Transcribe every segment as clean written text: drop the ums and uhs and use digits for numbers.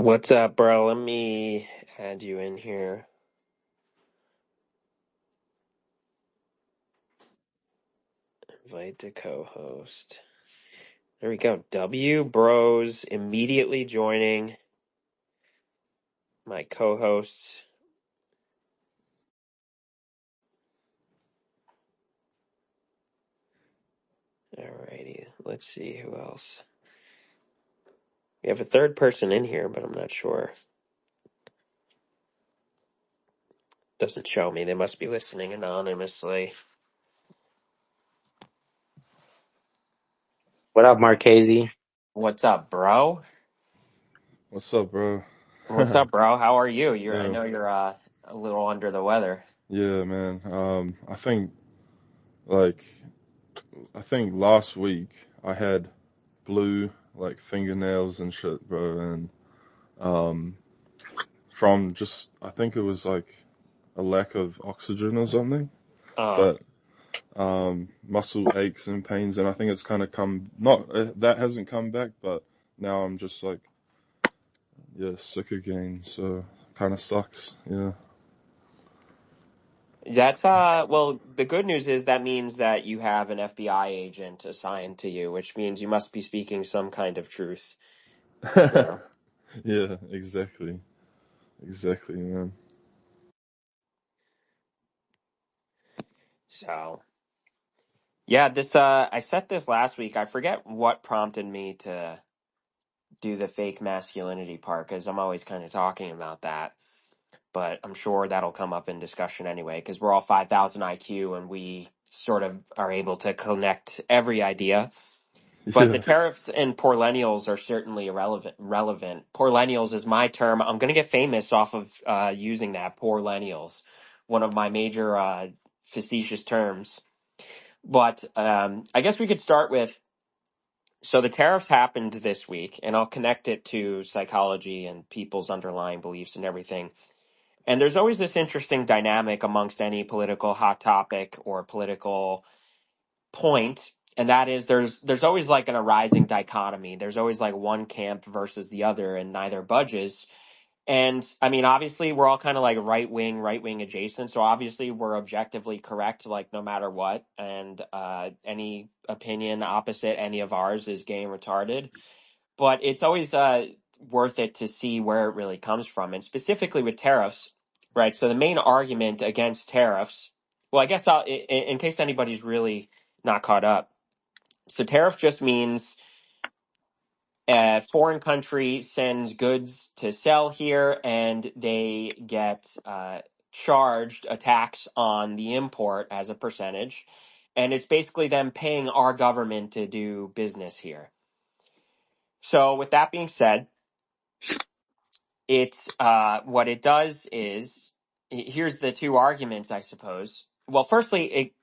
What's up, bro? Let me add you in here. Invite to co-host. There we go. W Bros immediately joining my co-hosts. Alrighty, let's see who else. We have a third person in here, but I'm not sure. Doesn't show me. They must be listening anonymously. What up, Marchese? What's up, bro? What's up, bro? What's up, bro? How are you? I Yeah, know you're a little under the weather. yeah, man. Like I think last week I had blue like fingernails and shit, bro, and um from just I think it was like a lack of oxygen or something, Uh, but muscle aches and pains, and I think it's kind of come not that hasn't come back, but now I'm just like sick again, so kind of sucks. Yeah. That's well, the good news is that means that you have an FBI agent assigned to you, which means you must be speaking some kind of truth. Yeah. Yeah, exactly. Exactly, man. So, yeah, this I set this last week. I forget what prompted me to do the fake masculinity part because I'm always kind of talking about that. But I'm sure that'll come up in discussion anyway because we're all 5,000 IQ and we sort of are able to connect every idea. But the Yeah. tariffs and Poorllennials are certainly relevant. Poorllennials is my term. I'm going to get famous off of using that. Poorllennials, one of my major facetious terms. But I guess we could start with, so the tariffs happened this week, and I'll connect it to psychology and people's underlying beliefs and everything. And there's always this interesting dynamic amongst any political hot topic or political point, and that is there's always like an arising dichotomy. There's always like one camp versus the other, and neither budges. And I mean, obviously, we're all kind of like right wing adjacent. So obviously, we're objectively correct, like no matter what. And any opinion opposite any of ours is gay and retarded. But it's always worth it to see where it really comes from, and specifically with tariffs, right? So the main argument against tariffs, well, I guess in case anybody's really not caught up, so tariff just means a foreign country sends goods to sell here and they get charged a tax on the import as a percentage. And it's basically them paying our government to do business here. So, with that being said, it's what it does is here's the two arguments, I suppose. Well, firstly,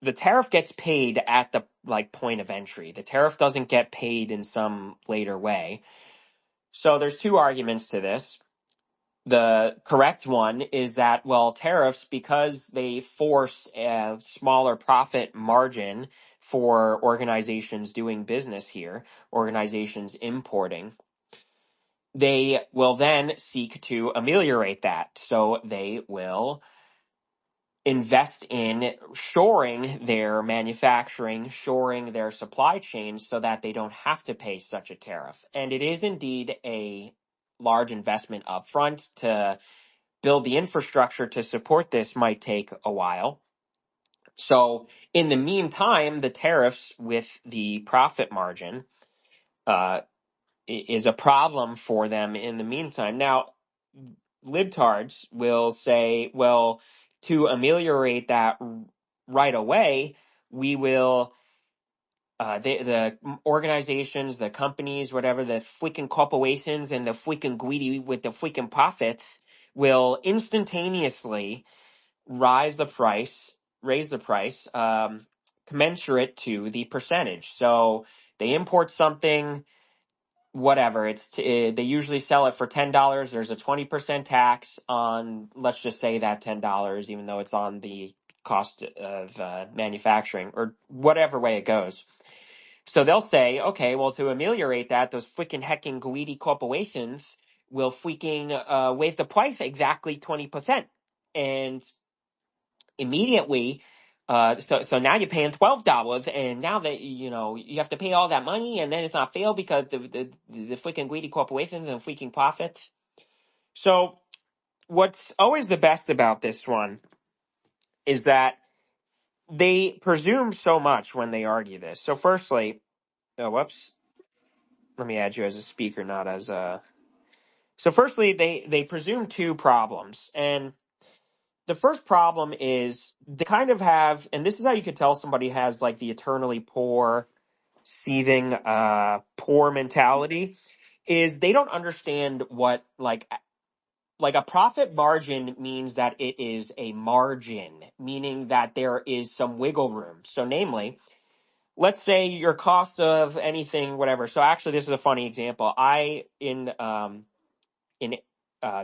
the tariff gets paid at the like point of entry. The tariff doesn't get paid in some later way. So there's two arguments to this. The correct one is that, well, tariffs, because they force a smaller profit margin for organizations doing business here, organizations importing, they will then seek to ameliorate that. So they will invest in shoring their manufacturing, shoring their supply chains so that they don't have to pay such a tariff. And it is indeed a large investment upfront. To build the infrastructure to support this might take a while. So in the meantime, the tariffs with the profit margin uh, is a problem for them in the meantime. Now, libtards will say, well, to ameliorate that right away, we will, the organizations, the companies, whatever, the freaking corporations and the freaking greedy with the freaking profits will instantaneously raise the price, commensurate to the percentage. So they import something, whatever they usually sell it for $10. There's a 20% tax on, let's just say that $10, even though it's on the cost of manufacturing or whatever way it goes. So they'll say, okay, well, to ameliorate that, those freaking hecking greedy corporations will freaking waive the price exactly 20%. And immediately, so now you're paying $12, and now that you have to pay all that money, and then it's not fair because the freaking greedy corporations and freaking profits. So what's always the best about this one is that they presume so much when they argue this. So firstly, oh whoops, let me add you as a speaker, not as a. So firstly, they presume two problems, and the first problem is they kind of have, and this is how you could tell somebody has like the eternally poor, seething, poor mentality, is they don't understand what like a profit margin means that it is a margin, meaning that there is some wiggle room. So namely, let's say your cost of anything, whatever. So actually, this is a funny example. In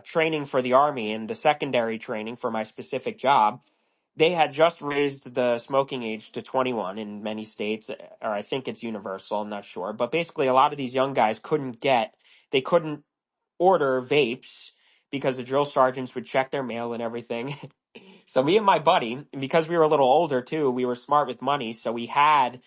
training for the Army, in the secondary training for my specific job, they had just raised the smoking age to 21 in many states, or I think it's universal, I'm not sure. But basically, a lot of these young guys they couldn't order vapes because the drill sergeants would check their mail and everything. So me and my buddy, because we were a little older too, we were smart with money, so we had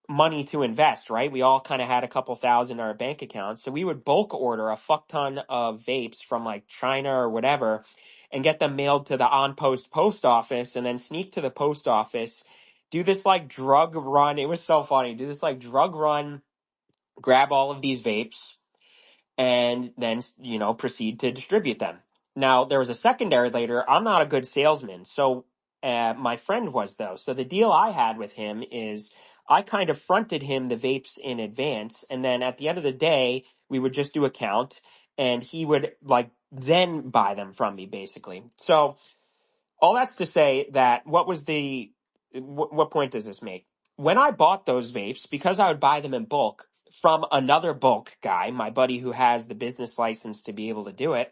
money to invest, right? We all kind of had a couple thousand in our bank accounts. So we would bulk order a fuck ton of vapes from like China or whatever and get them mailed to the post office and then sneak to the post office, do this like drug run. It was so funny. Do this like drug run, grab all of these vapes, and then proceed to distribute them. Now there was a secondary later. I'm not a good salesman, so my friend was though. So the deal I had with him is I kind of fronted him the vapes in advance, and then at the end of the day we would just do a count, and he would like then buy them from me basically. So all that's to say that what point does this make? When I bought those vapes, because I would buy them in bulk from another bulk guy, my buddy who has the business license to be able to do it,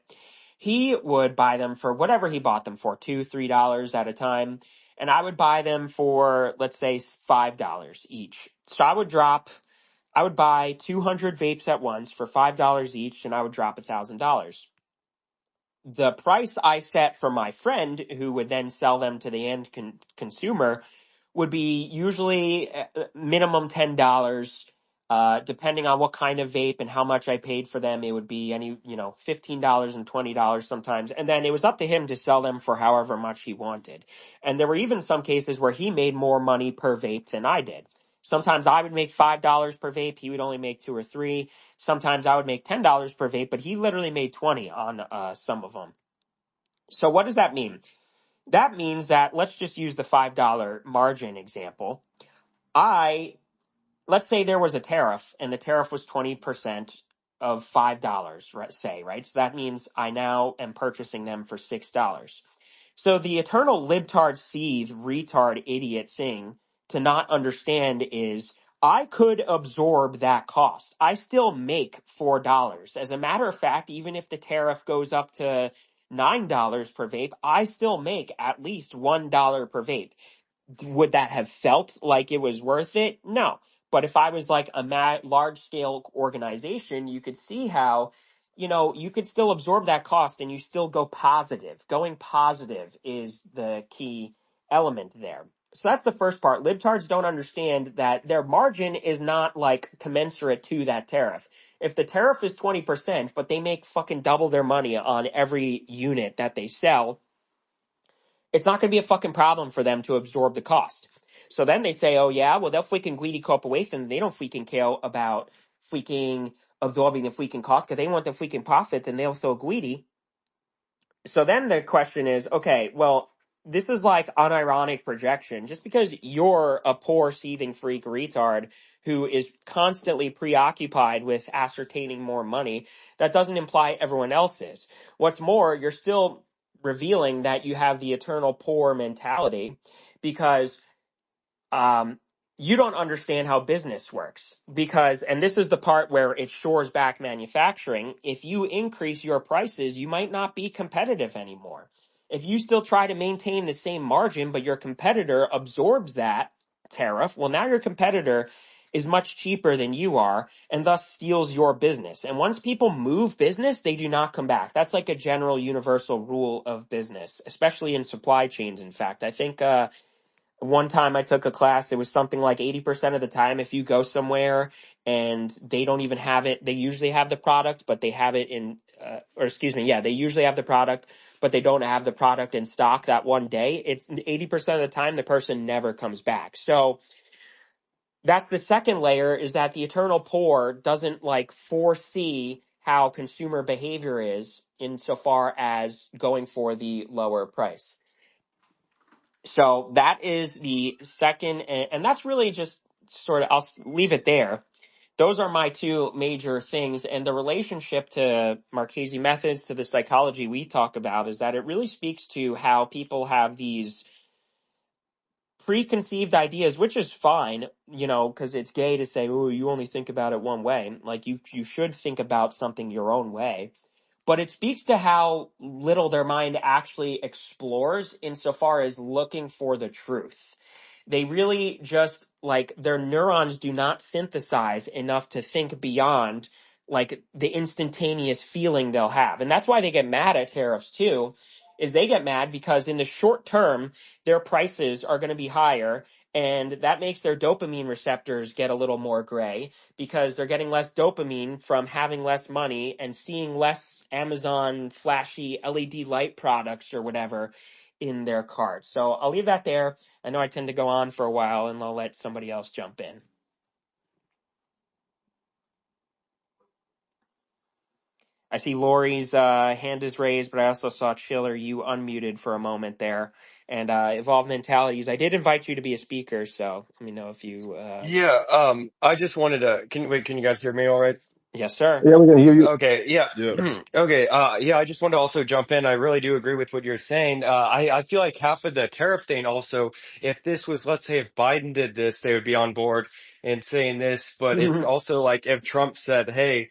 he would buy them for whatever he bought them for, $2, $3 at a time. And I would buy them for, let's say, $5 each. So I would buy 200 vapes at once for $5 each, and I would drop $1,000. The price I set for my friend, who would then sell them to the end consumer, would be usually minimum $10. Depending on what kind of vape and how much I paid for them, it would be $15 and $20 sometimes. And then it was up to him to sell them for however much he wanted. And there were even some cases where he made more money per vape than I did. Sometimes I would make $5 per vape. He would only make 2 or 3. Sometimes I would make $10 per vape, but he literally made 20 on some of them. So what does that mean? That means that let's just use the $5 margin example. Let's say there was a tariff and the tariff was 20% of $5, right? So that means I now am purchasing them for $6. So the eternal libtard seethe retard idiot thing to not understand is I could absorb that cost. I still make $4. As a matter of fact, even if the tariff goes up to $9 per vape, I still make at least $1 per vape. Would that have felt like it was worth it? No. But if I was like a large scale organization, you could see how, you could still absorb that cost and you still go positive. Going positive is the key element there. So that's the first part. Libtards don't understand that their margin is not like commensurate to that tariff. If the tariff is 20%, but they make fucking double their money on every unit that they sell, it's not going to be a fucking problem for them to absorb the cost. So then they say, oh yeah, well they'll freaking greedy corporation. They don't freaking care about freaking absorbing the freaking cost because they want the freaking profit and they'll so greedy. So then the question is, okay, well, this is like unironic projection. Just because you're a poor seething freak retard who is constantly preoccupied with ascertaining more money, that doesn't imply everyone else is. What's more, you're still revealing that you have the eternal poor mentality because you don't understand how business works and this is the part where it shores back manufacturing. If you increase your prices, you might not be competitive anymore. If you still try to maintain the same margin, but your competitor absorbs that tariff, well, now your competitor is much cheaper than you are and thus steals your business. And once people move business, they do not come back. That's like a general universal rule of business, especially in supply chains. In fact, I think, one time I took a class, it was something like 80% of the time, if you go somewhere and they don't even have it, they usually have the product, but they have it in, or excuse me, yeah, they usually have the product, but they don't have the product in stock that one day. It's 80% of the time the person never comes back. So that's the second layer, is that the eternal poor doesn't like foresee how consumer behavior is insofar as going for the lower price. So that is the second, and that's really just sort of, I'll leave it there. Those are my two major things. And the relationship to Marchese methods, to the psychology we talk about, is that it really speaks to how people have these preconceived ideas, which is fine, because it's gay to say, oh, you only think about it one way. Like you should think about something your own way. But it speaks to how little their mind actually explores insofar as looking for the truth. They really just, like, their neurons do not synthesize enough to think beyond like the instantaneous feeling they'll have. And that's why they get mad at tariffs too, is they get mad because in the short term their prices are going to be higher, and that makes their dopamine receptors get a little more gray because they're getting less dopamine from having less money and seeing less Amazon flashy LED light products or whatever in their cart. So I'll leave that there. I know I tend to go on for a while, and I'll let somebody else jump in. I see Lori's hand is raised, but I also saw Chiller, you unmuted for a moment there. And Evolved Mentalities, I did invite you to be a speaker, so let me know if you... Yeah, I just wanted to, can you guys hear me all right? Yes, sir. Yeah, we can hear you. Okay, yeah. Yeah. Okay, yeah, I just wanted to also jump in. I really do agree with what you're saying. I feel like half of the tariff thing also, if this was, let's say if Biden did this, they would be on board and saying this, but it's also like if Trump said, hey,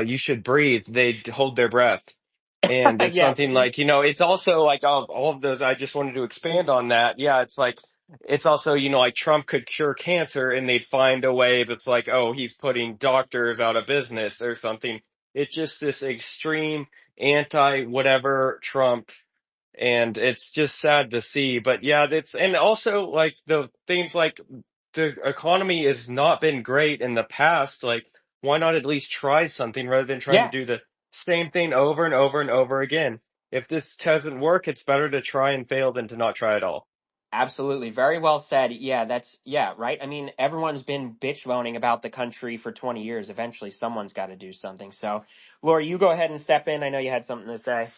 you should breathe, they'd hold their breath. And it's Yeah, something like, it's also like all of those, I just wanted to expand on that. Yeah, it's like, it's also, like Trump could cure cancer and they'd find a way that's like, oh, he's putting doctors out of business or something. It's just this extreme anti whatever Trump. And it's just sad to see. But yeah, and also like the things like the economy has not been great in the past. Like, why not at least try something rather than trying to yeah, do the same thing over and over and over again? If this doesn't work, it's better to try and fail than to not try at all. absolutely. Very well said. Yeah, yeah, right. I mean, everyone's been bitch moaning about the country for 20 years. Eventually, someone's got to do something. So, Laura, you go ahead and step in. I know you had something to say.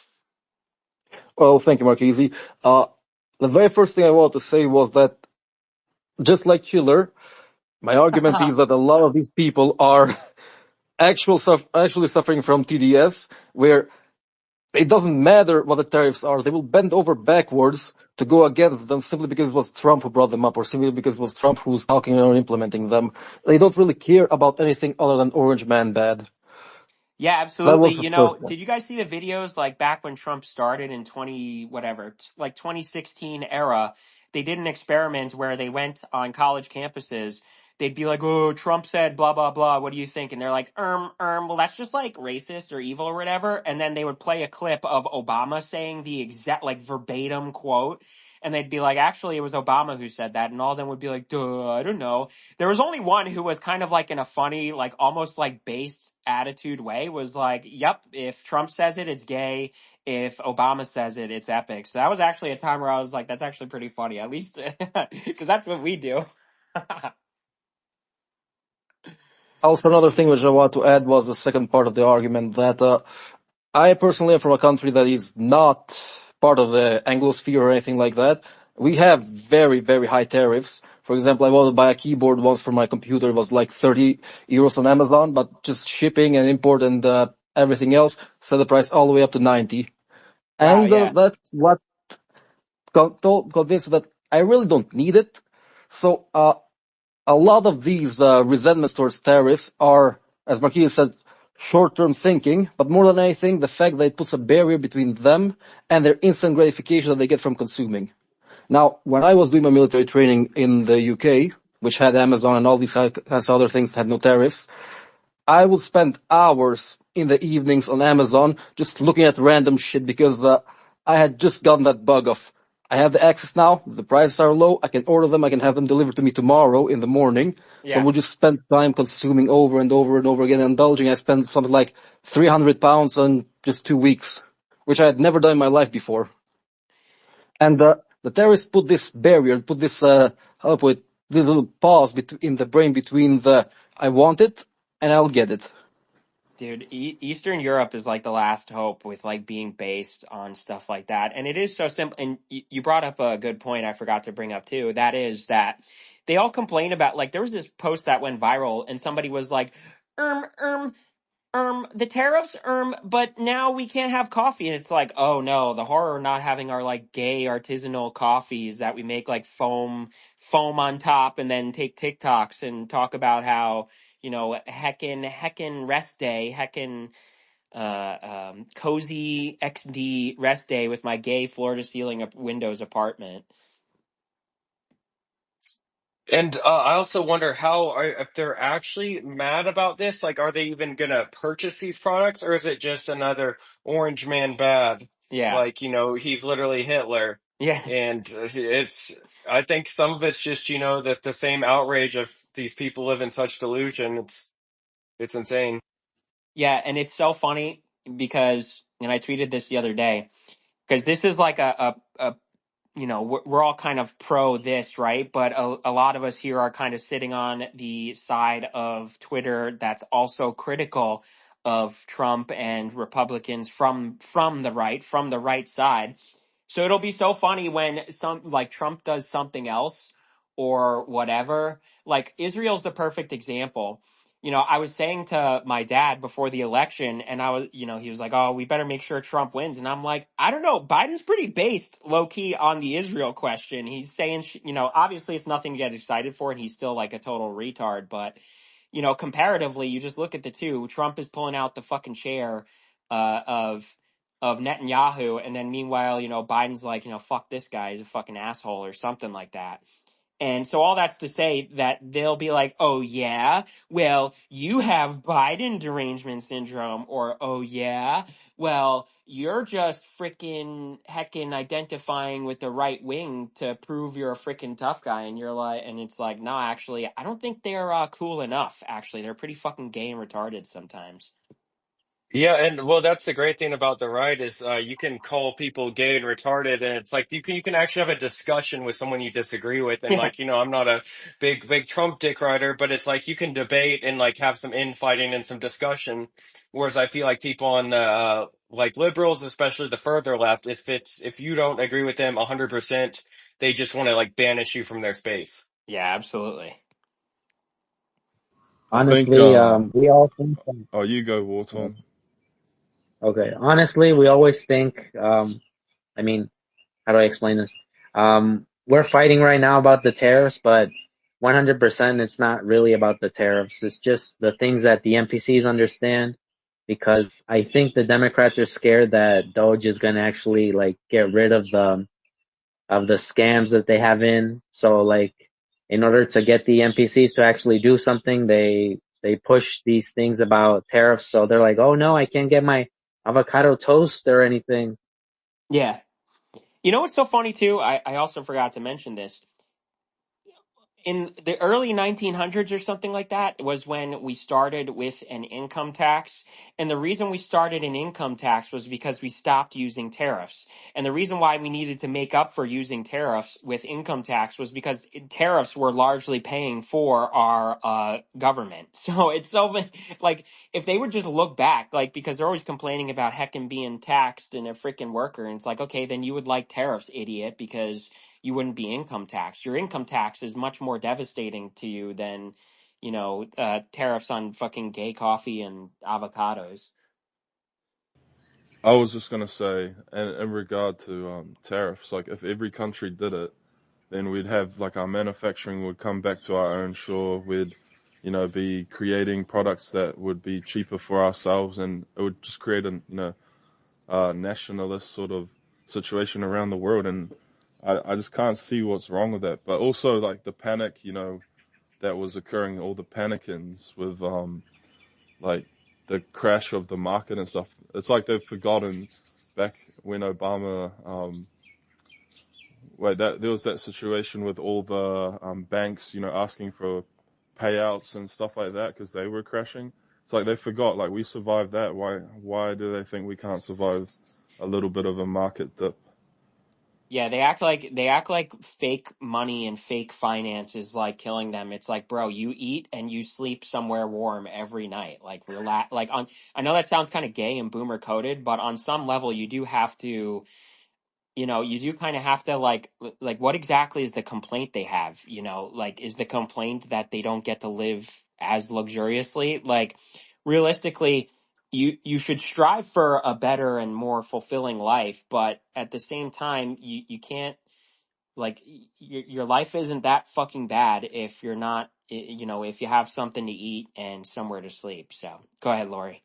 Well, thank you, Marquise. The very first thing I wanted to say was that, just like Chiller, my argument is that a lot of these people are actually suffering from TDS, where it doesn't matter what the tariffs are, they will bend over backwards to go against them simply because it was Trump who brought them up, or simply because it was Trump who was talking or implementing them. They don't really care about anything other than Orange Man bad. Yeah, That absolutely. was the first one. Did you guys see the videos like back when Trump started in 20 whatever, like 2016 era? They did an experiment where they went on college campuses. They'd be like, "Oh, Trump said blah blah blah. What do you think?" And they're like, well, that's just like racist or evil or whatever." And then they would play a clip of Obama saying the exact like verbatim quote, and they'd be like, "Actually, it was Obama who said that." And all of them would be like, "Duh, I don't know." There was only one who was kind of like in a funny, like almost like based attitude way, was like, yep, if Trump says it, it's gay. If Obama says it, it's epic. So that was actually a time where I was like, that's actually pretty funny, at least because that's what we do. Also, another thing which I want to add was the second part of the argument that I personally am from a country that is not part of the Anglosphere or anything like that. We have very, very high tariffs. For example, I wanted to buy a keyboard once for my computer. It was like 30 euros on Amazon, but just shipping and import and everything else set the price all the way up to 90. Wow, And yeah. that's what convinced me that I really don't need it. So a lot of these resentments towards tariffs are, as Marquis said, short-term thinking, but more than anything, the fact that it puts a barrier between them and their instant gratification that they get from consuming. Now, when I was doing my military training in the UK, which had Amazon and all these has other things that had no tariffs, I would spend hours in the evenings on Amazon just looking at random shit because I had just gotten that bug of I have the access now, the prices are low, I can order them, I can have them delivered to me tomorrow in the morning. So Yeah. we'll just spend time consuming over and over and over again, indulging. I spent something like £300 on just 2 weeks, which I had never done in my life before. And the terrorists put this barrier, put this how to put it, this little pause in the brain between the I want it and I'll get it. Dude, Eastern Europe is like the last hope with like being based on stuff like that. And it is so simple. And you brought up a good point I forgot to bring up too. That is that they all complain about, like, there was this post that went viral and somebody was like, um, um, the tariffs, but now we can't have coffee. And it's like, oh no, the horror of not having our like gay artisanal coffees that we make like foam on top and then take TikToks and talk about how, heckin' rest day, heckin' cozy XD rest day with my gay floor to ceiling windows apartment. And I also wonder if they're actually mad about this. Like, are they even gonna purchase these products, or is it just another Orange Man bad? Yeah. Like, he's literally Hitler. Yeah. And I think some of it's just, the same outrage of these people live in such delusion. It's insane. Yeah. And it's so funny because, and I tweeted this the other day, because this is like a we're all kind of pro this, right? But a lot of us here are kind of sitting on the side of Twitter that's also critical of Trump and Republicans from the right side. So it'll be so funny when some like Trump does something else or whatever. Like Israel's the perfect example. I was saying to my dad before the election, and he was like, "Oh, we better make sure Trump wins." And I'm like, I don't know. Biden's pretty based low key on the Israel question. He's saying, obviously it's nothing to get excited for, and he's still like a total retard. But, comparatively, you just look at the two. Trump is pulling out the fucking chair of Netanyahu, and then meanwhile, Biden's like, fuck this guy, he's a fucking asshole or something like that. And so all that's to say that they'll be like, oh yeah, well, you have Biden derangement syndrome, or oh yeah, well, you're just freaking heckin' identifying with the right wing to prove you're a freaking tough guy. And you're like, and it's like, no, actually, I don't think they're cool enough. Actually, they're pretty fucking gay and retarded sometimes. Yeah, and well, that's the great thing about the right is you can call people gay and retarded, and it's like you can actually have a discussion with someone you disagree with, and Yeah. like I'm not a big Trump dick rider, but it's like you can debate and like have some infighting and some discussion. Whereas I feel like people on the like liberals, especially the further left, if you don't agree with them 100%, they just want to like banish you from their space. Yeah, absolutely. I think, Honestly, we all think that, oh, you go, uh, Warton. okay. Honestly, we always think, I mean, how do I explain this? We're fighting right now about the tariffs, but 100% it's not really about the tariffs. It's just the things that the NPCs understand, because I think the Democrats are scared that Doge is going to actually like get rid of the scams that they have in. So like, in order to get the NPCs to actually do something, they push these things about tariffs. So they're like, oh no, I can't get my avocado toast or anything. Yeah. You know what's so funny too? I also forgot to mention this. In the early 1900s or something like that was when we started with an income tax. And the reason we started an income tax was because we stopped using tariffs. And the reason why we needed to make up for using tariffs with income tax was because tariffs were largely paying for our government. So it's so like if they would just look back, like because they're always complaining about heckin' being taxed and a freaking worker. And it's like, okay, then you would like tariffs, idiot, because you wouldn't be income taxed. Your income tax is much more devastating to you than, tariffs on fucking gay coffee and avocados. I was just gonna say, in regard to tariffs, like if every country did it, then we'd have like our manufacturing would come back to our own shore. We'd, be creating products that would be cheaper for ourselves, and it would just create a nationalist sort of situation around the world. And I just can't see what's wrong with that. But also like the panic, that was occurring, all the panicking with like the crash of the market and stuff. It's like they've forgotten back when Obama there was that situation with all the banks, asking for payouts and stuff like that because they were crashing. It's like they forgot, like we survived that. Why do they think we can't survive a little bit of a market dip? Yeah, they act like fake money and fake finance is like killing them. It's like, bro, you eat and you sleep somewhere warm every night. Like relax. Like on, I know that sounds kind of gay and boomer coded, but on some level, you do have to, you do kind of have to like what exactly is the complaint they have? Like is the complaint that they don't get to live as luxuriously? Like realistically, you should strive for a better and more fulfilling life, but at the same time, you can't like your life isn't that fucking bad if you're not if you have something to eat and somewhere to sleep. So go ahead, Lori.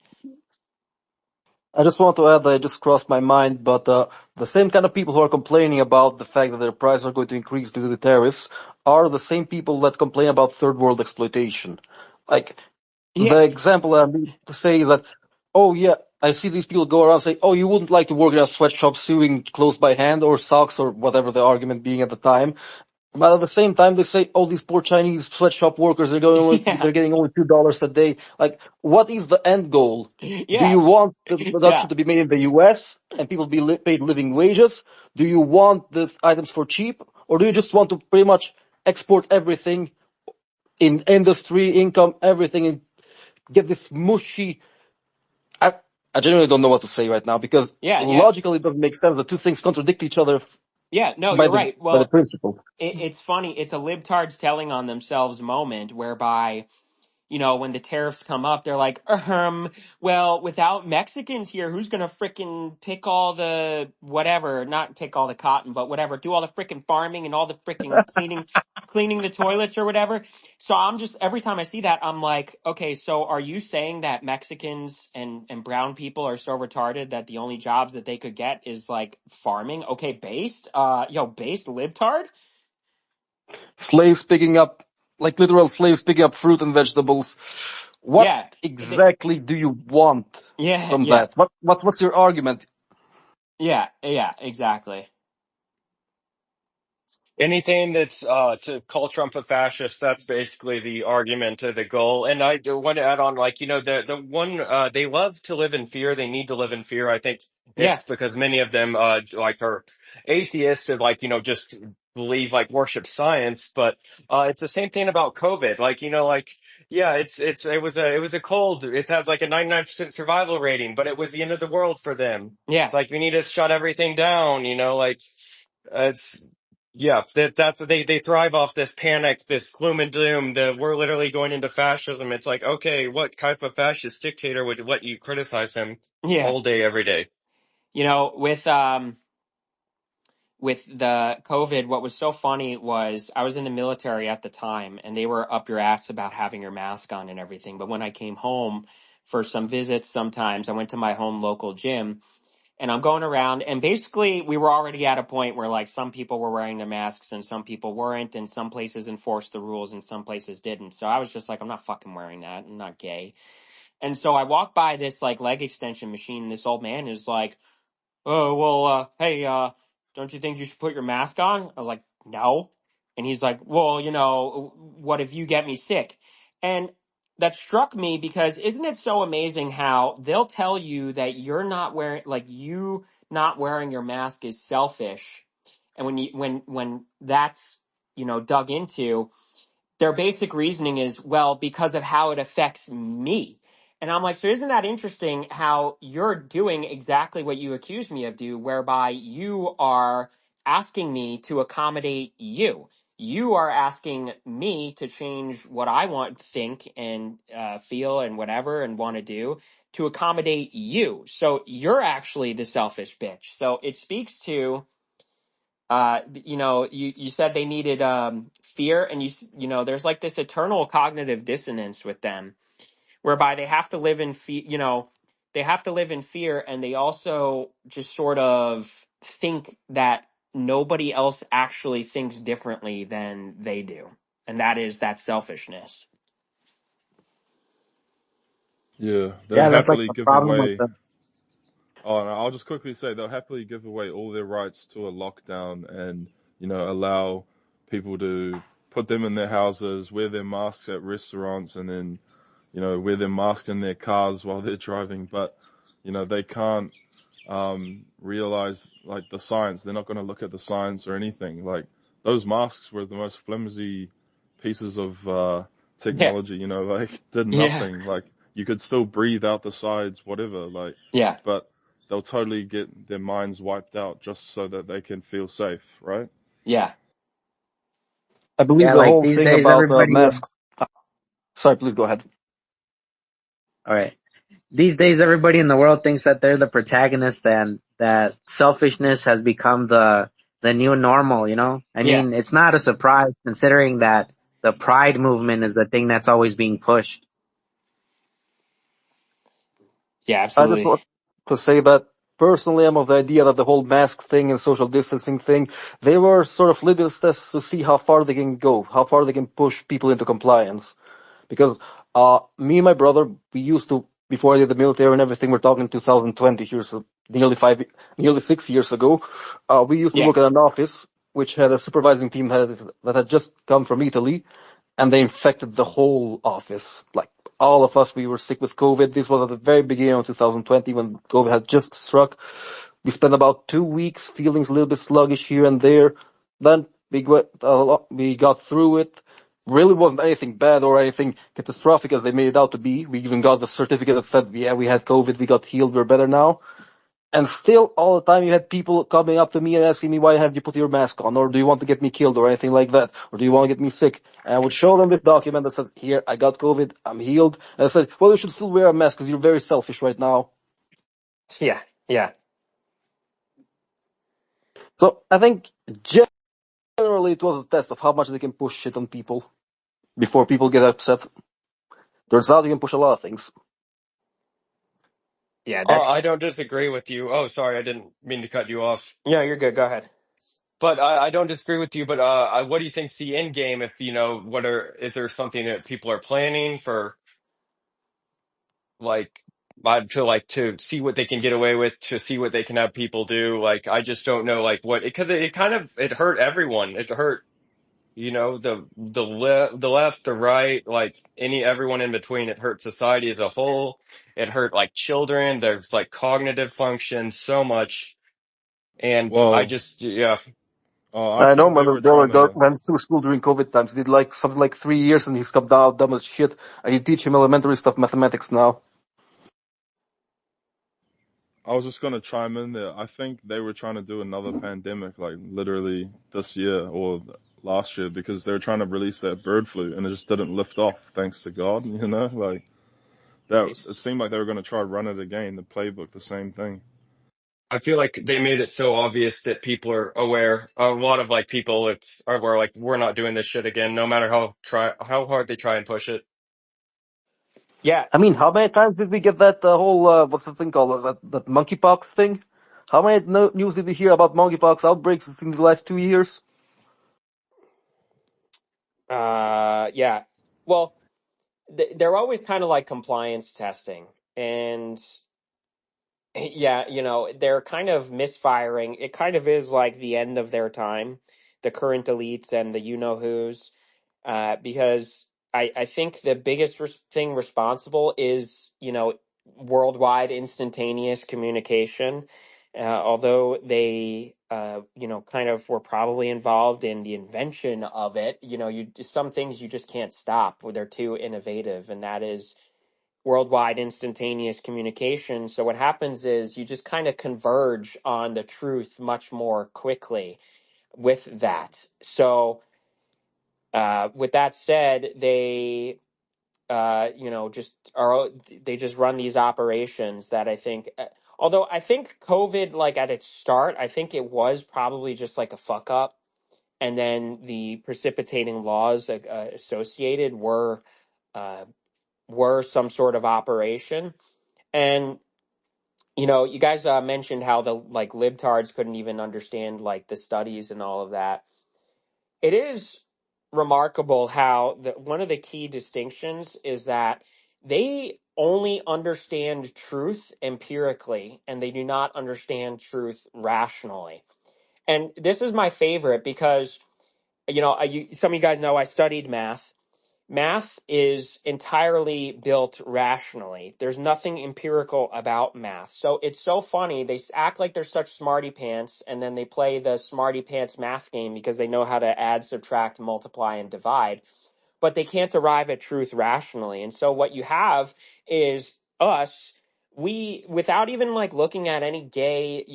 I just want to add that it just crossed my mind, but the same kind of people who are complaining about the fact that their prices are going to increase due to the tariffs are the same people that complain about third world exploitation. Like, the Yeah. example I mean to say is that, oh yeah, I see these people go around say, oh, you wouldn't like to work in a sweatshop sewing clothes by hand or socks or whatever the argument being at the time. But at the same time, they say, "Oh, these poor Chinese sweatshop workers Yeah. they're getting only $2 a day." Like, what is the end goal? Do Yeah. you want the production Yeah. to be made in the U.S. and people be paid living wages? Do you want the items for cheap, or do you just want to pretty much export everything in industry, income, everything, and get this mushy? I, I genuinely don't know what to say right now because Yeah. Yeah. logically it doesn't make sense. The two things contradict each other Yeah. No, by you're the right. by the Well, principle. it's funny. It's a libtards telling on themselves moment whereby when the tariffs come up, they're like, well, without Mexicans here, who's going to frickin' pick all the whatever, not pick all the cotton, but whatever, do all the frickin' farming and all the frickin' cleaning the toilets or whatever. So I'm just, every time I see that, I'm like, okay, so are you saying that Mexicans and brown people are so retarded that the only jobs that they could get is like farming? Okay, based libtard? Slaves picking up, like literal slaves picking up fruit and vegetables. What Yeah. exactly do you want Yeah, from yeah, that? What's your argument? yeah, yeah, exactly. Anything that's to call Trump a fascist, that's basically the argument to the goal. And I do want to add on, like, the one they love to live in fear. They need to live in fear. I think Yeah, it's because many of them like are atheists and like just believe like worship science. But it's the same thing about COVID. Like like yeah, it was a cold. It has like a 99% survival rating, but it was the end of the world for them. yeah. It's like we need to shut everything down. Like. It's yeah, that's they thrive off this panic, this gloom and doom. We're literally going into fascism. It's like, okay, what type of fascist dictator would let you criticize him Yeah. all day, every day? With the COVID, what was so funny was I was in the military at the time and they were up your ass about having your mask on and everything. But when I came home for some visits, sometimes I went to my home local gym and I'm going around and basically we were already at a point where like some people were wearing their masks and some people weren't and some places enforced the rules and some places didn't. So I was just like, I'm not fucking wearing that. I'm not gay. And so I walked by this like leg extension machine and this old man is like, oh, well, hey, don't you think you should put your mask on? I was like, no. And he's like, well, what if you get me sick? And that struck me because isn't it so amazing how they'll tell you that you're not wearing, like you not wearing your mask is selfish. And when that's, dug into, their basic reasoning is, well, because of how it affects me. And I'm like, so isn't that interesting how you're doing exactly what you accused me of do, whereby you are asking me to accommodate you. You are asking me to change what I want, think, and feel, and whatever, and want to do to accommodate you. So you're actually the selfish bitch. So it speaks to you said they needed fear, and there's like this eternal cognitive dissonance with them, whereby they have to live in fear. They have to live in fear, and they also just sort of think that nobody else actually thinks differently than they do. and that is that selfishness. Yeah, they'll Yeah, that's like happily the give problem with away. the. Oh, and I'll just quickly say they'll happily give away all their rights to a lockdown and, allow people to put them in their houses, wear their masks at restaurants, and then, wear their mask in their cars while they're driving. But, they can't realize like the science. They're not going to look at the science or anything. Like those masks were the most flimsy pieces of Yeah, technology. Like did yeah, nothing. Like you could still breathe out the sides, whatever. Like, yeah, but they'll totally get their minds wiped out just so that they can feel safe, right? yeah, I believe Yeah, the like whole these thing days, about everybody. masks. Sorry, please go ahead. All right. These days, everybody in the world thinks that they're the protagonist and that selfishness has become the new normal. I yeah, mean, it's not a surprise considering that the pride movement is the thing that's always being pushed. yeah, I just absolutely. want to say that personally, I'm of the idea that the whole mask thing and social distancing thing, they were sort of litmus tests to see how far they can go, how far they can push people into compliance. Because me and my brother, we used to, before I did the military and everything, we're talking 2020 here, so nearly 6 years ago, we used to Yeah, work at an office which had a supervising team that had just come from Italy, and they infected the whole office. Like all of us, we were sick with COVID. This was at the very beginning of 2020 when COVID had just struck. We spent about 2 weeks feeling a little bit sluggish here and there. Then we got through it. Really wasn't anything bad or anything catastrophic as they made it out to be. We even got the certificate that said, yeah, we had COVID, we got healed, we're better now. And still, all the time, you had people coming up to me and asking me, why have you put your mask on? Or do you want to get me killed or anything like that? Or do you want to get me sick? And I would show them this document that says, here, I got COVID, I'm healed. And I said, well, you should still wear a mask because you're very selfish right now. yeah, yeah, So I think generally it was a test of how much they can push shit on people before people get upset. Turns out you can push a lot of things. yeah. That. I don't disagree with you. Oh, sorry, I didn't mean to cut you off. Yeah, you're good. Go ahead. But I don't disagree with you. But what do you think's the end game? If is there something that people are planning for, like, to see what they can get away with, to see what they can have people do? Like, I just don't know, like, what, because it kind of it hurt everyone. It hurt, the left, the right, like everyone in between. It hurt society as a whole. It hurt like children. There's like cognitive function so much. And I Well, just, yeah. I I know think my they were brother trying to. went through school during COVID times. He did like something like 3 years and he's come down dumb as shit. And you teach him elementary stuff, mathematics now. I was just gonna chime in there. I think they were trying to do another pandemic, like literally this year or last year, because they were trying to release that bird flu, and it just didn't lift off. Thanks to God, like that. It Nice. seemed like they were gonna try to run it again. The playbook, the same thing. I feel like they made it so obvious that people are aware. A lot of like people, we're like, we're not doing this shit again, no matter how hard they try and push it. Yeah, I mean, how many times did we get that whole, what's the thing called, that monkeypox thing? How many news did we hear about monkeypox outbreaks in the last 2 years? yeah. Well, they're always kind of like compliance testing, and yeah, they're kind of misfiring. It kind of is like the end of their time, the current elites and the you know who's, because I think the biggest thing responsible is, worldwide instantaneous communication. Although they, kind of were probably involved in the invention of it, some things you just can't stop. They're too innovative, and that is worldwide instantaneous communication. So what happens is you just kind of converge on the truth much more quickly with that. So with that said, they just are, they just run these operations that I think, although I think COVID, like at its start, I think it was probably just like a fuck up, and then the precipitating laws associated uh, were some sort of operation. And you guys mentioned how the like libtards couldn't even understand like the studies and all of that. It is. remarkable how one of the key distinctions is that they only understand truth empirically and they do not understand truth rationally. And this is my favorite because, some of you guys know I studied math. Math is entirely built rationally. There's nothing empirical about math. So it's so funny. They act like they're such smarty pants, and then they play the smarty pants math game because they know how to add, subtract, multiply, and divide. But they can't arrive at truth rationally. And so what you have is us. We, without even like looking at any gay,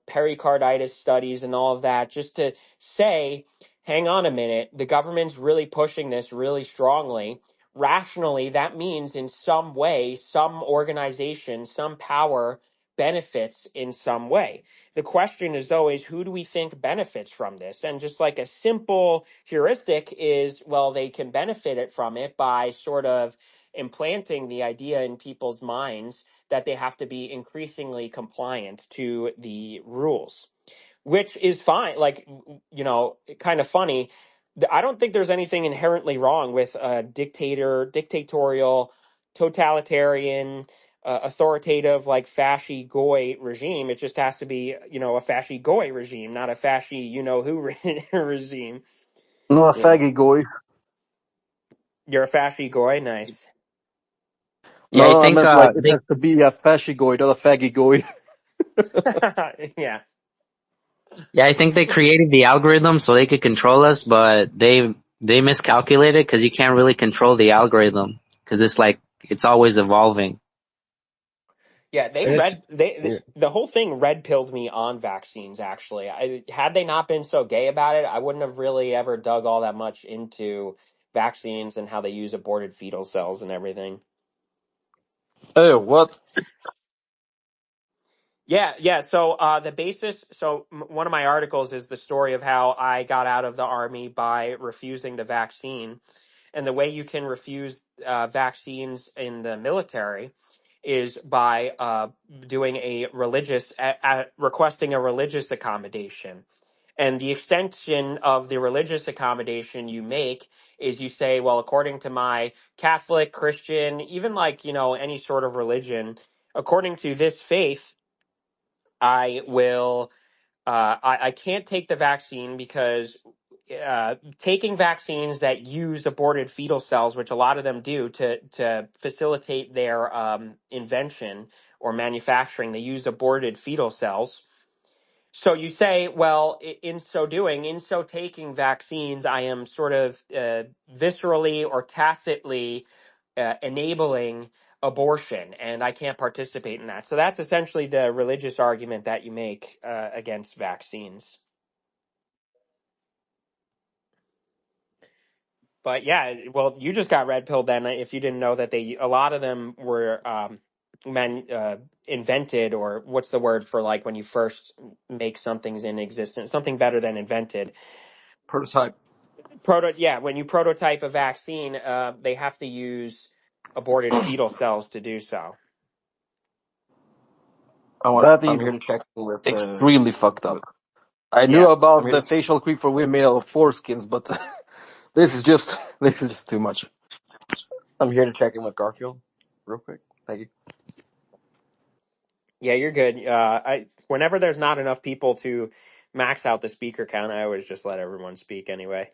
pericarditis studies and all of that, just to say, hang on a minute, the government's really pushing this really strongly. Rationally, that means in some way, some organization, some power benefits in some way. The question is always, who do we think benefits from this? And just like a simple heuristic is, well, they can benefit it from it by sort of implanting the idea in people's minds that they have to be increasingly compliant to the rules, which is fine. Like, kind of funny. I don't think there's anything inherently wrong with a dictatorial, totalitarian, authoritative, like fasci goy regime. It just has to be, a fasci goy regime, not a fasci, who regime. No, a Yeah. faggy goy. You're a fasci goy? Nice. Yeah, I No, I think meant like it they has to be a fasci goy, not a faggy goy. Yeah. yeah, I think they created the algorithm so they could control us, but they miscalculated because you can't really control the algorithm because it's always evolving. Yeah, And it's yeah. the whole thing red pilled me on vaccines. Actually, had they not been so gay about it, I wouldn't have really ever dug all that much into vaccines and how they use aborted fetal cells and everything. Oh, what? Yeah, yeah. So the basis. So one of my articles is the story of how I got out of the army by refusing the vaccine, and the way you can refuse vaccines in the military is by doing a requesting a religious accommodation. And the extension of the religious accommodation you make is you say, well, according to my Catholic, Christian, even like, any sort of religion, according to this faith, I will, I can't take the vaccine because taking vaccines that use aborted fetal cells, which a lot of them do to facilitate their invention or manufacturing, they use aborted fetal cells. So you say, well, in so doing, in so taking vaccines, I am sort of viscerally or tacitly enabling abortion, and I can't participate in that. So that's essentially the religious argument that you make against vaccines. But yeah, well, you just got red pilled then. If you didn't know that a lot of them were invented, or what's the word for like when you first make something's in existence, something better than invented. Prototype. Yeah, when you prototype a vaccine, they have to use aborted fetal cells to do so. That I'm is here to check in with extremely fucked up. I knew Yeah. I'm about here the to facial creep for women made out of foreskins, but this is just too much. I'm here to check in with Garfield, real quick. Thank you. Yeah, you're good. Whenever there's not enough people to max out the speaker count, I always just let everyone speak anyway.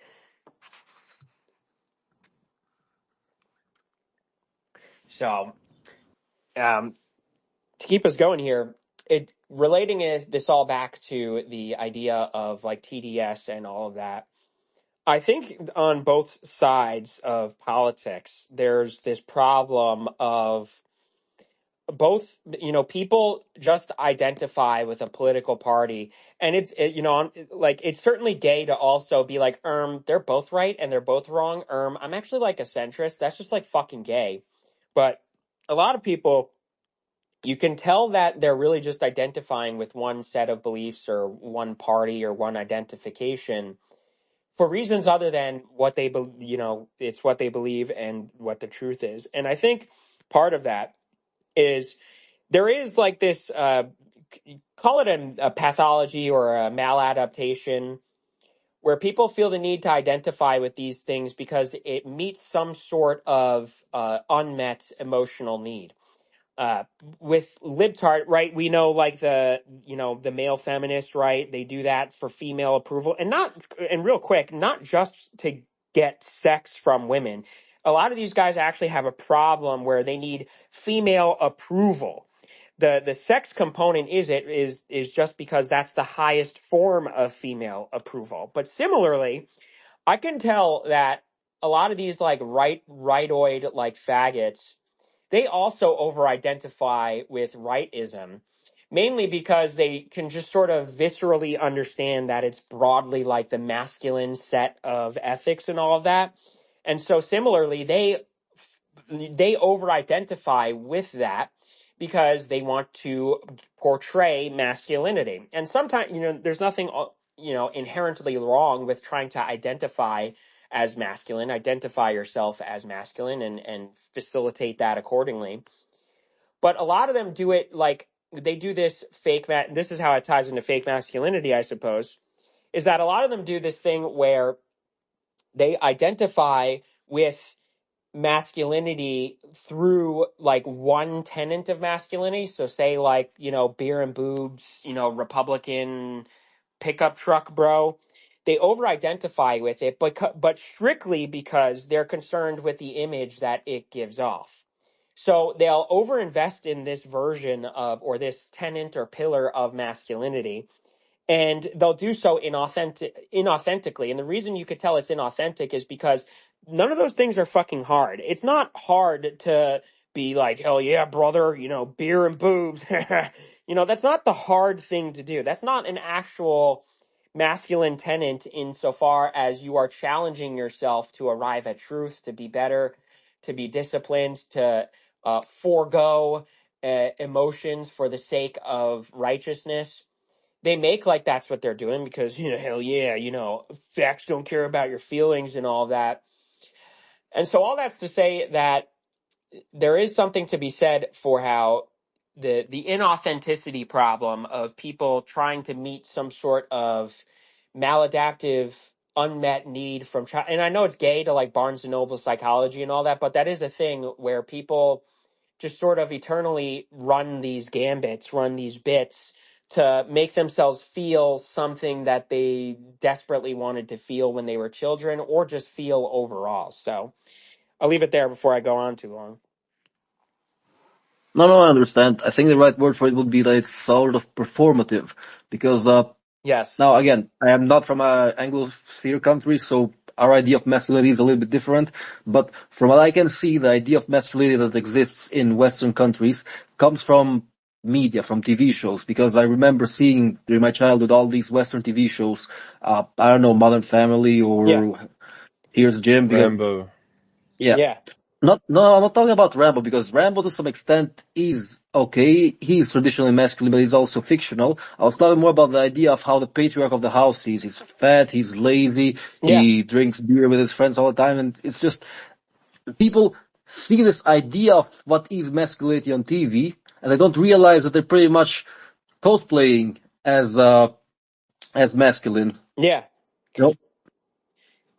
So, to keep us going here, this all back to the idea of like TDS and all of that. I think on both sides of politics, there's this problem of both, people just identify with a political party, and like it's certainly gay to also be like, they're both right and they're both wrong. I'm actually like a centrist. That's just like fucking gay. But a lot of people, you can tell that they're really just identifying with one set of beliefs or one party or one identification for reasons other than what they it's what they believe and what the truth is. And I think part of that is there is like this call it a pathology or a maladaptation where people feel the need to identify with these things because it meets some sort of unmet emotional need. Uh, with libtard, right? We know like the male feminist, right? They do that for female approval, and real quick, not just to get sex from women. A lot of these guys actually have a problem where they need female approval. The sex component is just because that's the highest form of female approval. But similarly, I can tell that a lot of these like rightoid like faggots, they also over-identify with rightism, mainly because they can just sort of viscerally understand that it's broadly like the masculine set of ethics and all of that. And so similarly, they over-identify with that because they want to portray masculinity. And sometimes, there's nothing, inherently wrong with trying to identify as masculine, identify yourself as masculine and facilitate that accordingly. But a lot of them do it like they do this this is how it ties into fake masculinity, I suppose, is that a lot of them do this thing where they identify with masculinity through like one tenet of masculinity. So say like, beer and boobs, Republican pickup truck bro. They over identify with it, but strictly because they're concerned with the image that it gives off. So they'll overinvest in this version of, or this tenet or pillar of masculinity, and they'll do so inauthentically. And the reason you could tell it's inauthentic is because none of those things are fucking hard. It's not hard to be like, hell yeah, brother, beer and boobs. That's not the hard thing to do. That's not an actual masculine tenet insofar as you are challenging yourself to arrive at truth, to be better, to be disciplined, to forego emotions for the sake of righteousness. They make like that's what they're doing because, hell yeah, facts don't care about your feelings and all that. And so all that's to say that there is something to be said for how the inauthenticity problem of people trying to meet some sort of maladaptive unmet need from and I know it's gay to like Barnes and Noble psychology and all that, but that is a thing where people just sort of eternally run these gambits, run these bits to make themselves feel something that they desperately wanted to feel when they were children or just feel overall. So I'll leave it there before I go on too long. No, I understand. I think the right word for it would be that it's sort of performative because, Yes. now, again, I am not from a Anglosphere country, so our idea of masculinity is a little bit different. But from what I can see, the idea of masculinity that exists in Western countries comes from media, from TV shows. Because I remember seeing during my childhood all these Western TV shows. I don't know, Modern Family Yeah. or Here's Jim. Because Rambo. yeah, Yeah. no, I'm not talking about Rambo because Rambo to some extent is okay. He's traditionally masculine, but he's also fictional. I was talking more about the idea of how the patriarch of the house is. He's fat, he's lazy, Yeah. he drinks beer with his friends all the time, and it's just, people see this idea of what is masculinity on TV, and they don't realize that they're pretty much cosplaying as masculine. Yeah. Nope.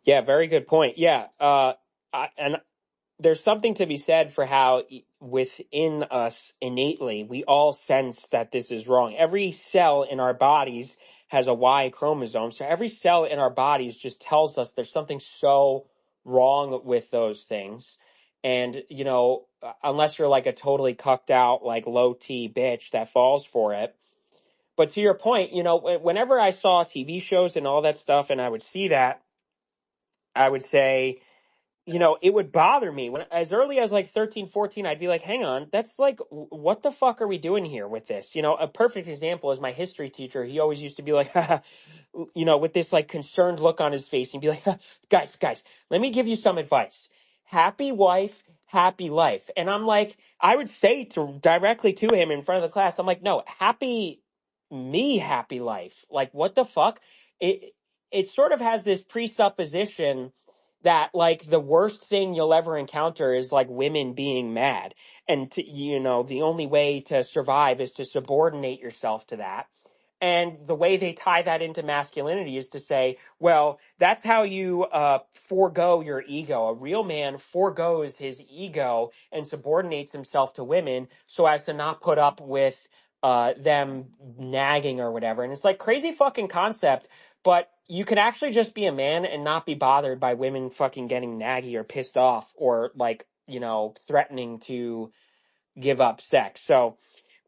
Yeah. Very good point. Yeah. And there's something to be said for how within us innately we all sense that this is wrong. Every cell in our bodies has a Y chromosome. So every cell in our bodies just tells us there's something so wrong with those things. And, unless you're like a totally cucked out, like low T bitch that falls for it. But to your point, whenever I saw TV shows and all that stuff and I would see that, I would say, it would bother me when as early as like 13, 14, I'd be like, hang on, that's like, what the fuck are we doing here with this? A perfect example is my history teacher. He always used to be like, with this like concerned look on his face and be like, guys, let me give you some advice. Happy wife, happy life. And I'm like, I would say directly to him in front of the class, I'm like, no, happy life. Like, what the fuck? It sort of has this presupposition that like the worst thing you'll ever encounter is like women being mad, and the only way to survive is to subordinate yourself to that. And the way they tie that into masculinity is to say, well, that's how you forego your ego. A real man forgoes his ego and subordinates himself to women so as to not put up with them nagging or whatever. And it's like crazy fucking concept, but you can actually just be a man and not be bothered by women fucking getting naggy or pissed off or like, threatening to give up sex. So,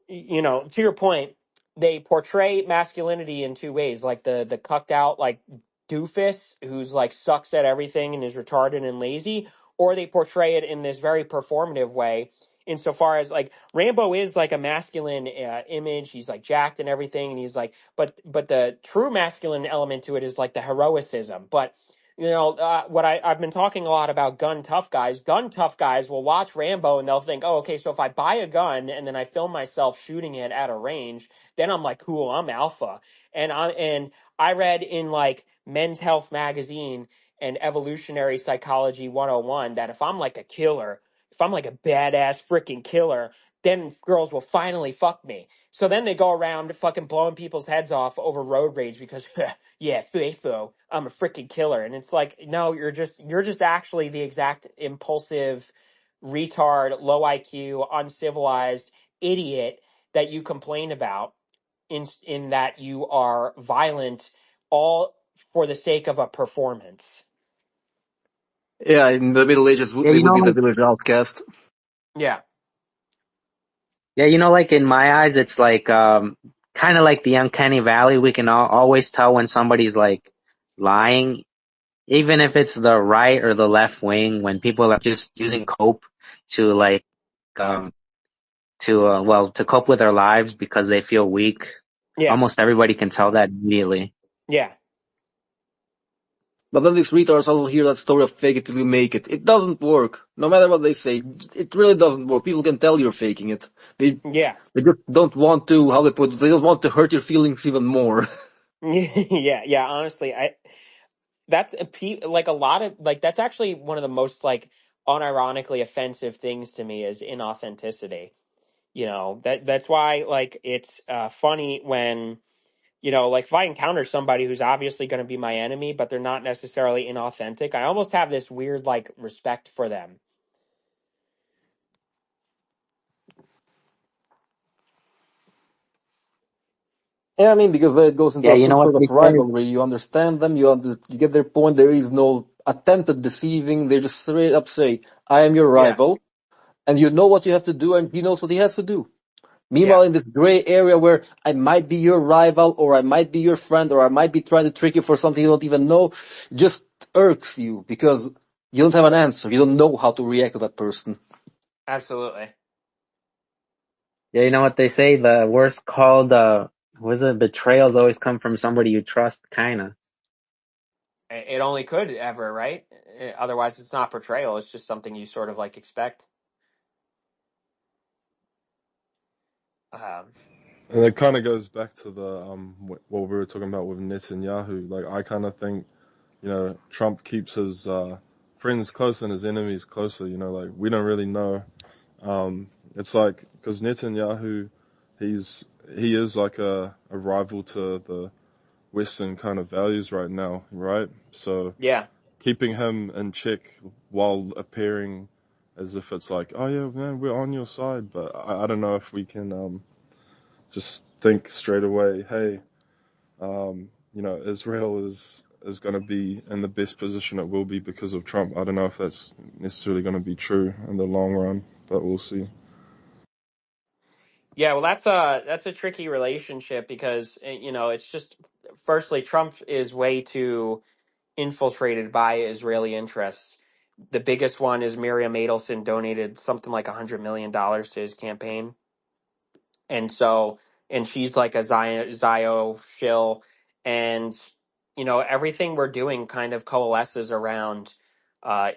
to your point, they portray masculinity in two ways, like the cucked out like doofus who's like sucks at everything and is retarded and lazy, or they portray it in this very performative way. Insofar as like Rambo is like a masculine image, he's like jacked and everything, and he's like, but the true masculine element to it is like the heroicism. But what I've been talking a lot about gun tough guys. Gun tough guys will watch Rambo and they'll think, oh, okay, so if I buy a gun and then I film myself shooting it at a range, then I'm like, cool, I'm alpha. And I read in like Men's Health magazine and Evolutionary Psychology 101 that if I'm like a killer, if I'm like a badass freaking killer, then girls will finally fuck me. So then they go around fucking blowing people's heads off over road rage because yeah, FUFO, I'm a freaking killer. And it's like, no, you're just actually the exact impulsive, retard, low IQ, uncivilized idiot that you complain about in that you are violent all for the sake of a performance. Yeah, in the Middle Ages, Yeah, they would be the village outcast. Yeah. yeah, like in my eyes, it's like kind of like the uncanny valley. We can always tell when somebody's like lying, even if it's the right or the left wing. When people are just using cope to like um to cope with their lives because they feel weak. Yeah. Almost everybody can tell that immediately. Yeah. But then these retards also hear that story of fake it till you make it. It doesn't work. No matter what they say, it really doesn't work. People can tell you're faking it. They Yeah. they just don't want to, how they put it, they don't want to hurt your feelings even more. Yeah. Yeah. Honestly, that's like a lot of like that's actually one of the most like unironically offensive things to me is inauthenticity. That's why like it's funny when like if I encounter somebody who's obviously going to be my enemy, but they're not necessarily inauthentic, I almost have this weird like respect for them. Yeah, I mean, because then it goes into Yeah, a you know good what sort of they say? rivalry. You understand them, you get their point. There is no attempt at deceiving. They just straight up say, I am your Yeah. rival, and you know what you have to do, and he knows what he has to do. Yeah. Meanwhile, in this gray area where I might be your rival, or I might be your friend, or I might be trying to trick you for something you don't even know, just irks you because you don't have an answer. You don't know how to react to that person. Absolutely. Yeah, you know what they say? The worst called was it betrayals always come from somebody you trust, kinda. It only could ever, right? Otherwise, it's not portrayal. It's just something you sort of like expect. Um, And it kind of goes back to the what we were talking about with Netanyahu. Like I kind of think, Trump keeps his friends close and his enemies closer. Like we don't really know. It's like because Netanyahu, he is like a rival to the Western kind of values right now, right? So yeah. keeping him in check while appearing as if it's like, oh yeah, man, we're on your side, but I don't know if we can just think straight away, hey, Israel is going to be in the best position it will be because of Trump. I don't know if that's necessarily going to be true in the long run, but we'll see. Yeah, well, that's a tricky relationship because it's just firstly Trump is way too infiltrated by Israeli interests. The biggest one is Miriam Adelson donated something like $100 million to his campaign, and so and she's like a Zio shill, and everything we're doing kind of coalesces around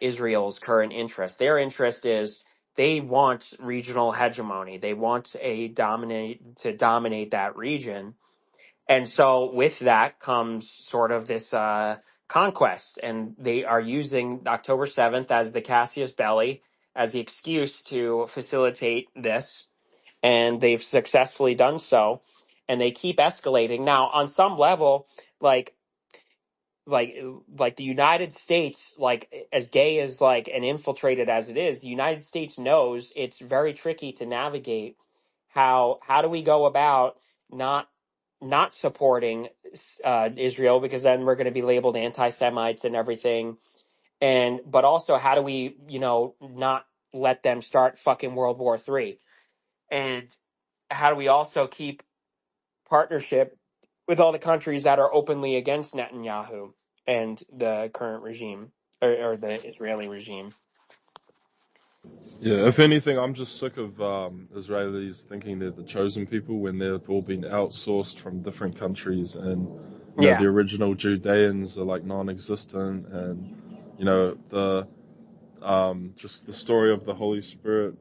Israel's current interest. Their interest is they want regional hegemony. They want to dominate that region, and so with that comes sort of this conquest, and they are using October 7th as the Cassius Belli as the excuse to facilitate this, and they've successfully done so. and they keep escalating. Now, on some level, like like like the United States, like as gay as like and infiltrated as it is, the United States knows it's very tricky to navigate. How do we go about not not supporting Israel, because then we're going to be labeled anti-Semites and everything, and but also how do we, not let them start fucking World War III, and how do we also keep partnership with all the countries that are openly against Netanyahu and the current regime, or the Israeli regime. Yeah, if anything, I'm just sick of Israelis thinking they're the chosen people when they've all been outsourced from different countries, and Yeah, the original Judeans are like non-existent, and the just the story of the Holy Spirit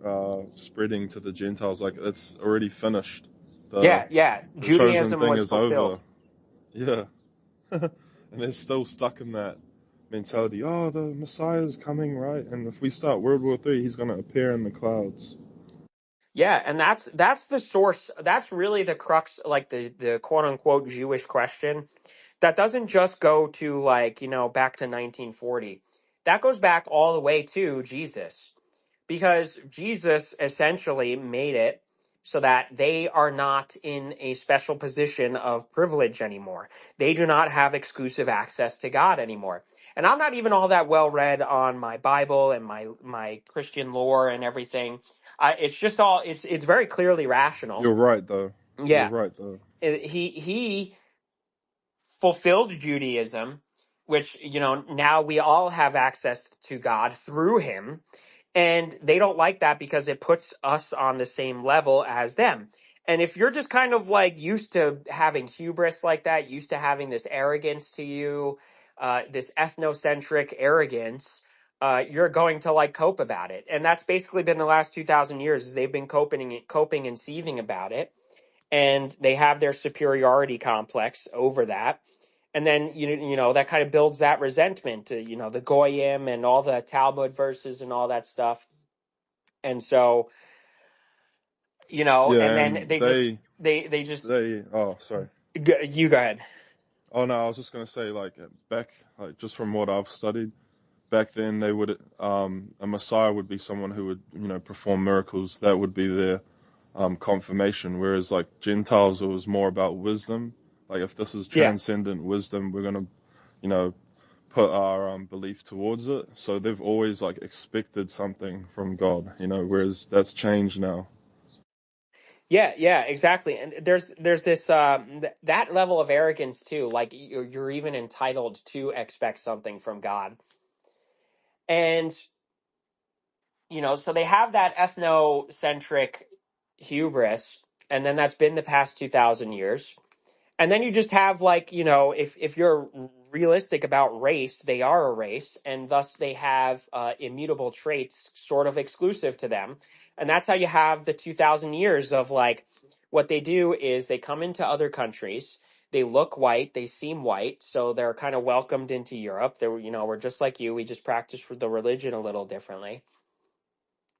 spreading to the Gentiles, like it's already finished. The yeah. the chosen Judaism thing was is over. fulfilled. Yeah, and they're still stuck in that mentality. Oh, the Messiah's coming, right? And if we start World War III, he's going to appear in the clouds. Yeah, and that's the source. That's really the crux, like the quote unquote Jewish question. That doesn't just go to, like, back to 1940. That goes back all the way to Jesus, because Jesus essentially made it so that they are not in a special position of privilege anymore. They do not have exclusive access to God anymore. And I'm not even all that well read on my Bible and my Christian lore and everything. It's just all it's very clearly rational. You're right, though. You're Yeah, right, though. he fulfilled Judaism, which, now we all have access to God through him. And they don't like that because it puts us on the same level as them. And if you're just kind of like used to having hubris like that, used to having this arrogance to you, this ethnocentric arrogance, you're going to like cope about it. And that's basically been the last 2,000 years, is they've been coping and seething about it. And they have their superiority complex over that. And then, that kind of builds that resentment to, the Goyim and all the Talmud verses and all that stuff. And so, Yeah, and then and they just, oh, sorry. you go ahead. Oh, no, I was just going to say, like, back, like, just from what I've studied, back then they would, a Messiah would be someone who would, perform miracles. That would be their confirmation. Whereas, like, Gentiles, it was more about wisdom. Like, if this is Yeah. transcendent wisdom, we're going to, you know, put our belief towards it. So they've always, like, expected something from God, whereas that's changed now. Yeah, exactly. And there's this that level of arrogance too. Like you're even entitled to expect something from God. And so they have that ethnocentric hubris, and then that's been the past 2,000 years. And then you just have, like, if you're realistic about race, they are a race, and thus they have immutable traits sort of exclusive to them. And that's how you have the 2,000 years of, like, what they do is they come into other countries, they look white, they seem white, so they're kind of welcomed into Europe. They're, we're just like you, we just practice the religion a little differently.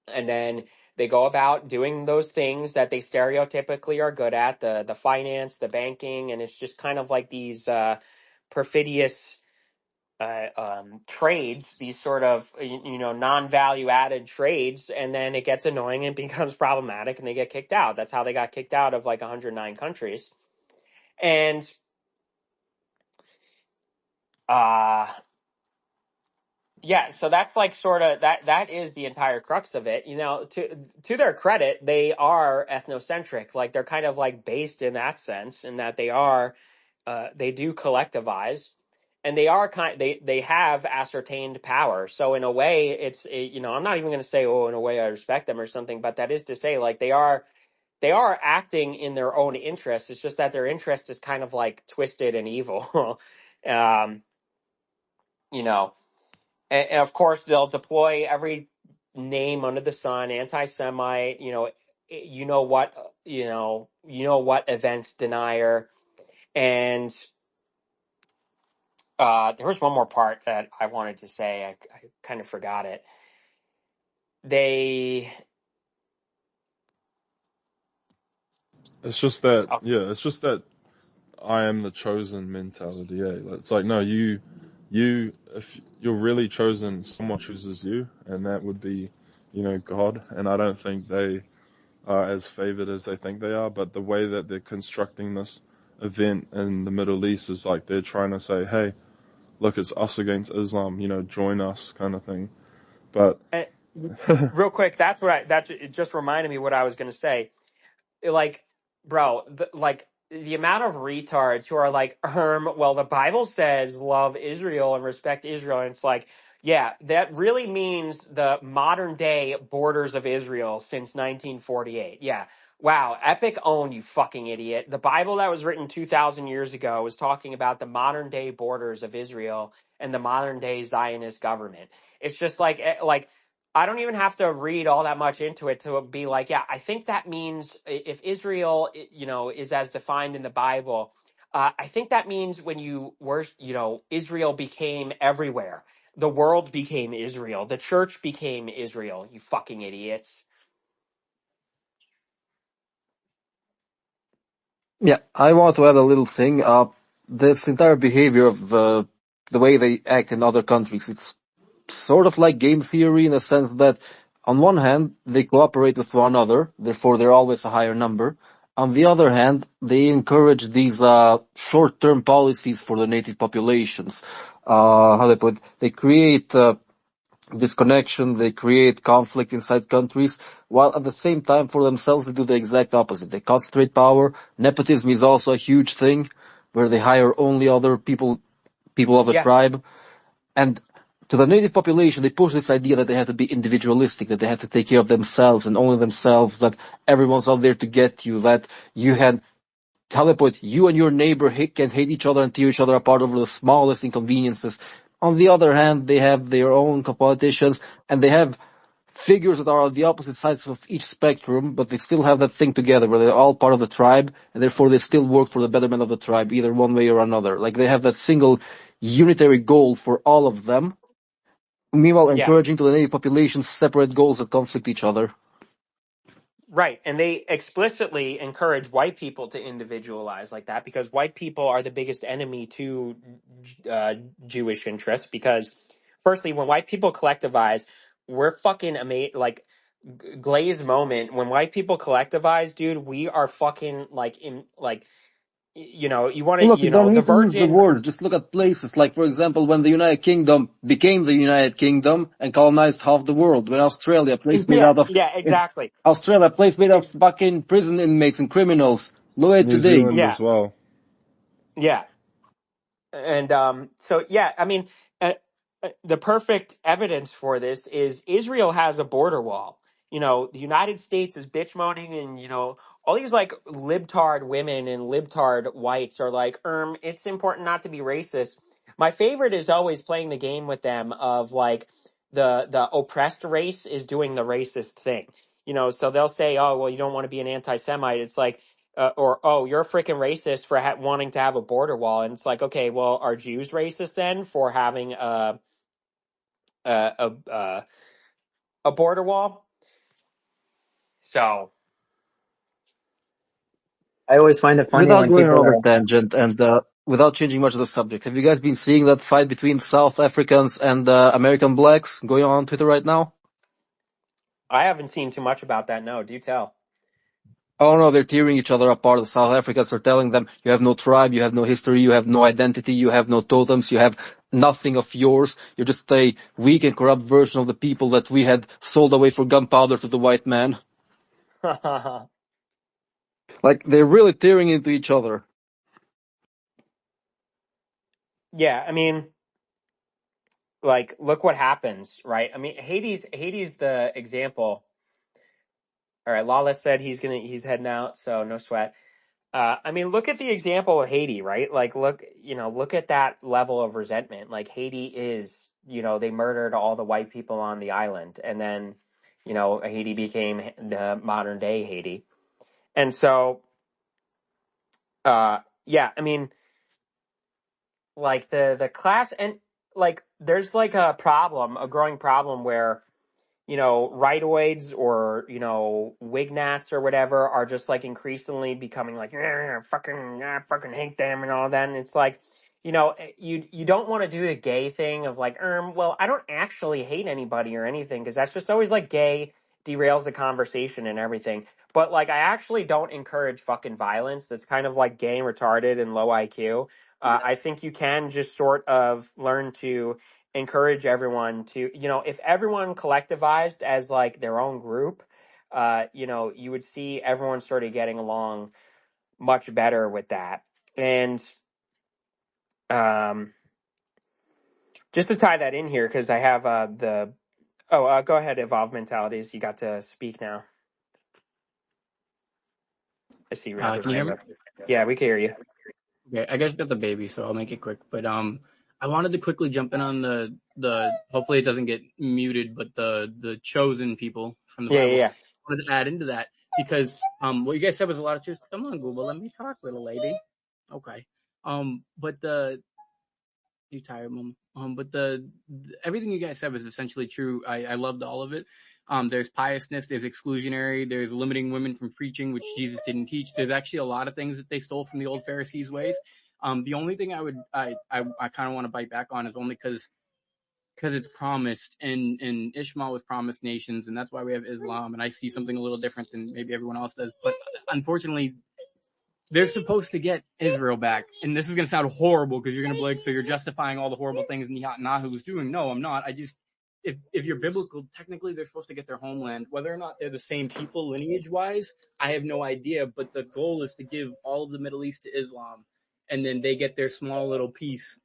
And then they go about doing those things that they stereotypically are good at, the finance, the banking, and it's just kind of like these perfidious trades, these sort of non-value added trades, and then it gets annoying and becomes problematic, and they get kicked out. That's how they got kicked out of like 109 countries. And uh yeah, so that's like sort of that is the entire crux of it. To their credit, they are ethnocentric. Like they're kind of like based in that sense, in that they do collectivize, and they have ascertained power. So in a way, I'm not even going to say, oh, in a way I respect them or something, but that is to say, like they are acting in their own interest. It's just that their interest is kind of like twisted and evil. um, you know and of course, they'll deploy every name under the sun, anti-Semite, what event denier, and there was one more part that I wanted to say. I kind of forgot it. They It's just that, Oh, yeah, it's just that I am the chosen mentality. Yeah, it's like no, if you're really chosen, someone chooses you, and that would be, God. And I don't think they are as favored as they think they are. But the way that they're constructing this event in the Middle East is like they're trying to say, hey, look, it's us against Islam. Join us, kind of thing. But and real quick, it just reminded me what I was going to say. Like, bro, like the amount of retards who are like, well, the Bible says love Israel and respect Israel, and it's like, yeah, that really means the modern day borders of Israel since 1948. Yeah. Wow, epic own, you fucking idiot. The Bible that was written 2,000 years ago was talking about the modern day borders of Israel and the modern day Zionist government. It's just like I don't even have to read all that much into it to be like, yeah, I think that means if Israel, is as defined in the Bible, I think that means when Israel became everywhere. The world became Israel. The church became Israel. You fucking idiots. Yeah, I want to add a little thing. This entire behavior of the way they act in other countries, it's sort of like game theory in the sense that on one hand they cooperate with one another, therefore they're always a higher number. On the other hand, they encourage these short-term policies for the native populations. How they put it? They create disconnection, they create conflict inside countries, while at the same time for themselves they do the exact opposite. They concentrate power. Nepotism is also a huge thing, where they hire only other people of the Yeah, tribe. And to the native population, they push this idea that they have to be individualistic, that they have to take care of themselves and only themselves, that everyone's out there to get you, that you had how they put you and your neighbor can hate each other and tear each other apart over the smallest inconveniences. On the other hand, they have their own politicians and they have figures that are on the opposite sides of each spectrum, but they still have that thing together where they're all part of the tribe and therefore they still work for the betterment of the tribe, either one way or another. Like they have that single unitary goal for all of them, meanwhile yeah. encouraging to the native populations separate goals that conflict each other. Right. And they explicitly encourage white people to individualize like that because white people are the biggest enemy to uh, Jewish interests. Because, firstly, when white people collectivize, we're fucking amazing. Like, glazed moment. When white people collectivize, dude, we are fucking like, you want to, Look, you don't the need to use the Virgin. word. Just look at places. Like, for example, when the United Kingdom became the United Kingdom and colonized half the world. When Australia, a place made Yeah, out of, yeah, it, exactly. Australia, a place made of Ex- fucking prison inmates and criminals. Look at it New today. Zealand yeah, as well. yeah. And so, yeah, I mean, the perfect evidence for this is Israel has a border wall. The United States is bitch moaning, and all these like libtard women and libtard whites are like, it's important not to be racist. My favorite is always playing the game with them of like the oppressed race is doing the racist thing. So they'll say, oh well, you don't want to be an anti-Semite. It's like or oh, you're a freaking racist for wanting to have a border wall, and it's like, okay, well, are Jews racist then for having a a border wall? So I always find it funny Without when going on people another are. tangent and without changing much of the subject, have you guys been seeing that fight between South Africans and American blacks going on Twitter right now? I haven't seen too much about that. No, do tell. Oh no, they're tearing each other apart. The South Africans are telling them, you have no tribe, you have no history, you have no identity, you have no totems, you have nothing of yours. You're just a weak and corrupt version of the people that we had sold away for gunpowder to the white man. Like, they're really tearing into each other. Yeah, I mean, like, look what happens, right? I mean, Haiti's the example. All right, Lawless said he's heading out, so no sweat. I mean, look at the example of Haiti, right? Like, look at that level of resentment. Like, Haiti is, they murdered all the white people on the island, and then, Haiti became the modern day Haiti. And so, yeah, I mean, like the class and like, there's like a growing problem where rightoids or, wignats or whatever are just like increasingly becoming like, I fucking hate them and all that. And it's like, you don't want to do the gay thing of like, well, I don't actually hate anybody or anything, because that's just always like gay derails the conversation and everything. But like, I actually don't encourage fucking violence. That's kind of like gay, retarded, and low IQ. I think you can just sort of learn to encourage everyone to, if everyone collectivized as like their own group, you would see everyone sort of getting along much better with that. And um, just to tie that in here, because I have go ahead, Evolve Mentalities. You got to speak now. I see Rapper's Can you hear hand me? up. Yeah, we can hear you. Okay, I guys got the baby, so I'll make it quick. But I wanted to quickly jump in on the hopefully it doesn't get muted, but the chosen people from the Yeah, Bible. yeah, I wanted to add into that because what you guys said was a lot of truth. Come on, Google, let me talk, little lady. Okay. But you tired, mom? But everything you guys said was essentially true. I loved all of it. There's piousness, there's exclusionary, there's limiting women from preaching, which Jesus didn't teach. There's actually a lot of things that they stole from the old Pharisees' ways. The only thing I kind of want to bite back on is only because it's promised, and Ishmael was promised nations, and that's why we have Islam. And I see something a little different than maybe everyone else does. But unfortunately, they're supposed to get Israel back. And this is going to sound horrible because you're going to be like, so you're justifying all the horrible things Netanyahu is doing. No, I'm not. If you're biblical, technically they're supposed to get their homeland. Whether or not they're the same people lineage-wise, I have no idea. But the goal is to give all of the Middle East to Islam. And then they get their small little piece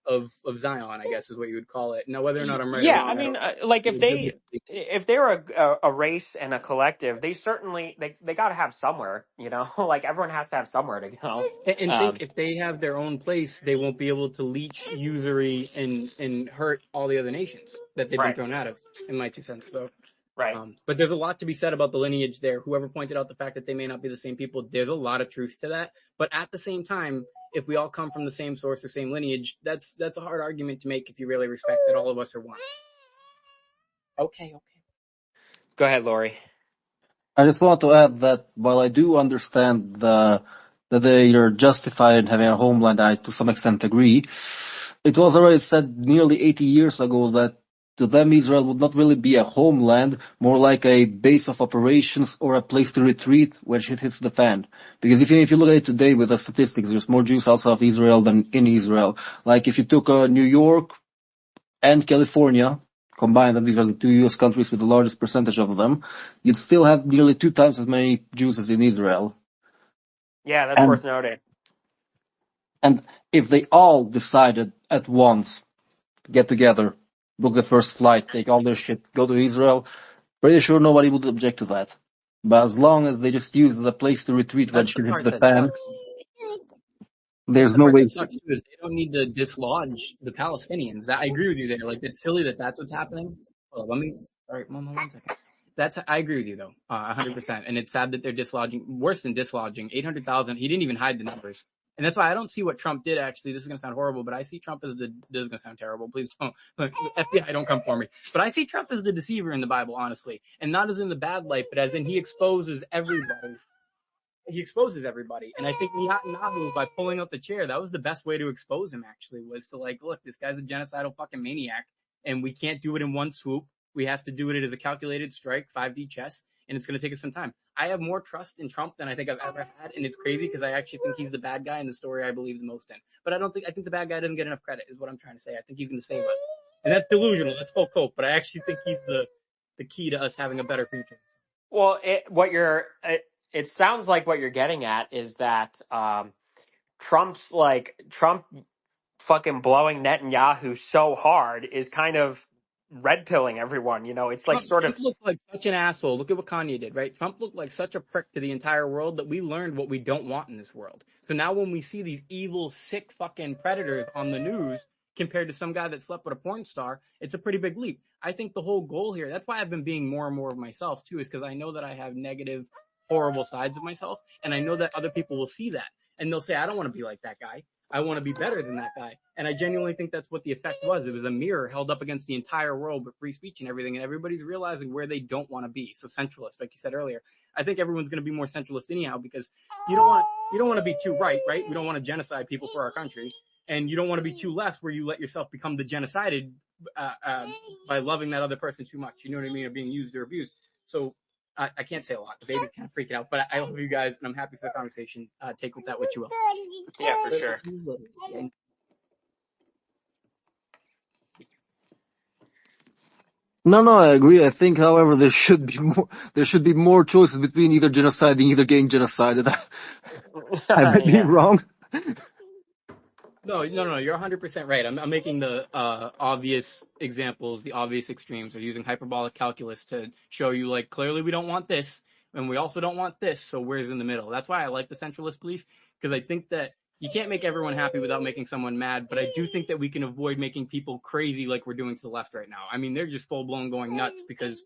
of Zion, I guess is what you would call it. Now, whether or not I'm right or Yeah. I wrong, I mean, don't like know. if they're a race and a collective, they certainly they got to have somewhere. Like everyone has to have somewhere to go. And think if they have their own place, they won't be able to leech usury and hurt all the other nations that they've been Right. thrown out of, in my 2 cents. So, Right. but there's a lot to be said about the lineage there. Whoever pointed out the fact that they may not be the same people, there's a lot of truth to that. But at the same time, if we all come from the same source or same lineage, that's a hard argument to make if you really respect that all of us are one. Okay. Go ahead, Lori. I just want to add that while I do understand that they are justified in having a homeland, I to some extent agree. It was already said nearly 80 years ago that to them Israel would not really be a homeland, more like a base of operations or a place to retreat when shit hits the fan. Because if you look at it today with the statistics, there's more Jews outside of Israel than in Israel. Like if you took New York and California, combined, and these are the two US countries with the largest percentage of them, you'd still have nearly 2 times as many Jews as in Israel. Yeah, that's And worth noting. and if they all decided at once to get together, book the first flight, take all their shit, go to Israel, pretty sure nobody would object to that. But as long as they just use it as a place to retreat when That's the shit hits part the that fan, sucks. That's there's the no part way. that sucks too, is they don't need to dislodge the Palestinians. I agree with you there. Like, it's silly that that's what's happening. Well, all right, Mama, 1 second. I agree with you though, 100%. And it's sad that they're dislodging, worse than dislodging, 800,000. He didn't even hide the numbers. And that's why I don't see what Trump did actually. This is going to sound horrible, but I see Trump as this is going to sound terrible. Please don't, FBI, don't come for me. But I see Trump as the deceiver in the Bible, honestly. And not as in the bad light, but as in he exposes everybody. And I think Netanyahu, by pulling out the chair, that was the best way to expose him, actually, was to like, look, this guy's a genocidal fucking maniac, and we can't do it in one swoop. We have to do it as a calculated strike, 5D chess, and it's going to take us some time. I have more trust in Trump than I think I've ever had, and it's crazy because I actually think he's the bad guy in the story I believe the most in. But I think the bad guy doesn't get enough credit, is what I'm trying to say. I think he's going to save us. And that's delusional. That's full cope, but I actually think he's the key to us having a better future. Well, it sounds like what you're getting at is that Trump fucking blowing Netanyahu so hard is kind of red pilling everyone. It's like sort Trump of. looked like such an asshole. Look at what Kanye did, right? Trump looked like such a prick to the entire world that we learned what we don't want in this world. So now when we see these evil, sick fucking predators on the news compared to some guy that slept with a porn star, it's a pretty big leap. I think the whole goal here, that's why I've been being more and more of myself too, is because I know that I have negative, horrible sides of myself, and I know that other people will see that. And they'll say, I don't want to be like that guy. I want to be better than that guy. And I genuinely think that's what the effect was. It was a mirror held up against the entire world with free speech and everything, and everybody's realizing where they don't want to be. So centralist, like you said earlier, I think everyone's going to be more centralist anyhow, because you don't want to be too right? We don't want to genocide people for our country, and you don't want to be too left, where you let yourself become the genocided by loving that other person too much. You know what I mean? Or being used or abused. So I can't say a lot. The baby's kind of freaking out, but I love you guys, and I'm happy for the conversation. Take with that what you will. Yeah, for sure. No, I agree. I think, however, there should be more choices between either genociding, either getting genocided. I might be Yeah. wrong. No, you're 100% right. I'm making the obvious examples, the obvious extremes. We're using hyperbolic calculus to show you, like, clearly we don't want this, and we also don't want this, so where's in the middle? That's why I like the centralist belief, because I think that you can't make everyone happy without making someone mad, but I do think that we can avoid making people crazy like we're doing to the left right now. I mean, they're just full-blown going nuts because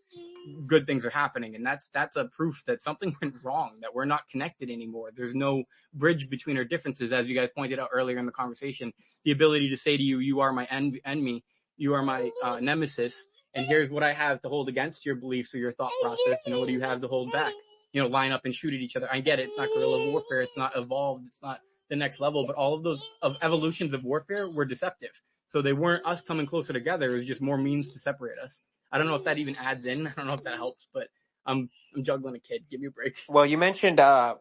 good things are happening, and that's a proof that something went wrong, that we're not connected anymore. There's no bridge between our differences, as you guys pointed out earlier in the conversation. The ability to say to you, you are my enemy, you are my nemesis, and here's what I have to hold against your beliefs or your thought process, and what do you have to hold back? Line up and shoot at each other. I get it. It's not guerrilla warfare. It's not evolved. It's not the next level, but all of those evolutions of warfare were deceptive. So they weren't us coming closer together. It was just more means to separate us. I don't know if that even adds in. I don't know if that helps, but I'm juggling a kid. Give me a break. Well, you mentioned, an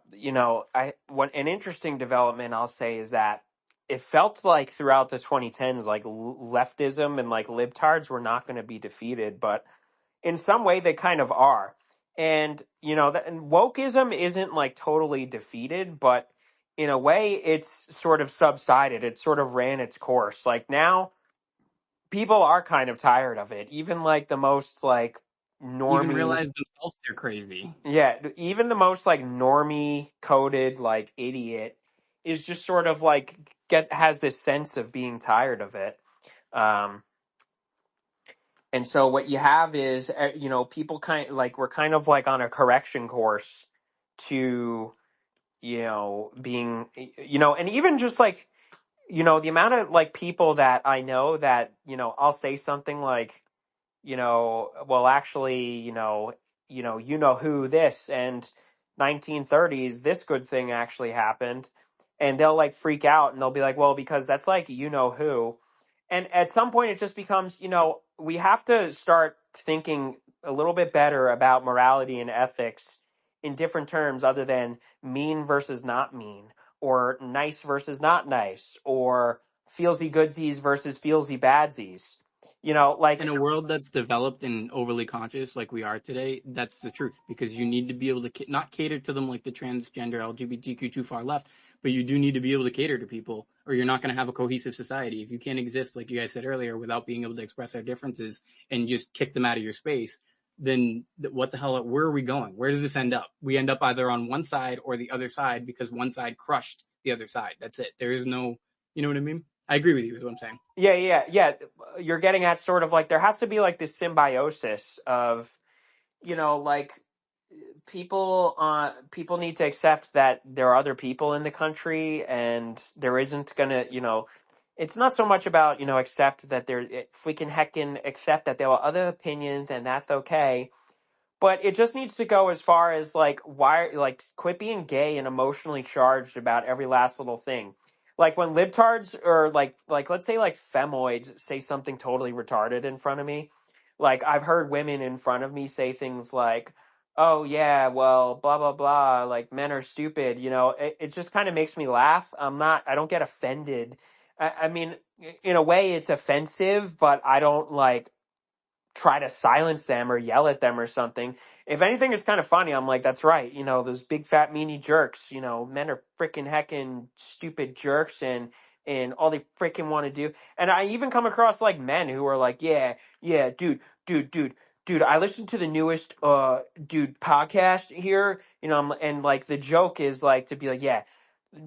interesting development I'll say is that it felt like throughout the 2010s, like leftism and like libtards were not going to be defeated, but in some way they kind of are. And, and wokeism isn't like totally defeated, but in a way it's sort of subsided. It sort of ran its course. Like now people are kind of tired of it. Even like the most like Even normie, realize themselves they're crazy. yeah, even the most like normie coded like idiot is just sort of like has this sense of being tired of it. Um, and so what you have is, people we're kind of like on a correction course to, being, and even just like, the amount of like people that I know that, I'll say something like, well, actually, who this and 1930s, this good thing actually happened. And they'll like freak out and they'll be like, well, because that's like, who. And at some point it just becomes, we have to start thinking a little bit better about morality and ethics in different terms other than mean versus not mean, or nice versus not nice, or feelsy goodsies versus feelsy badsies. In a world that's developed and overly conscious like we are today, that's the truth, because you need to be able to not cater to them like the transgender LGBTQ too far left, but you do need to be able to cater to people, or you're not going to have a cohesive society. If you can't exist, like you guys said earlier, without being able to express our differences and just kick them out of your space, then what the hell, where are we going? Where does this end up? We end up either on one side or the other side, because one side crushed the other side. That's it. There is no, you know what I mean? I agree with you, is what I'm saying. Yeah. You're getting at sort of like there has to be like this symbiosis of, like people need to accept that there are other people in the country, and there isn't gonna, it's not so much about, accept that if we can heckin' accept that there are other opinions and that's okay. But it just needs to go as far as like why, like, quit being gay and emotionally charged about every last little thing. Like when libtards or like let's say like femoids say something totally retarded in front of me. Like I've heard women in front of me say things like, "Oh yeah, well, blah blah blah, like men are stupid." It just kind of makes me laugh. I don't get offended. I mean, in a way, it's offensive, but I don't like try to silence them or yell at them or something. If anything, it's kind of funny. I'm like, that's right. Those big fat meanie jerks, men are freaking heckin' stupid jerks, and all they freaking want to do. And I even come across like men who are like, yeah, dude, I listened to the newest, podcast here, and like the joke is like to be like, yeah,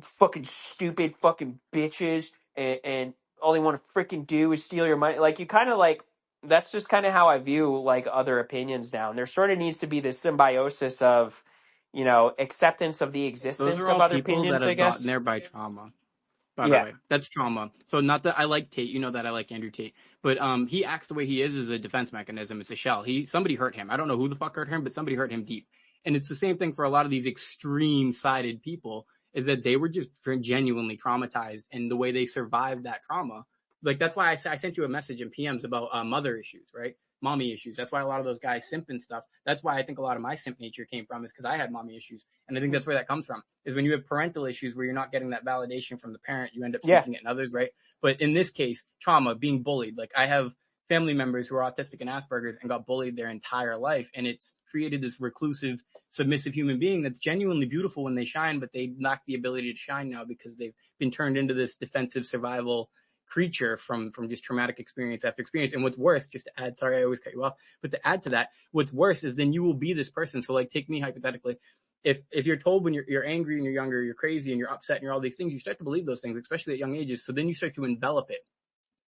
fucking stupid fucking bitches, and all they want to freaking do is steal your money. Like you kind of like, that's just kind of how I view like other opinions now. And there sort of needs to be this symbiosis of, acceptance of the Those existence are of all other people that opinions, I have gotten guess. there by trauma. by the way. That's trauma. So not that I like Tate, you know that I like Andrew Tate, but he acts the way he is as a defense mechanism. It's a shell. Somebody hurt him. I don't know who the fuck hurt him, but somebody hurt him deep. And it's the same thing for a lot of these extreme sided people, is that they were just genuinely traumatized, and the way they survived that trauma. Like, that's why I sent you a message in PMs about mother issues, right? Mommy issues. That's why a lot of those guys simp and stuff. That's why I think a lot of my simp nature came from, is because I had mommy issues. And I think that's where that comes from, is when you have parental issues where you're not getting that validation from the parent, you end up seeking it in others, right? But in this case, trauma, being bullied. Like, I have family members who are autistic and Asperger's and got bullied their entire life. And it's created this reclusive, submissive human being that's genuinely beautiful when they shine, but they lack the ability to shine now because they've been turned into this defensive survival creature from just traumatic experience after experience. And what's worse, just to add, sorry, I always cut you off, but to add to that, what's worse is then you will be this person. So, like, take me hypothetically. If you're told when you're angry and you're younger, you're crazy and you're upset and you're all these things, you start to believe those things, especially at young ages. So then you start to envelop it.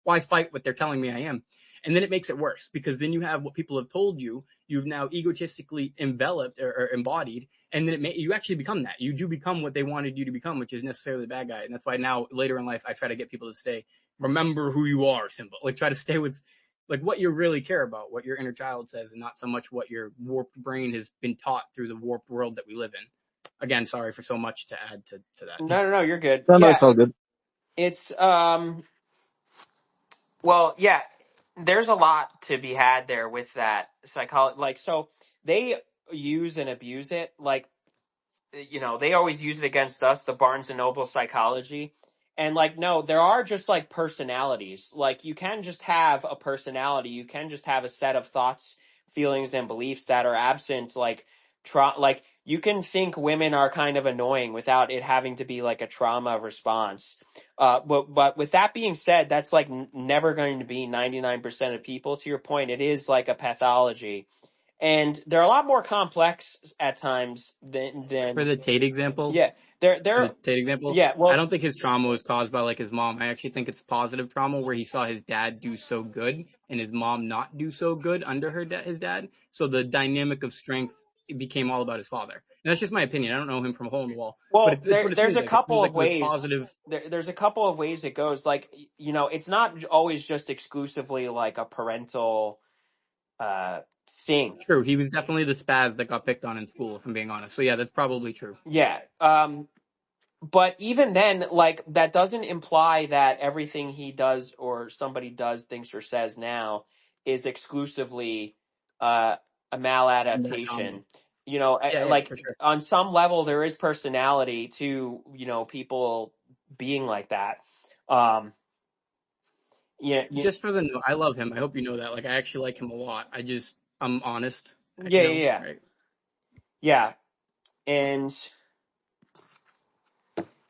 Why fight what they're telling me I am? And then it makes it worse, because then you have what people have told you, you've now egotistically enveloped or embodied, and then you actually become that. You do become what they wanted you to become, which is necessarily the bad guy. And that's why now, later in life, I try to get people to stay, remember who you are, Simba. Like, try to stay with, like, what you really care about, what your inner child says, and not so much what your warped brain has been taught through the warped world that we live in. Again, sorry for so much to add to that. No, you're good. No, no, Yeah, it's all good. it's well, yeah, there's a lot to be had there with that psychology. Like, so they use and abuse it. Like, they always use it against us, the Barnes and Noble psychology. And, like, no, there are just, like, personalities. Like, you can just have a personality. You can just have a set of thoughts, feelings, and beliefs that are absent. Like, like, you can think women are kind of annoying without it having to be, like, a trauma response. But with that being said, that's, like, never going to be 99% of people. To your point, it is, like, a pathology. And they're a lot more complex at times For than the Tate example, yeah. They're yeah. I Well, don't think his trauma was caused by, like, his mom. I actually think it's positive trauma where he saw his dad do so good and his mom not do so good under his dad. So the dynamic of strength became all about his father. And that's just my opinion. I don't know him from a hole in the wall, but it's what it there's seems a like. It seems couple of like this ways. positive. There's a couple of ways it goes. Like, it's not always just exclusively like a parental thing. True, he was definitely the spaz that got picked on in school, if I'm being honest. So yeah, that's probably true. Yeah. But even then, like, that doesn't imply that everything he does or somebody does, thinks, or says now is exclusively a And that trauma. maladaptation. Yeah, Like, for sure. on some level, there is personality to, people being like that. Um, yeah, Just for I love him. I hope you know that. Like, I actually like him a lot. I'm honest, yeah, yeah, right? yeah. And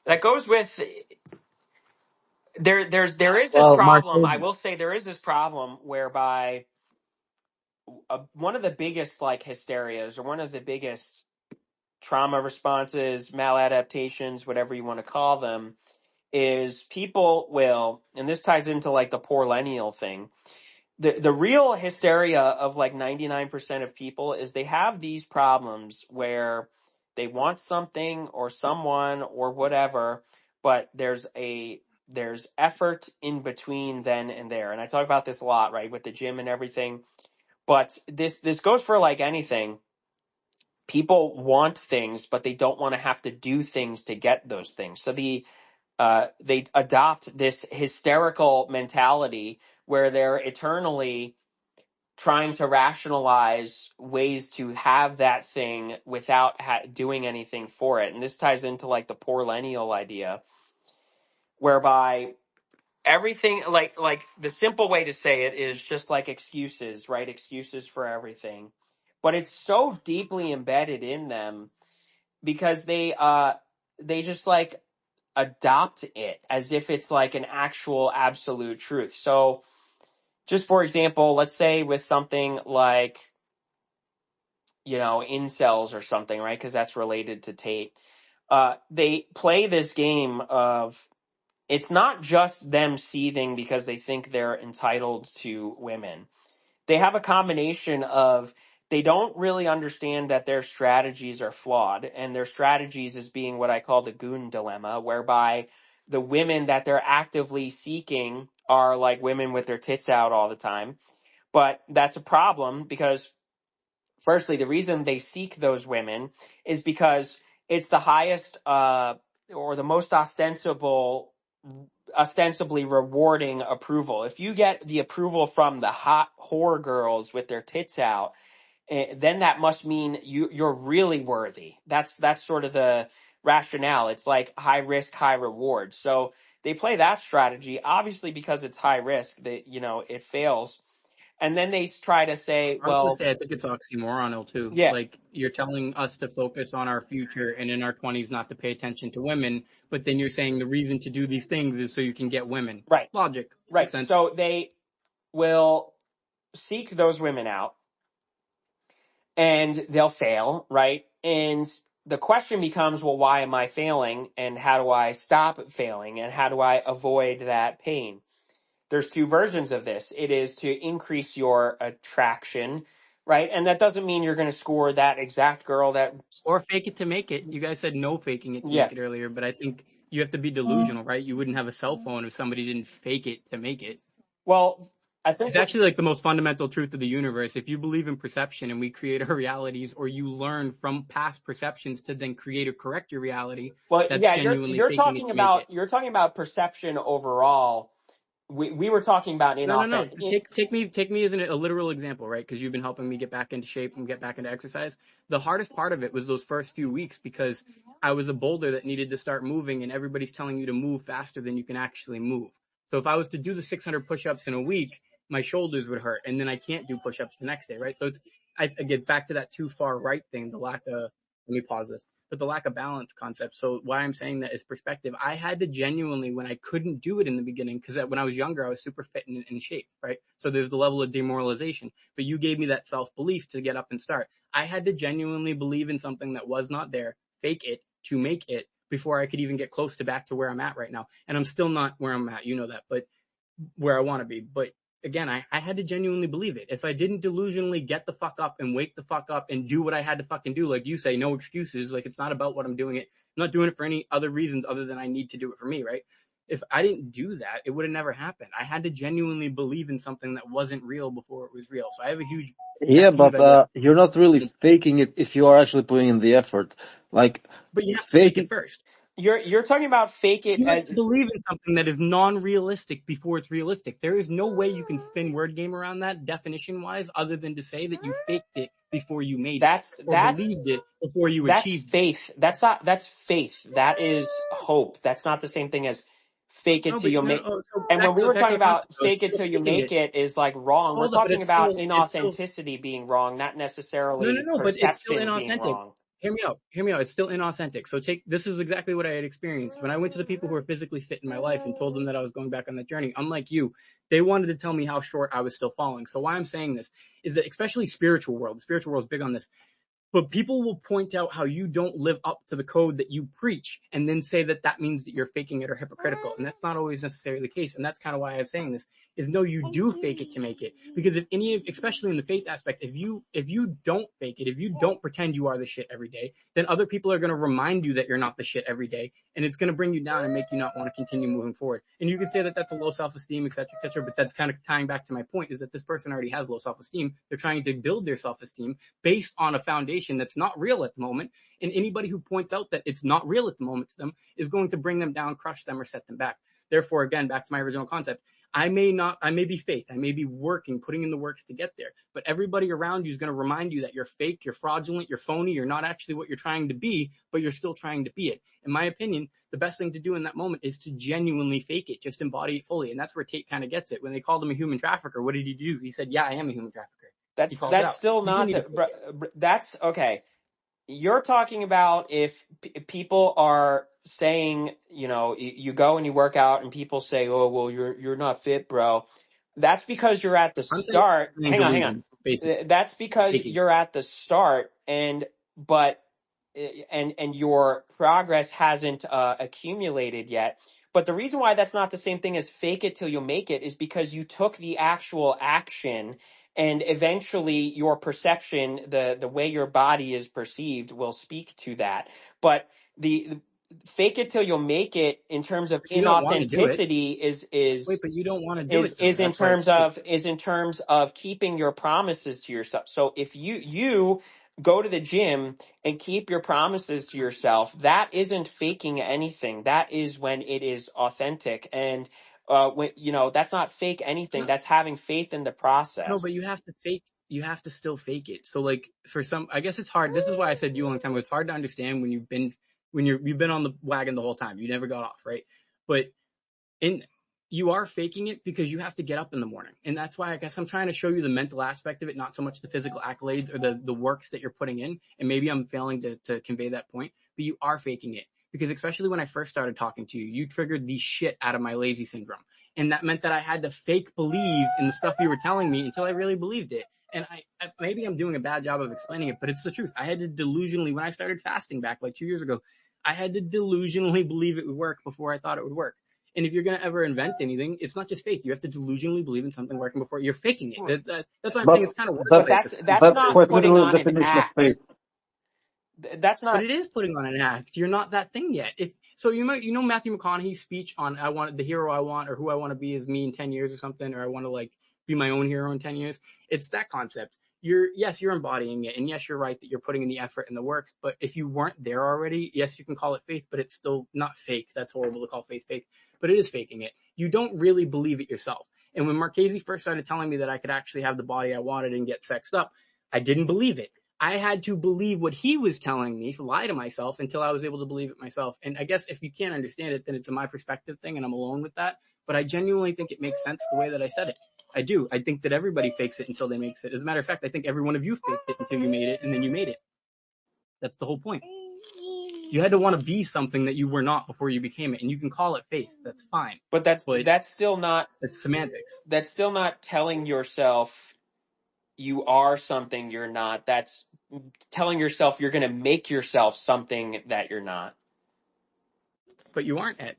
that goes with there is this Well, problem. Marquez, I will say there is this problem whereby one of the biggest, like, hysterias, or one of the biggest trauma responses, maladaptations, whatever you want to call them, is people will, and this ties into, like, the Poorllennial thing. The real hysteria of, like, 99% of people is they have these problems where they want something or someone or whatever, but there's effort in between then and there. And I talk about this a lot, right, with the gym and everything. But this goes for, like, anything. People want things, but they don't want to have to do things to get those things. So they adopt this hysterical mentality where they're eternally trying to rationalize ways to have that thing without doing anything for it. And this ties into, like, the Poorllennial idea, whereby everything, like the simple way to say it is just like excuses, right? Excuses for everything. But it's so deeply embedded in them because they just, like, adopt it as if it's like an actual absolute truth. So, just for example, let's say with something like, incels or something, right? Because that's related to Tate. They play this game of, it's not just them seething because they think they're entitled to women. They have a combination of, they don't really understand that their strategies are flawed, and their strategies is being what I call the goon dilemma, whereby the women that they're actively seeking are like women with their tits out all the time. But that's a problem because, firstly, the reason they seek those women is because it's the highest or the most ostensibly rewarding approval. If you get the approval from the hot whore girls with their tits out, then that must mean you're really worthy. That's sort of the rationale. It's like high risk, high reward. So they play that strategy, obviously because it's high risk that, it fails. And then they try to say, I was gonna well, say I think it's oxymoronical too. yeah, Like you're telling us to focus on our future and in our 20s not to pay attention to women, but then you're saying the reason to do these things is so you can get women. right, Logic makes right. sense. So they will seek those women out and they'll fail, right? And the question becomes, well, why am I failing? And how do I stop failing? And how do I avoid that pain? There's two versions of this. It is to increase your attraction, right? And that doesn't mean you're going to score that exact girl that, Or fake it to make it. You guys said no faking it to yeah. make it earlier, but I think you have to be delusional, right? You wouldn't have a cell phone if somebody didn't fake it to make it. Well, I think, It's actually like the most fundamental truth of the universe. If you believe in perception and we create our realities, or you learn from past perceptions to then create or correct your reality, well, that's yeah, genuinely faking it to make it. you're talking about perception overall. We were talking about No. inauthentic. Take me as a literal example, right? Because you've been helping me get back into shape and get back into exercise. The hardest part of it was those first few weeks because I was a boulder that needed to start moving, and everybody's telling you to move faster than you can actually move. So if I was to do the 600 push-ups in a week, my shoulders would hurt, and then I can't do push-ups the next day, right? So I get back to that too far right thing, the lack of. Let me pause this. But the lack of balance concept. So why I'm saying that is perspective. I had to genuinely, when I couldn't do it in the beginning, because when I was younger, I was super fit and in shape, right? So there's the level of demoralization. But you gave me that self-belief to get up and start. I had to genuinely believe in something that was not there, fake it to make it before I could even get close to back to where I'm at right now. And I'm still not where I'm at, you know that, but where I want to be. But again, I had to genuinely believe it. If I didn't delusionally get the fuck up and wake the fuck up and do what I had to fucking do, like you say, no excuses. Like it's not about what I'm doing it. I'm not doing it for any other reasons other than I need to do it for me, right? If I didn't do that, it would have never happened. I had to genuinely believe in something that wasn't real before it was real. So I have a huge Yeah, pet peeve, but I guess. you're not really faking it if you are actually putting in the effort. Like But you have to fake it faking. first. You're talking about fake it You as have to believe in something that is non-realistic before it's realistic. There is no way you can spin word game around that definition-wise other than to say that you faked it before you made it that's or that's believed it before you that's achieved it. faith. That's faith. That is hope. That's not the same thing as fake it No, till but you no, make. oh, so And when we were back to talking the concept about though. It's fake it still till you faking make it. it is like wrong. We're Hold up, but talking about it's still inauthenticity being wrong, not necessarily no, but it's still perception being inauthentic. wrong. Hear me out. Hear me out. It's still inauthentic. So this is exactly what I had experienced when I went to the people who were physically fit in my life and told them that I was going back on that journey. Unlike you, they wanted to tell me how short I was still falling. So why I'm saying this is that especially the spiritual world is big on this. But people will point out how you don't live up to the code that you preach and then say that that means that you're faking it or hypocritical. And that's not always necessarily the case. And that's kind of why I'm saying this is no, you do fake it to make it. Because if especially in the faith aspect, if you don't fake it, if you don't pretend you are the shit every day, then other people are going to remind you that you're not the shit every day. And it's going to bring you down and make you not want to continue moving forward. And you could say that that's a low self-esteem, et cetera, but that's kind of tying back to my point is that this person already has low self-esteem. They're trying to build their self-esteem based on a foundation that's not real at the moment. And anybody who points out that it's not real at the moment to them is going to bring them down, crush them, or set them back. Therefore, again, back to my original concept. I may be faith. I may be working, putting in the works to get there. But everybody around you is going to remind you that you're fake, you're fraudulent, you're phony, you're not actually what you're trying to be, but you're still trying to be it. In my opinion, the best thing to do in that moment is to genuinely fake it, just embody it fully. And that's where Tate kind of gets it. When they called him a human trafficker, what did he do? He said, yeah, I am a human trafficker. He called it That's out. still You do not need to fake it. that's okay. You're talking about if people are saying, you go and you work out and people say, "Oh, well, you're not fit, bro." That's because you're at the I'm saying start. Hang on, hang on. delusion, basically. That's because Faking. you're at the start and your progress hasn't accumulated yet. But the reason why that's not the same thing as fake it till you make it is because you took the actual action and eventually your perception, the way your body is perceived will speak to that. But fake it till you'll make it in terms of You don't want to do it. inauthenticity Wait, but you don't want to do it though. is in That's why it's terms fake. of keeping your promises to yourself. So if you go to the gym and keep your promises to yourself, that isn't faking anything. That is when it is authentic. And when that's not fake anything. No, That's having faith in the no, but process. you have to fake. You have to still fake it. So like for some, I guess it's hard. This is why I said to you a long time ago. It's hard to understand when you've been on the wagon the whole time. You never got off, right? But in you are faking it because you have to get up in the morning. And that's why I guess I'm trying to show you the mental aspect of it, not so much the physical accolades or the works that you're putting in. And maybe I'm failing to convey that point, but you are faking it because especially when I first started talking to you, you triggered the shit out of my lazy syndrome. And that meant that I had to fake believe in the stuff you were telling me until I really believed it. And I maybe I'm doing a bad job of explaining it, but it's the truth. I had to delusionally, when I started fasting back like 2 years ago, I had to delusionally believe it would work before I thought it would work. And if you're going to ever invent anything, it's not just faith. You have to delusionally believe in something working before you're faking it. That's why I'm saying But it's kind of But works-based. that's that's not quite putting literally the on an definition of act. faith. That's But not. it is putting on an act. You're not that thing yet. So Matthew McConaughey's speech on I want the hero I want or who I want to be is me in 10 years or something, or I want to like be my own hero in 10 years. It's that concept. You're embodying it, and yes, you're right that you're putting in the effort and the works. But if you weren't there already, yes, you can call it faith, but it's still not fake. That's horrible to call faith fake, but it is faking it. You don't really believe it yourself. And when Marchese first started telling me that I could actually have the body I wanted and get sexed up, I didn't believe it. I had to believe what he was telling me, lie to myself until I was able to believe it myself. And I guess if you can't understand it, then it's a my perspective thing and I'm alone with that. But I genuinely think it makes sense the way that I said it. I do. I think that everybody fakes it until they make it. As a matter of fact, I think every one of you faked it until you made it and then you made it. That's the whole point. You had to want to be something that you were not before you became it. And you can call it faith. That's fine. But that's still not. It's semantics. That's still not telling yourself you are something you're not. That's telling yourself you're going to make yourself something that you're not. But you aren't at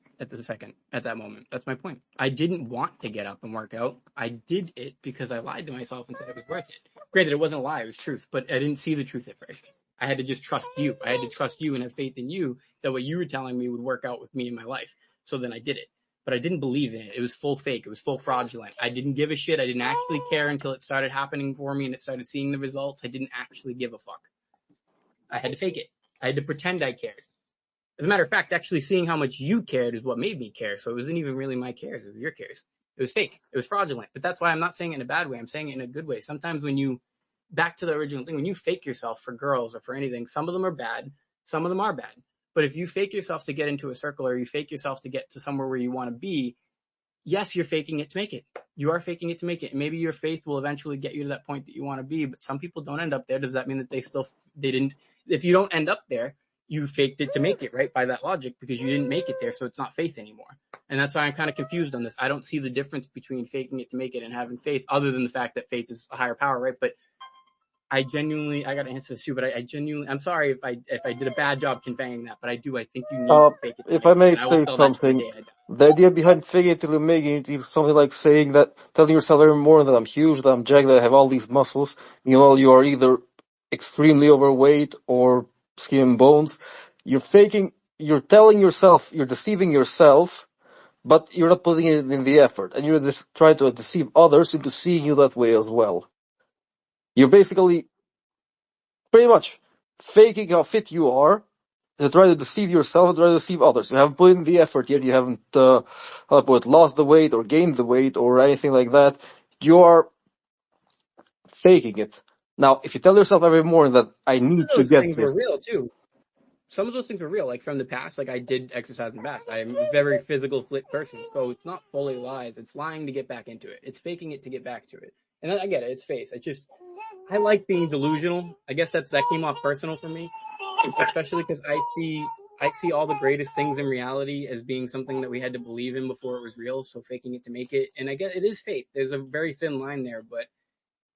that moment. That's my point. I didn't want to get up and work out. I did it because I lied to myself and said it was worth it. Granted, it wasn't a lie, it was truth, but I didn't see the truth at first. I had to just trust you. I had to trust you and have faith in you that what you were telling me would work out with me in my life. So then I did it. But I didn't believe in it. It was full fake. It was full fraudulent. I didn't give a shit. I didn't actually care until it started happening for me and it started seeing the results. I didn't actually give a fuck. I had to fake it. I had to pretend I cared. As a matter of fact, actually seeing how much you cared is what made me care. So it wasn't even really my cares. It was your cares. It was fake. It was fraudulent. But that's why I'm not saying it in a bad way. I'm saying it in a good way. Sometimes back to the original thing, when you fake yourself for girls or for anything, some of them are bad. Some of them are bad. But if you fake yourself to get into a circle or you fake yourself to get to somewhere where you want to be, yes, you're faking it to make it. You are faking it to make it. And maybe your faith will eventually get you to that point that you want to be. But some people don't end up there. Does that mean that they didn't? If you don't end up there, you faked it to make it, right? By that logic, because you didn't make it there, so it's not faith anymore. And that's why I'm kind of confused on this. I don't see the difference between faking it to make it and having faith, other than the fact that faith is a higher power, right? But I got to answer this too, but I'm sorry if I did a bad job conveying that, but I think you need to fake it to If make I it. may And I will say tell that to the something, day I die. the idea behind fake it till you make it is something like telling yourself every morning that I'm huge, that I'm jacked, that I have all these muscles. Meanwhile, you are either extremely overweight or skin and bones. You're telling yourself, you're deceiving yourself, but you're not putting it in the effort, and you're just trying to deceive others into seeing you that way as well. You're basically pretty much faking how fit you are to try to deceive yourself and try to deceive others. You haven't put in the effort yet. You haven't lost the weight or gained the weight or anything like that. You are faking it. Now, if you tell yourself every morning that I need to Those get things were this, real too. Some of those things were real, like from the past. Like I did exercise in the past. I'm a very physical fit person, so it's not fully lies. It's lying to get back into it. It's faking it to get back to it. And then I get it. It's faith. I like being delusional. I guess that came off personal for me, especially because I see all the greatest things in reality as being something that we had to believe in before it was real. So faking it to make it, and I guess it is faith. There's a very thin line there, but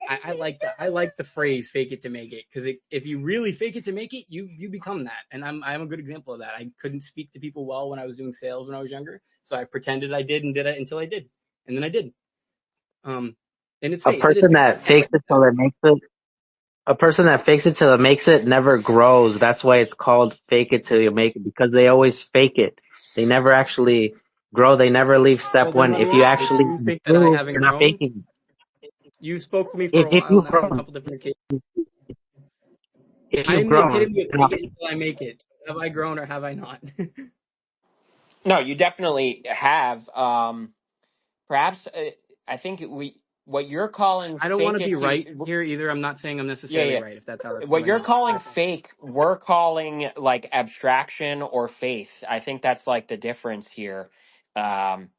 I like that. I like the phrase "fake it to make it" because if you really fake it to make it, you become that. And I'm a good example of that. I couldn't speak to people well when I was doing sales when I was younger, so I pretended I did and did it until I did, and then I did. And it's A faith. It is person faith. that fakes it till it makes it. A person that fakes it till it makes it never grows. That's why it's called fake it till you make it, because they always fake it. They never actually grow. They never leave step Well, then one. let If me you ask you: do actually you think that I improve, haven't you're not grown? faking You spoke to me for it. a while now on a couple different occasions. If you've I'm the grown, epitome of you're not fake it until I make it. Have I grown or have I not? No, you definitely have. Perhaps I think what you're calling I don't want fake to it be to right here either. I'm not saying I'm yeah, necessarily yeah. right if that's how that's What coming you're out. calling fake, we're calling like abstraction or faith. I think that's like the difference here. Um,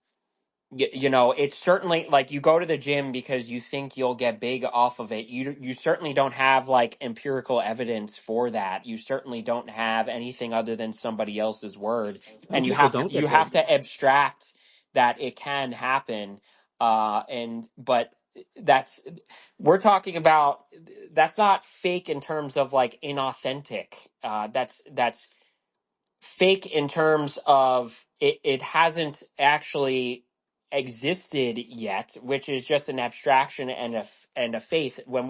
you know, it's certainly like you go to the gym because you think you'll get big off of it. You certainly don't have like empirical evidence for that. You certainly don't have anything other than somebody else's word, Some and people don't you get have big. to abstract that it can happen. But that's we're talking about that's not fake in terms of like inauthentic. That's fake in terms of it hasn't actually existed yet, which is just an abstraction and a faith. When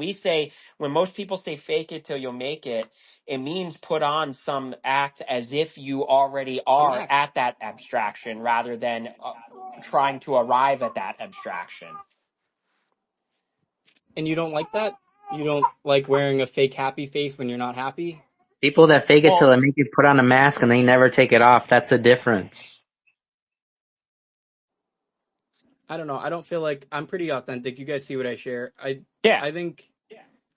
most people say fake it till you'll make it, it means put on some act as if you already Some are act. at that abstraction rather than trying to arrive at that abstraction. And you don't like that? You don't like wearing a fake happy face when you're not happy? people that fake it till Well, they make it put on a mask and they never take it off. That's the difference. I don't know. I don't feel like I'm pretty authentic. You guys see what I share. yeah. I think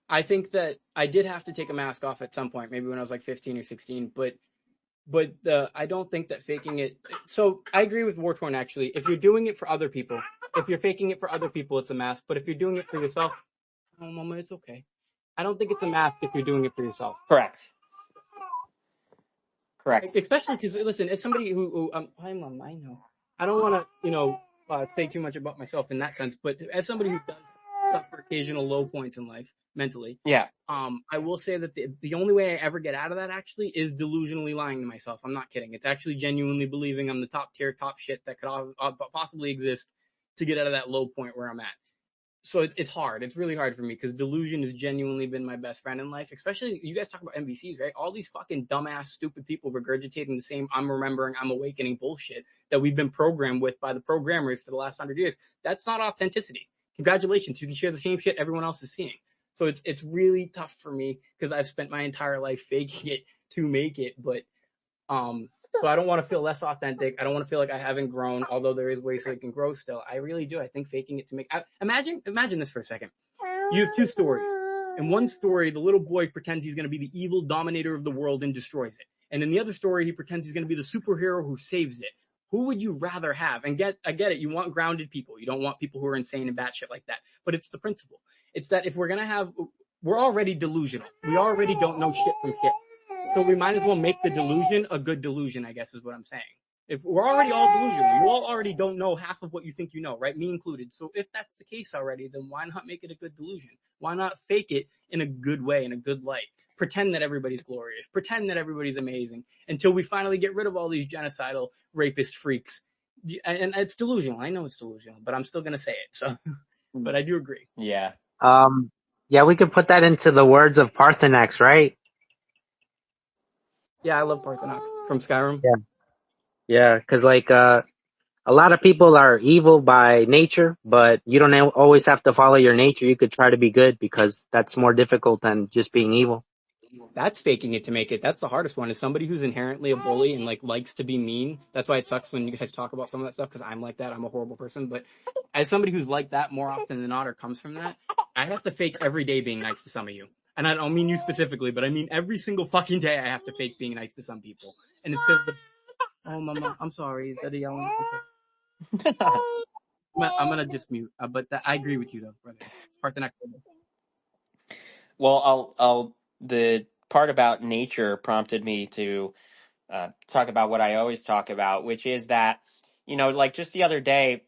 I think that I did have to take a mask off at some point, maybe when I was like 15 or 16, but I don't think that faking it. So I agree with War Torn actually. If you're doing it for other people, if you're faking it for other people, it's a mask. But if you're doing it for yourself, oh mama, it's okay. I don't think it's a mask if you're doing it for yourself. Correct. Correct. Especially because listen, as somebody who hi mom, I know I don't want to say too much about myself in that sense, but as somebody who does suffer occasional low points in life mentally, Yeah. I will say that the only way I ever get out of that actually is delusionally lying to myself. I'm not kidding. It's actually genuinely believing I'm the top tier, top shit that could possibly exist to get out of that low point where I'm at. So it's hard. It's really hard for me because delusion has genuinely been my best friend in life. Especially you guys talk about MVCs, right? All these fucking dumbass, stupid people regurgitating the same "I'm remembering, I'm awakening" bullshit that we've been programmed with by the programmers for the last 100 years. That's not authenticity. Congratulations, you can share the same shit everyone else is seeing. So it's really tough for me because I've spent my entire life faking it to make it, but so I don't want to feel less authentic. I don't want to feel like I haven't grown, although there is ways that I can grow still. I really do. I think faking it to make. Imagine this for a second. You have two stories. In one story, the little boy pretends he's going to be the evil dominator of the world and destroys it. And in the other story, he pretends he's going to be the superhero who saves it. Who would you rather have? And I get it. You want grounded people. You don't want people who are insane and batshit like that. But it's the principle. It's that if we're going to we're already delusional. We already don't know shit from shit. So we might as well make the delusion a good delusion, I guess is what I'm saying. If we're already all delusional, you all already don't know half of what you think you know, right? Me included. So if that's the case already, then why not make it a good delusion? Why not fake it in a good way, in a good light? Pretend that everybody's glorious. Pretend that everybody's amazing until we finally get rid of all these genocidal rapist freaks. And it's delusional. I know it's delusional, but I'm still going to say it. So, but I do agree. Yeah. Um, yeah, we could put that into the words of Parthenax, right? Yeah, I love Parthenon from Skyrim. Yeah. Yeah, because a lot of people are evil by nature, but you don't always have to follow your nature. You could try to be good because that's more difficult than just being evil. That's faking it to make it. That's the hardest one. Is somebody who's inherently a bully and like likes to be mean. That's why it sucks when you guys talk about some of that stuff because I'm like that. I'm a horrible person. But as somebody who's like that more often than not or comes from that, I have to fake every day being nice to some of you. And I don't mean you specifically, but I mean every single fucking day I have to fake being nice to some people. And it's because oh mama, I'm sorry. Is that a yelling? Okay. I'm gonna just mute. But I agree with you though, brother. Parthenax. Well, the part about nature prompted me to talk about what I always talk about, which is that, like just the other day,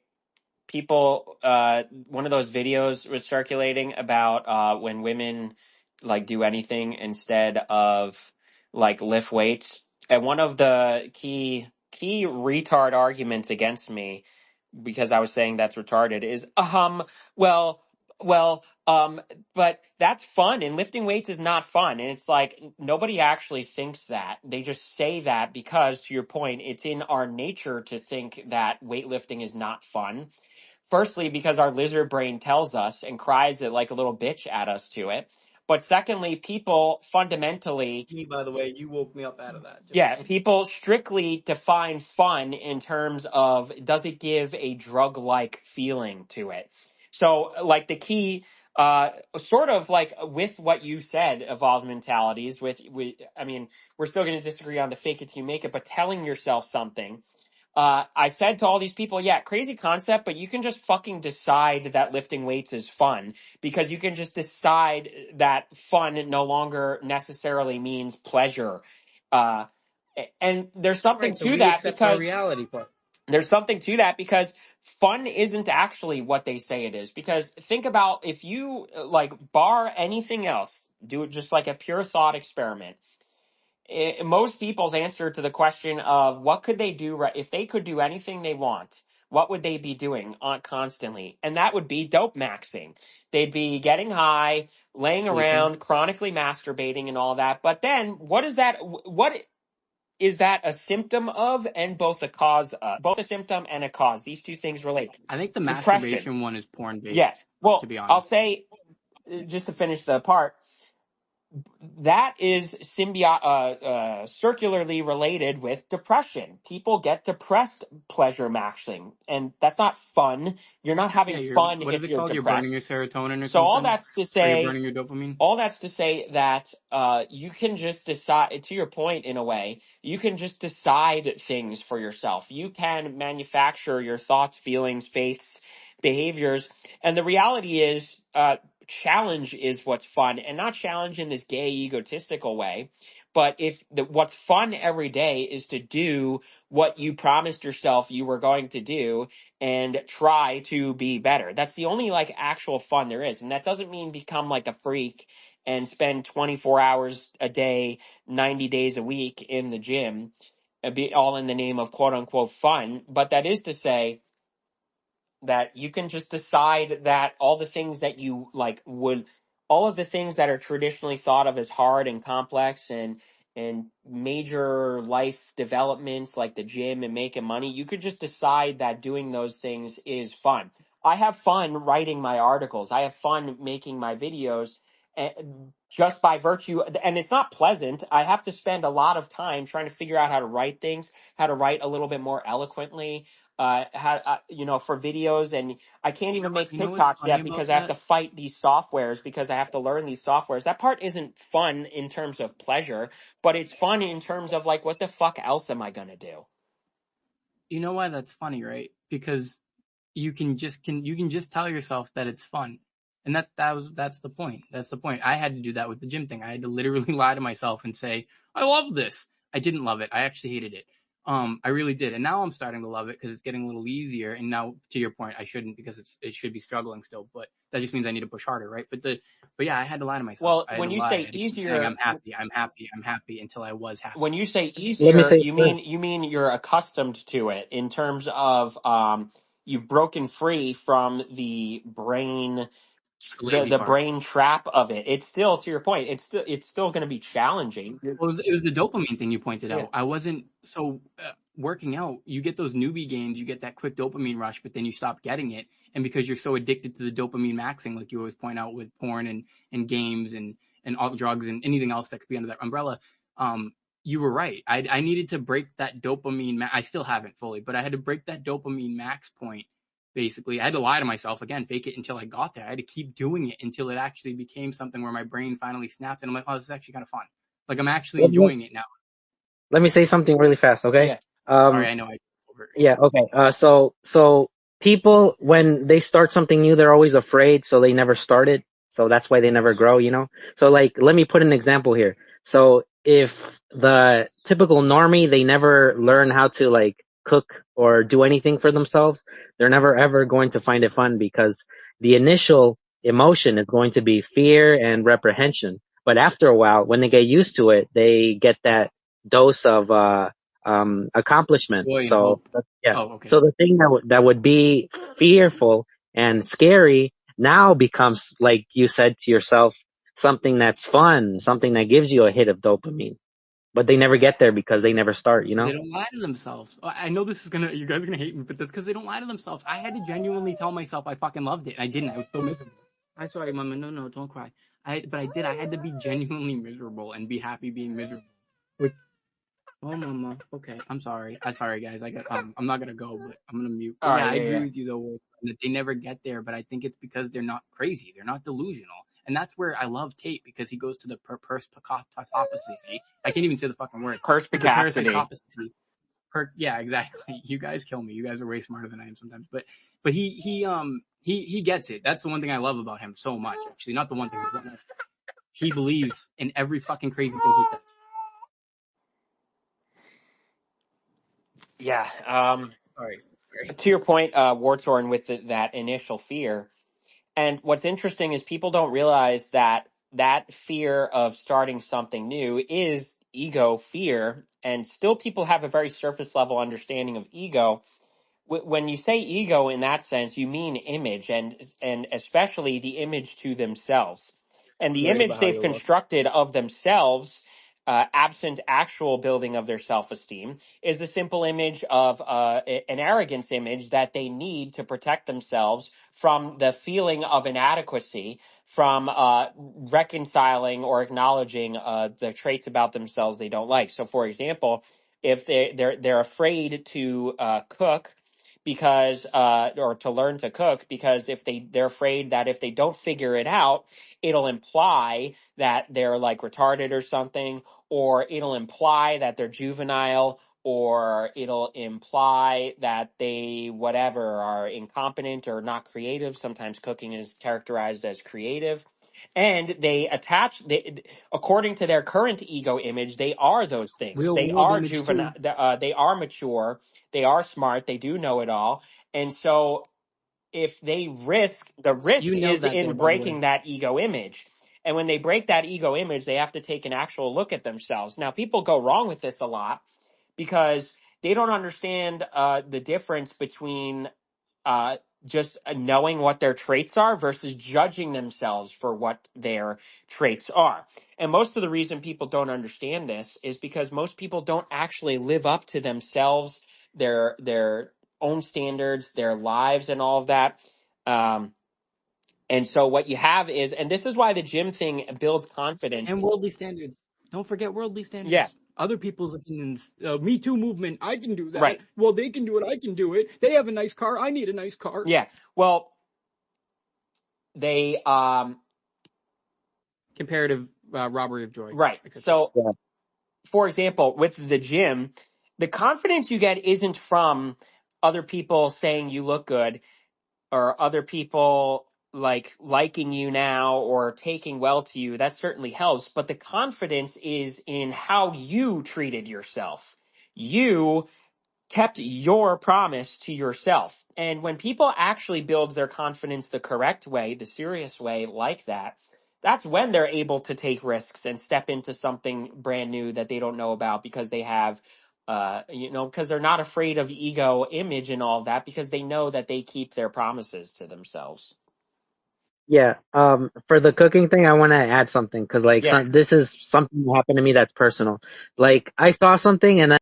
people, one of those videos was circulating about when women like do anything instead of like lift weights. And one of the key retard arguments against me, because I was saying that's retarded, is well, Well, but that's fun, and lifting weights is not fun. And it's like nobody actually thinks that. They just say that because, to your point, it's in our nature to think that weightlifting is not fun. Firstly, because our lizard brain tells us and cries it like a little bitch at us to it. But secondly, people fundamentally, Me, by the way, you woke me up out of that. yeah, people strictly define fun in terms of does it give a drug-like feeling to it. So, like the key, sort of like with what you said, evolved mentalities. I mean, we're still going to disagree on the fake it till you make it, but telling yourself something. I said to all these people, yeah, crazy concept, but you can just fucking decide that lifting weights is fun because you can just decide that fun no longer necessarily means pleasure. Uh, and there's something Right, so to we that accept our because reality part. fun isn't actually what they say it is. Because think about if you like bar anything else, do it just like a pure thought experiment. Most people's answer to the question of what could they do if they could do anything they want, what would they be doing constantly? And that would be dope maxing. They'd be getting high, laying Sleeping. around, chronically masturbating and all that. But then what is that a symptom of and both a cause of? Both a symptom and a cause. These two things relate. I think the Depression. masturbation one is porn Yeah. based, to Well, be I'll honest. say just to finish the part, that is circularly related with depression. People get depressed pleasure maxing, and that's not fun. You're not having Yeah, fun what is if it you're called? You're burning your depressed. serotonin or So something? Or you're burning your dopamine? all that's to say that you can just decide, to your point in a way, you can just decide things for yourself. You can manufacture your thoughts, feelings, faiths, behaviors. And the reality is, challenge is what's fun, and not challenge in this gay, egotistical way. But what's fun every day is to do what you promised yourself you were going to do and try to be better. That's the only like actual fun there is. And that doesn't mean become like a freak and spend 24 hours a day, 90 days a week in the gym, be all in the name of quote unquote fun. But that is to say that you can just decide that all the things that you like all of the things that are traditionally thought of as hard and complex and major life developments like the gym and making money, you could just decide that doing those things is fun. I have fun writing my articles. I have fun making my videos, just by virtue, and it's not pleasant. I have to spend a lot of time trying to figure out how to write things, how to write a little bit more eloquently, for videos, and I can't even make You know what's TikToks funny yet about because I have that? to fight these softwares because I have to learn these softwares. That part isn't fun in terms of pleasure, but it's fun in terms of like, what the fuck else am I gonna do? You know why that's funny, right? Because you can just tell yourself that it's fun. And that's the point. That's the point. I had to do that with the gym thing. I had to literally lie to myself and say, I love this. I didn't love it. I actually hated it. I really did. And now I'm starting to love it because it's getting a little easier. And now, to your point, I shouldn't because it should be struggling still, but that just means I need to push harder, right? But yeah, I had to lie to myself. Well, I had when to you lie. I say had to keep saying easier, I'm happy, I'm happy, I'm happy until I was happy. when you say Let me easier, say you first. mean you're accustomed to it in terms of you've broken free from the brain, The lazy the part. brain trap of it. It's still, to your point, it's still going to be challenging. Well, it was the dopamine thing you pointed Yeah. out. I wasn't working out. You get those newbie gains, you get that quick dopamine rush, but then you stop getting it, and because you're so addicted to the dopamine maxing, like you always point out with porn and games and all drugs and anything else that could be under that umbrella. You were right. I needed to break that dopamine. I still haven't fully, but I had to break that dopamine max point. Basically, I had to lie to myself again, fake it until I got there. I had to keep doing it until it actually became something where my brain finally snapped, and I'm like, oh, this is actually kind of fun. Like I'm actually Let, let, enjoying it now. let me say something really fast, okay? Yeah. Sorry, Um, I know I over. yeah, okay. So people, when they start something new, they're always afraid, so they never start it. So that's why they never grow, you know? So like, let me put an example here. So if the typical normie, they never learn how to like cook or do anything for themselves, they're never ever going to find it fun because the initial emotion is going to be fear and reprehension. But after a while, when they get used to it, they get that dose of, accomplishment. Joy and So hope. yeah. Oh, okay. So the thing that would be fearful and scary now becomes, like you said to yourself, something that's fun, something that gives you a hit of dopamine. But they never get there because they never start, you Because know? they don't lie to themselves. I know this is you guys are gonna hate me, but that's because they don't lie to themselves. I had to genuinely tell myself I fucking loved it, and I didn't. I was so miserable. I'm sorry, Mama. No, don't cry. But I did. I had to be genuinely miserable and be happy being miserable. Which, oh, Mama. Okay, I'm sorry. I'm sorry, guys. I'm not gonna go, but I'm gonna mute. But All yeah, right, I agree yeah. with you though, Wolf, that they never get there. But I think it's because they're not crazy. They're not delusional. And that's where I love Tate, because he goes to the perspicacity. I can't even say the fucking word. The Perspicacity. parasicopacity. Yeah, exactly. You guys kill me. You guys are way smarter than I am sometimes. But he gets it. That's the one thing I love about him so much. Actually, not the one thing. He believes in every fucking crazy thing he does. Yeah. Sorry. To your point, Wartorn, with that initial fear. And what's interesting is people don't realize that that fear of starting something new is ego fear. And still people have a very surface level understanding of ego. When you say ego in that sense, you mean image, and especially the image to themselves. And the Worried image about how they've you look. constructed of themselves, absent actual building of their self-esteem, is the simple image of an arrogance image that they need to protect themselves from the feeling of inadequacy, from reconciling or acknowledging the traits about themselves they don't like. So, for example, if they're afraid to cook because or to learn to cook, because if they're afraid that if they don't figure it out, it'll imply that they're like retarded or something, or it'll imply that they're juvenile, or it'll imply that they whatever are incompetent or not creative. Sometimes cooking is characterized as creative. And according to their current ego image, they are those things. Real They world are image juvenile. too. They are mature. They are smart. They do know it all. And so, if the You risk nailed is that in there, by the way. breaking that ego image. And when they break that ego image, they have to take an actual look at themselves. Now, people go wrong with this a lot because they don't understand the difference between uh, just knowing what their traits are versus judging themselves for what their traits are. And most of the reason people don't understand this is because most people don't actually live up to themselves, their own standards, their lives, and all of that. Um, and so what you have is, and this is why the gym thing builds confidence. And worldly standards. Don't forget worldly Yeah, standards. Other people's opinions. Me Too movement. I can do that. right. Well, they can do it. I can do it. They have a nice car. I need a nice car. Yeah. Well, they Comparative robbery of joy, right. etc. So, for example, with the gym, the confidence you get isn't from other people saying you look good, or other people like liking you now or taking well to you. That certainly helps, but the confidence is in how you treated yourself. You kept your promise to yourself. And when people actually build their confidence the correct way, the serious way, like that, that's when they're able to take risks and step into something brand new that they don't know about, because they have because they're not afraid of ego image and all that, because they know that they keep their promises to themselves. Yeah. For the cooking thing, I want to add something because, like, Yeah. this is something that happened to me that's personal. Like, I saw something and then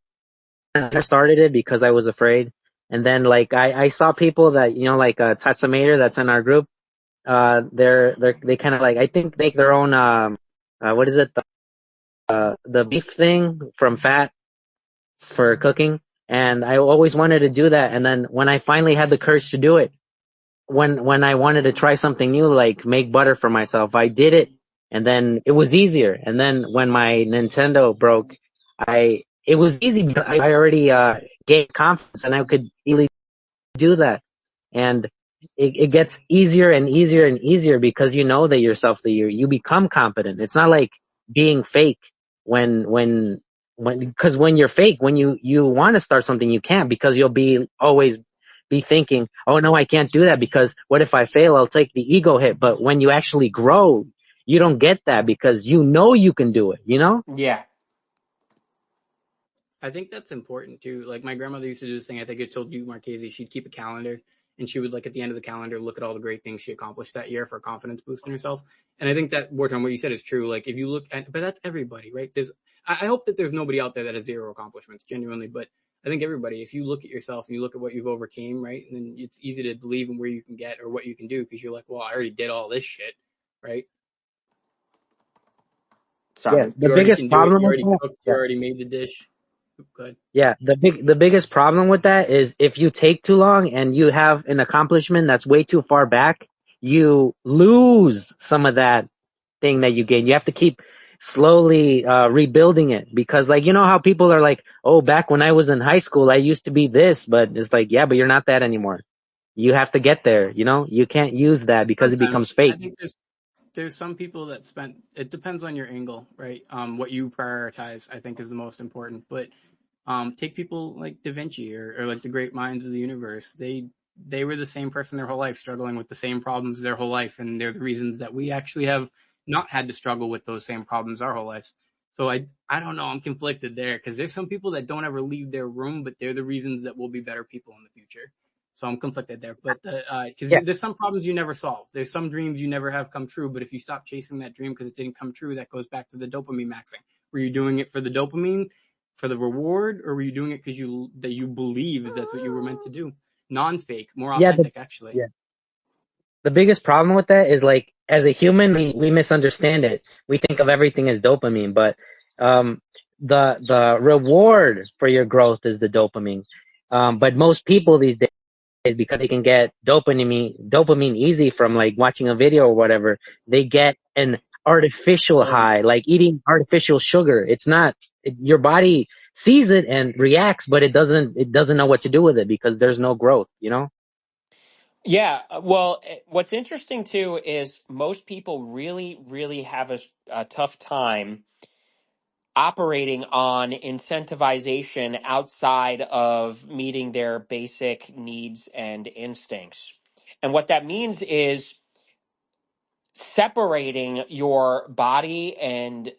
I started it because I was afraid. And then, like, I saw people that, like, Tatsamater that's in our group. They kind of like, I think, make their own, what is it? The beef thing from fat for cooking. And I always wanted to do that. And then when I finally had the courage to do it, when I wanted to try something new, like make butter for myself, I did it, and then it was easier. And then when my Nintendo broke, it was easy because I already gained confidence and I could easily do that. And it gets easier and easier and easier because you know that yourself, that you become competent. It's not like being fake because when you're fake, when you want to start something, you can't, because you'll be always be thinking, oh no, I can't do that because what if I fail? I'll take the ego hit. But when you actually grow, you don't get that because you know you can do it. Yeah. I think that's important too. Like my grandmother used to do this thing. I think I told you, Marchese. She'd keep a calendar, and she would, like, at the end of the calendar, look at all the great things she accomplished that year for a confidence boost in herself. And I think that, Wartime, what you said is true. Like, if you look at, but that's everybody, right? I hope that there's nobody out there that has zero accomplishments, genuinely, but I think everybody, if you look at yourself and you look at what you've overcame, right, and then it's easy to believe in where you can get or what you can do, because you're like, well, I already did all this shit, right? Yeah, Sorry. the You already biggest can do it. problem You with already that. cooked. You Yeah, already made the dish. Good. yeah. The biggest problem with that is if you take too long and you have an accomplishment that's way too far back, you lose some of that thing that you gain. You have to keep slowly rebuilding it, because, like, you know how people are like, oh, back when I was in high school, I used to be this, but it's like, yeah, but you're not that anymore. You have to get there. You know, you can't use that because it becomes Sometimes I fake. think there's some people that spent. It depends on your angle, right? What you prioritize, I think, is the most important. But take people like Da Vinci or like the great minds of the universe. They were the same person their whole life, struggling with the same problems their whole life, and they're the reasons that we actually have not had to struggle with those same problems our whole lives. So I don't know. I'm conflicted there, because there's some people that don't ever leave their room, but they're the reasons that we'll be better people in the future. So I'm conflicted there. But Yeah, because there's some problems you never solve. There's some dreams you never have come true. But if you stop chasing that dream because it didn't come true, that goes back to the dopamine maxing. Were you doing it for the dopamine, for the reward, or were you doing it because you believe that's what you were meant to do? Non-fake, more yeah, authentic, actually. yeah. The biggest problem with that is, like, as a human, we misunderstand it. We think of everything as dopamine, but um, the reward for your growth is the dopamine. But most people these days, because they can get dopamine easy from, like, watching a video or whatever, they get an artificial Oh, high, like eating artificial sugar. It's not, your body sees it and reacts, but it doesn't know what to do with it because there's no growth, you know? Yeah, well, what's interesting too is most people really, really have a tough time operating on incentivization outside of meeting their basic needs and instincts. And what that means is separating your body and,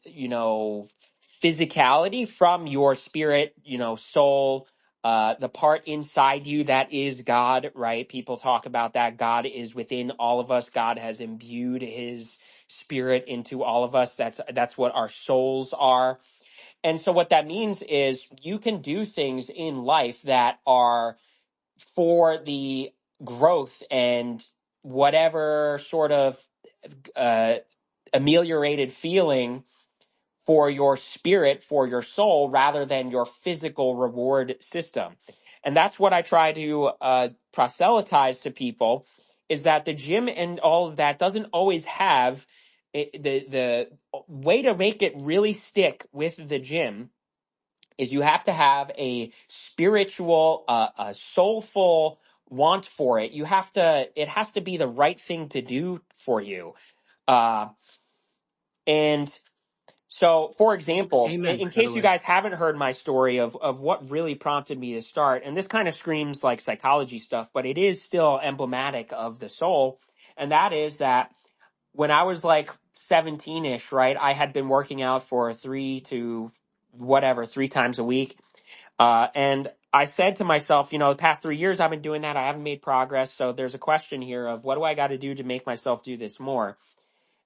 physicality from your spirit, soul, the part inside you that is God, right? People talk about that. God is within all of us. God has imbued his spirit into all of us. That's what our souls are. And so what that means is you can do things in life that are for the growth and whatever sort of uh, ameliorated feeling for your spirit, for your soul, rather than your physical reward system. And that's what I try to proselytize to people, is that the gym and all of that doesn't always have the way to make it really stick with the gym is you have to have a spiritual, a soulful want for it. It has to be the right thing to do for you. Uh, and so, for example, amen, in by the case you way. guys haven't heard my story of what really prompted me to start, and this kind of screams like psychology stuff, but it is still emblematic of the soul. And that is that when I was like 17-ish, right, I had been working out for 3 times a week. And I said to myself, the past 3 years I've been doing that. I haven't made progress. So there's a question here of what do I got to do to make myself do this more?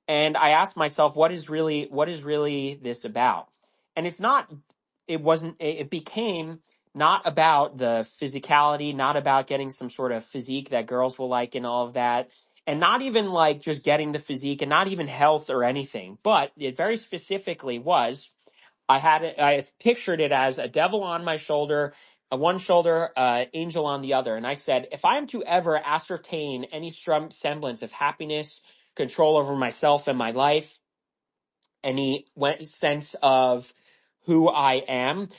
And I asked myself, what is really this about? And it became not about the physicality, not about getting some sort of physique that girls will like and all of that. And not even like just getting the physique and not even health or anything, but it very specifically was I pictured it as a devil on my shoulder, one shoulder, angel on the other. And I said, if I am to ever ascertain any semblance of happiness, control over myself and my life, any sense of who I am,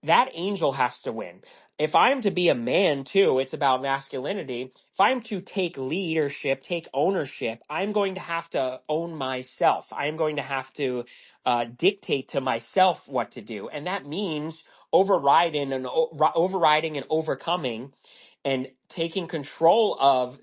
that angel has to win. If I am to be a man too, it's about masculinity. If I'm to take leadership, take ownership, I'm going to have to own myself. I am going to have to dictate to myself what to do. And that means overriding and overcoming and taking control of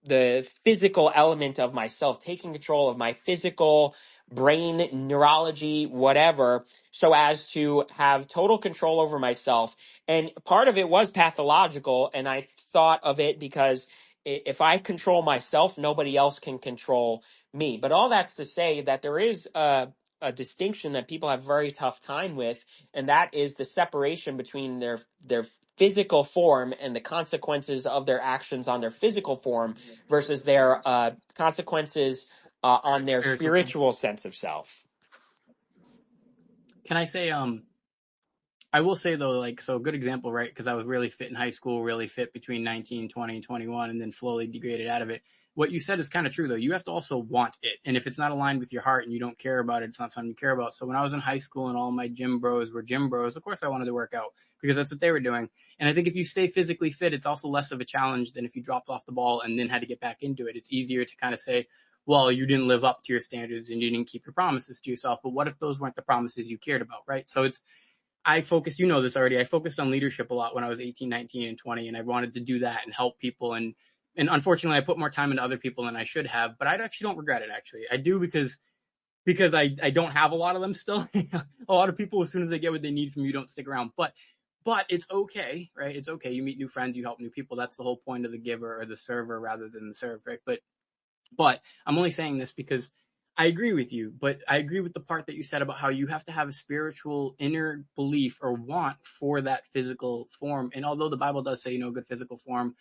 the physical element of myself, taking control of my physical, brain neurology, whatever, so as to have total control over myself. And part of it was pathological, and I thought of it because if I control myself, nobody else can control me. But all that's to say that there is a distinction that people have a very tough time with, and that is the separation between their physical form and the consequences of their actions on their physical form versus their consequences on their spiritual sense of self. Can I say, I will say though, like, so a good example, right? Because I was really fit in high school, really fit between 19, 20, and 21, and then slowly degraded out of it. What you said is kind of true though. You have to also want it. And if it's not aligned with your heart and you don't care about it, it's not something you care about. So when I was in high school and all my gym bros were gym bros, of course I wanted to work out because that's what they were doing. And I think if you stay physically fit, it's also less of a challenge than if you dropped off the ball and then had to get back into it. It's easier to kind of say, well, you didn't live up to your standards and you didn't keep your promises to yourself. But what if those weren't the promises you cared about, right? So I focused, you know this already, I focused on leadership a lot when I was 18, 19, and 20, and I wanted to do that and help people. And unfortunately, I put more time into other people than I should have, but I actually don't regret it, actually. I do because I don't have a lot of them still. A lot of people, as soon as they get what they need from you, don't stick around. But it's okay, right? It's okay. You meet new friends, you help new people. That's the whole point of the giver or the server rather than the served, right? But I'm only saying this because I agree with you, but I agree with the part that you said about how you have to have a spiritual inner belief or want for that physical form. And although the Bible does say, good physical form,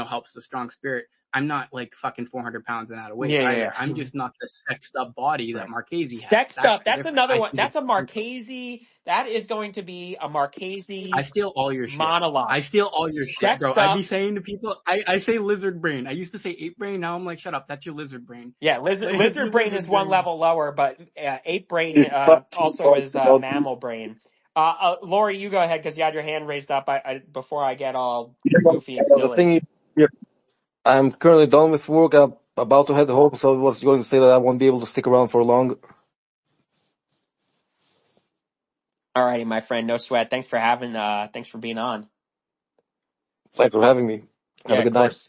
helps the strong spirit, I'm not like fucking 400 pounds and out of weight either. I'm just not the sexed up body that Right. Marchese has. Sexed up. That's Difference. another one. That's a Marchese. That is going to be a I Marchese steal all your shit. monologue. I steal all your shit, bro. Sexed I be up. saying to people, I say lizard brain. I used to say ape brain. Now I'm like, shut up. That's your lizard brain. Yeah, It's your lizard brain lizard is one brain. level lower, but ape brain It's actually also talking is about these. mammal brain. Lori, you go ahead because you had your hand raised up. Before I get all Yeah, goofy and the silly. thing is, yeah, I'm currently done with work. I'm about to head home, so I was going to say that I won't be able to stick around for long. All righty, my friend. No sweat. Thanks for being on. Thanks for having me. Have Yeah, a of good night. course.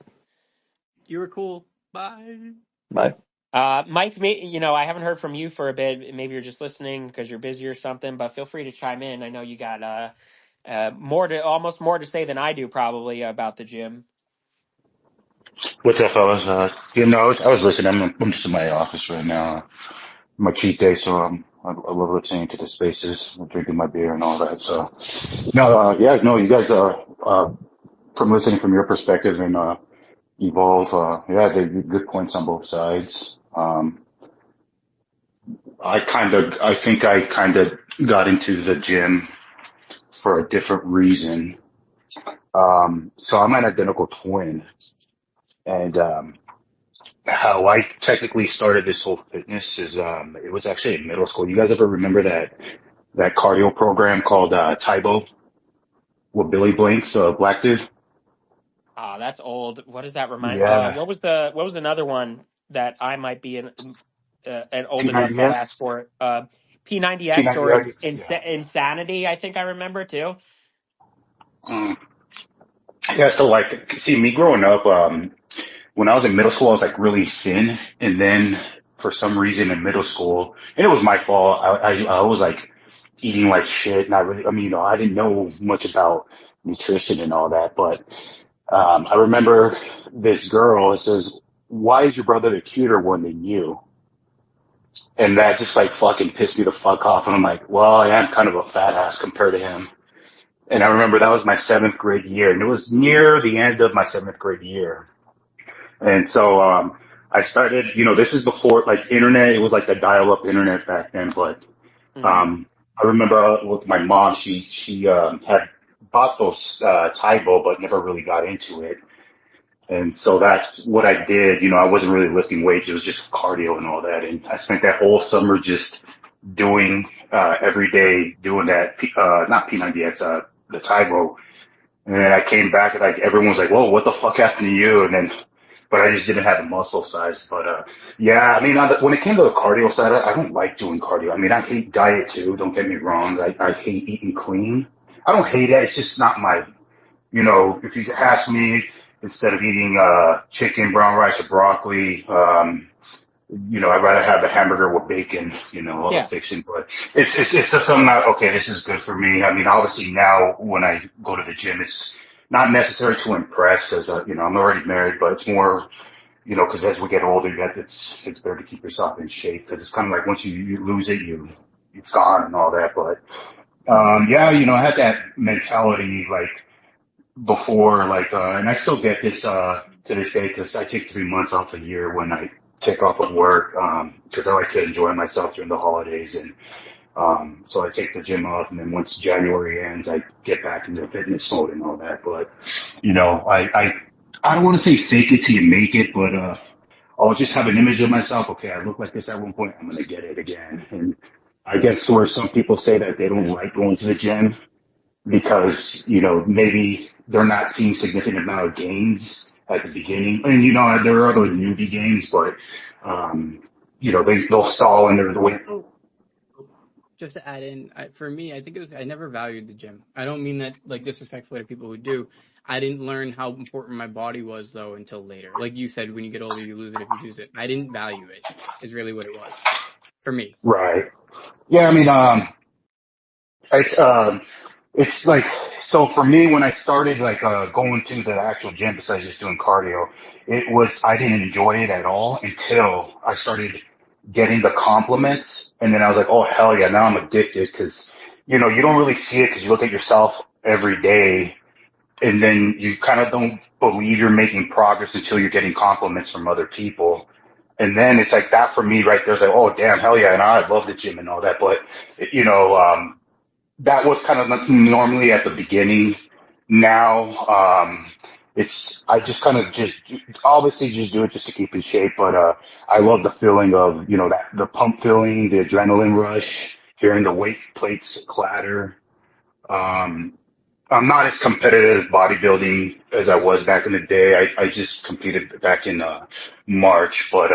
You were cool. Bye. Bye. Mike, I haven't heard from you for a bit. Maybe you're just listening because you're busy or something, but feel free to chime in. I know you got almost more to say than I do probably about the gym. What's up, fellas? I was listening. I'm just in my office right now. My cheat day, so I love listening to the spaces, drinking my beer and all that. So, you guys from listening from your perspective and evolve. They're good points on both sides. I think I kind of got into the gym for a different reason. So I'm an identical twin, and how I technically started this whole fitness is, it was actually in middle school. You guys ever remember that cardio program called, Tybo with Billy Blanks, black dude? That's old. What does that remind? Yeah. What was another one that I might be an old enough to ask P90X? for? P90X or P90X? Yeah. Insanity? I think I remember too. Mm. Yeah, so like, see, me growing up, when I was in middle school, I was like really thin. And then for some reason in middle school, and it was my fault, I was like eating like shit. Not really, I didn't know much about nutrition and all that, but I remember this girl, it says, why is your brother the cuter one than you? And that just like fucking pissed me the fuck off. And I'm like, well, I am kind of a fat ass compared to him. And I remember that was my 7th grade year, and it was near the end of my 7th grade year. And so, I started, this is before like internet, it was like the dial-up internet back then, but, Mm-hmm. I remember with my mom, she had bought those, Tybo, but never really got into it. And so that's what I did. I wasn't really lifting weights. It was just cardio and all that. And I spent that whole summer just doing, every day doing that, not P90X, the Tybo. And then I came back and like everyone was like, whoa, what the fuck happened to you? But I just didn't have the muscle size. But, when it came to the cardio side, I don't like doing cardio. I hate diet too. Don't get me wrong. I hate eating clean. I don't hate it. It's just not my, if you ask me, instead of eating, chicken, brown rice, or broccoli, I'd rather have a hamburger with bacon, all the Yeah. fixing, but it's just something that, okay, this is good for me. I mean, obviously now when I go to the gym, it's not necessary to impress because, I'm already married, but it's more, cause as we get older, it's better to keep yourself in shape because it's kind of like once you lose it, it's gone and all that. But, yeah, I had that mentality like before, like, and I still get this, to this day because I take 3 months off a year when I take off of work, cause I like to enjoy myself during the holidays. And, so I take the gym off and then once January ends, I get back into fitness mode and all that. But, I don't want to say fake it till you make it, but, I'll just have an image of myself. Okay, I look like this at one point. I'm going to get it again. And I guess where some people say that they don't like going to the gym because, maybe they're not seeing significant amount of gains at the beginning. And, there are other newbie gains, but, they'll stall in their way. Just to add in, for me, I think I never valued the gym. I don't mean that like disrespectfully to people who do. I didn't learn how important my body was though until later. Like you said, when you get older, you lose it if you lose it. I didn't value it. Is really what it was for me. Right. Yeah, I mean, it's, it's like, so for me, when I started like, going to the actual gym besides just doing cardio, I didn't enjoy it at all until I started getting the compliments. And then I was like, oh, hell yeah, now I'm addicted because, you don't really see it because you look at yourself every day and then you kind of don't believe you're making progress until you're getting compliments from other people. And then it's like that for me right there. It's like, oh, damn, hell yeah. And I love the gym and all that. But, that was kind of like normally at the beginning. Now, I just kind of just obviously just do it just to keep in shape. But, I love the feeling of, the pump feeling, the adrenaline rush, hearing the weight plates clatter. Um, I'm not as competitive bodybuilding as I was back in the day. I just competed back in, March, but,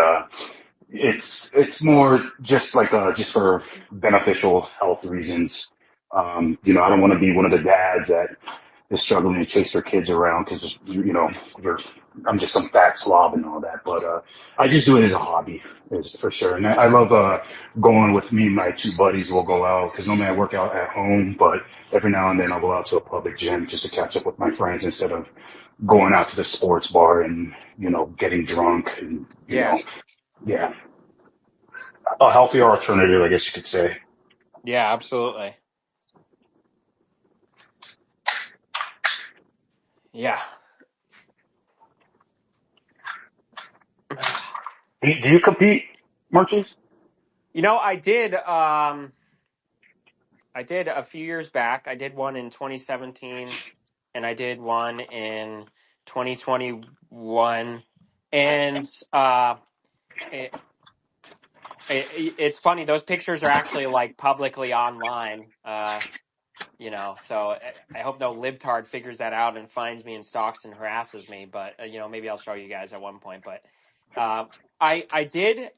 it's more just like, just for beneficial health reasons. I don't want to be one of the dads that is struggling to chase their kids around because, you're, I'm just some fat slob and all that. But, I just do it as a hobby, is for sure. And I love, going with me and my two buddies. We'll go out because normally I work out at home, but every now and then I'll go out to a public gym just to catch up with my friends instead of going out to the sports bar and, getting drunk and, Yeah. yeah, a healthier alternative, I guess you could say. Yeah, absolutely. Yeah. Do you compete, Marches? I did a few years back. I did one in 2017 and I did one in 2021. And it, it's funny, those pictures are actually like publicly online. So I hope no libtard figures that out and finds me and stalks and harasses me. But maybe I'll show you guys at one point. But I did.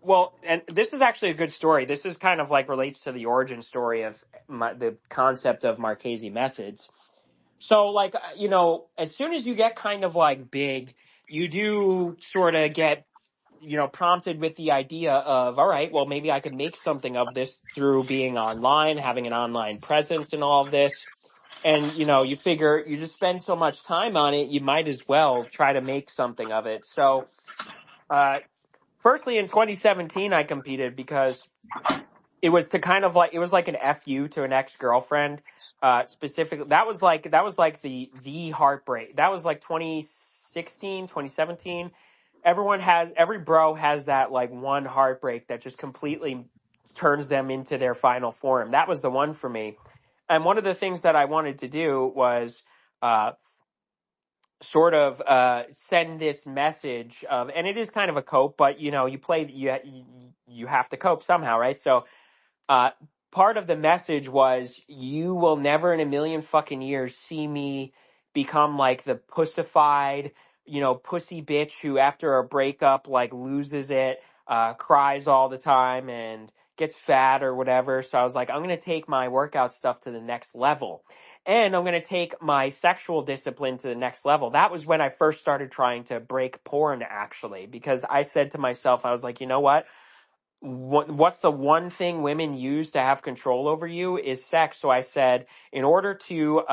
Well, and this is actually a good story. This is kind of like relates to the origin story of the concept of Marchese methods. So, like, as soon as you get kind of like big, you do sort of get, prompted with the idea of, all right, well, maybe I could make something of this through being online, having an online presence and all of this. And, you figure you just spend so much time on it, you might as well try to make something of it. So, firstly, in 2017, I competed because it was to kind of like it was like an FU to an ex-girlfriend. Specifically, that was like the heartbreak. That was like 2016, 2017. Every bro has that like one heartbreak that just completely turns them into their final form. That was the one for me. And one of the things that I wanted to do was uh, sort of send this message of, and it is kind of a cope, but you have to cope somehow, right? So uh, part of the message was, you will never in a million fucking years see me become like the pussified, pussy bitch who after a breakup like loses it, cries all the time and gets fat or whatever. So I was like, I'm going to take my workout stuff to the next level. and I'm going to take my sexual discipline to the next level. That was when I first started trying to break porn, actually, because I said to myself, I was like, you know what's the one thing women use to have control over you is sex. So I said, in order to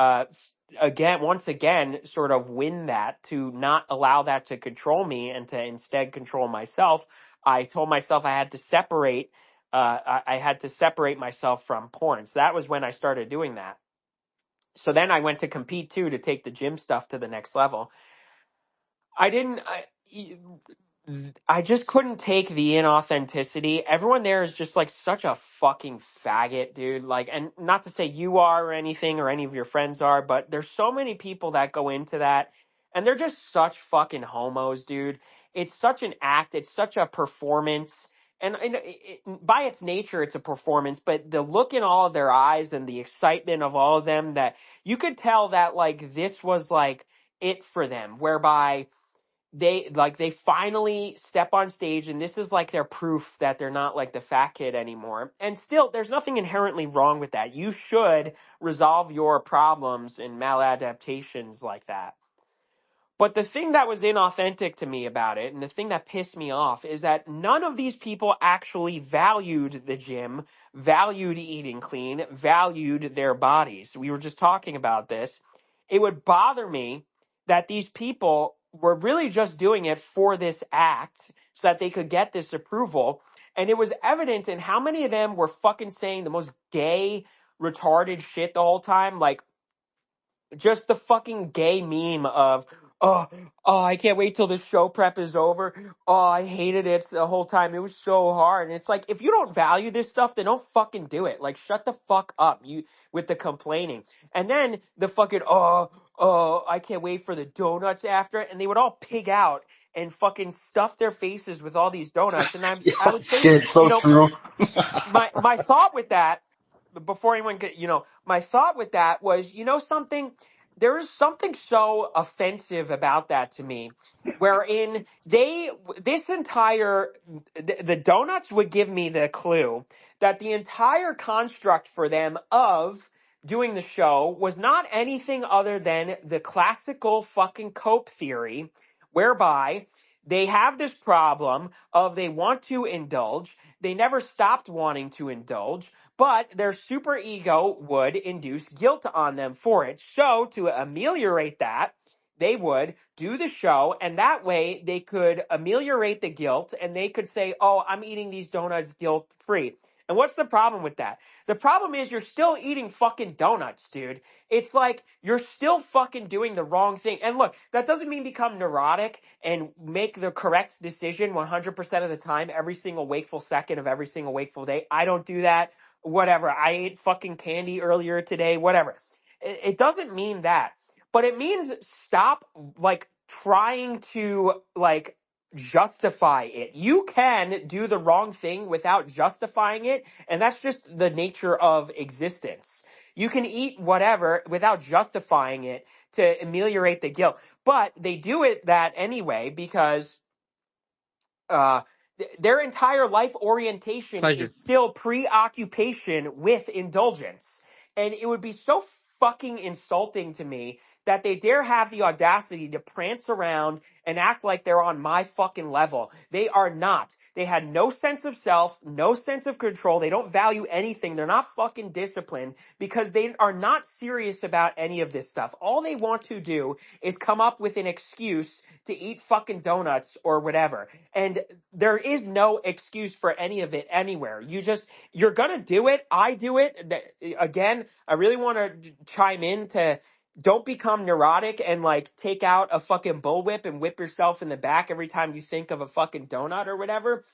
once again sort of win that, to not allow that to control me and to instead control myself, I told myself I had to separate I had to separate myself from porn. So that was when I started doing that. So then I went to compete too, to take the gym stuff to the next level. I didn't. I just couldn't take the inauthenticity. Everyone there is just like such a fucking faggot, dude. Like, and not to say you are or anything or any of your friends are, but there's so many people that go into that and they're just such fucking homos, dude. It's such an act. It's such a performance. And by its nature, it's a performance, but the look in all of their eyes and the excitement of all of them, that you could tell that like this was like it for them, whereby they finally step on stage and this is like their proof that they're not like the fat kid anymore. And still, there's nothing inherently wrong with that. You should resolve your problems and maladaptations like that. But the thing that was inauthentic to me about it, and the thing that pissed me off, is that none of these people actually valued the gym, valued eating clean, valued their bodies. We were just talking about this. It would bother me that these people were really just doing it for this act so that they could get this approval. And it was evident in how many of them were fucking saying the most gay, retarded shit the whole time. Like, just the fucking gay meme of, oh, I can't wait till the show prep is over. Oh, I hated it the whole time. It was so hard. And it's like, if you don't value this stuff, then don't fucking do it. Like, shut the fuck up, you, with the complaining. And then the fucking, I can't wait for the donuts after it. And they would all pig out and fucking stuff their faces with all these donuts. And I Yeah, would say, shit, so true. my thought with that, before anyone could, my thought with that was, something, there is something so offensive about that to me, wherein this entire, the donuts would give me the clue that the entire construct for them of doing the show was not anything other than the classical fucking cope theory, whereby they have this problem of they want to indulge. They never stopped wanting to indulge, but their super ego would induce guilt on them for it. So to ameliorate that, they would do the show, and that way they could ameliorate the guilt and they could say, oh, I'm eating these donuts guilt free. And what's the problem with that? The problem is you're still eating fucking donuts, dude. It's like you're still fucking doing the wrong thing. And look, that doesn't mean become neurotic and make the correct decision 100% of the time, every single wakeful second of every single wakeful day. I don't do that. Whatever. I ate fucking candy earlier today. Whatever. It doesn't mean that. But it means stop like trying to like justify it. You can do the wrong thing without justifying it, and that's just the nature of existence. You can eat whatever without justifying it to ameliorate the guilt. But they do it that anyway because uh, their entire life orientation Pleasure. is still preoccupation with indulgence. And it would be so fucking insulting to me that they dare have the audacity to prance around and act like they're on my fucking level. They are not. They had no sense of self, no sense of control. They don't value anything. They're not fucking disciplined because they are not serious about any of this stuff. All they want to do is come up with an excuse to eat fucking donuts or whatever. And there is no excuse for any of it anywhere. You're going to do it. I do it. Again, I really want to chime in to don't become neurotic and like take out a fucking bullwhip and whip yourself in the back every time you think of a fucking donut or whatever.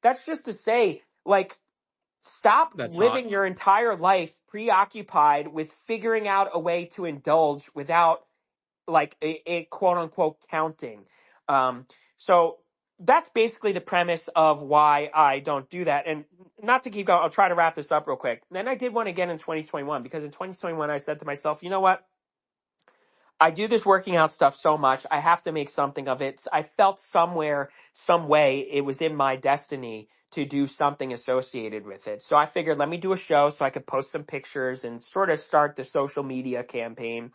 That's just to say, like, stop That's hot. living your entire life preoccupied with figuring out a way to indulge without like a quote unquote counting. So that's basically the premise of why I don't do that. And not to keep going, I'll try to wrap this up real quick. Then I did one again in 2021 because in 2021 I said to myself, you know what? I do this working out stuff so much. I have to make something of it. I felt somewhere, some way, it was in my destiny to do something associated with it. So I figured, let me do a show so I could post some pictures and sort of start the social media campaign.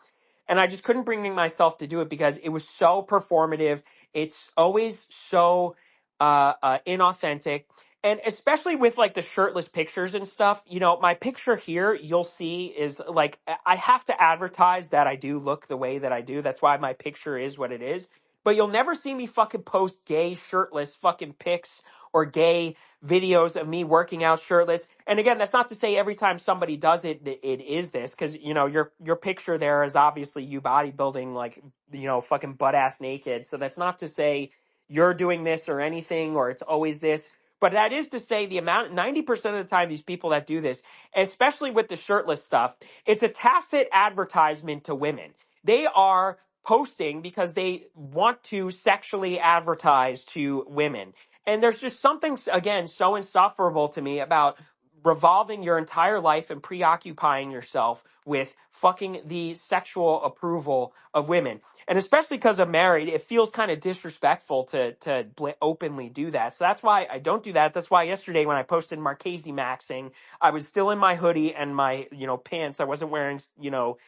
And I just couldn't bring myself to do it because it was so performative. It's always so inauthentic. And especially with like the shirtless pictures and stuff, you know, my picture here you'll see is like I have to advertise that I do look the way that I do. That's why my picture is what it is. But you'll never see me fucking post gay shirtless fucking pics or gay videos of me working out shirtless. And again, that's not to say every time somebody does it, it is this, because you know your picture there is obviously you bodybuilding like you know fucking butt ass naked. So that's not to say you're doing this or anything or it's always this. But that is to say the amount 90% of the time these people that do this, especially with the shirtless stuff, it's a tacit advertisement to women. They are posting because they want to sexually advertise to women. And there's just something, again, so insufferable to me about revolving your entire life and preoccupying yourself with fucking the sexual approval of women. And especially because I'm married, it feels kind of disrespectful to openly do that. So that's why I don't do that. That's why yesterday when I posted Marchese Maxing, I was still in my hoodie and my, you know, pants. I wasn't wearing, you know,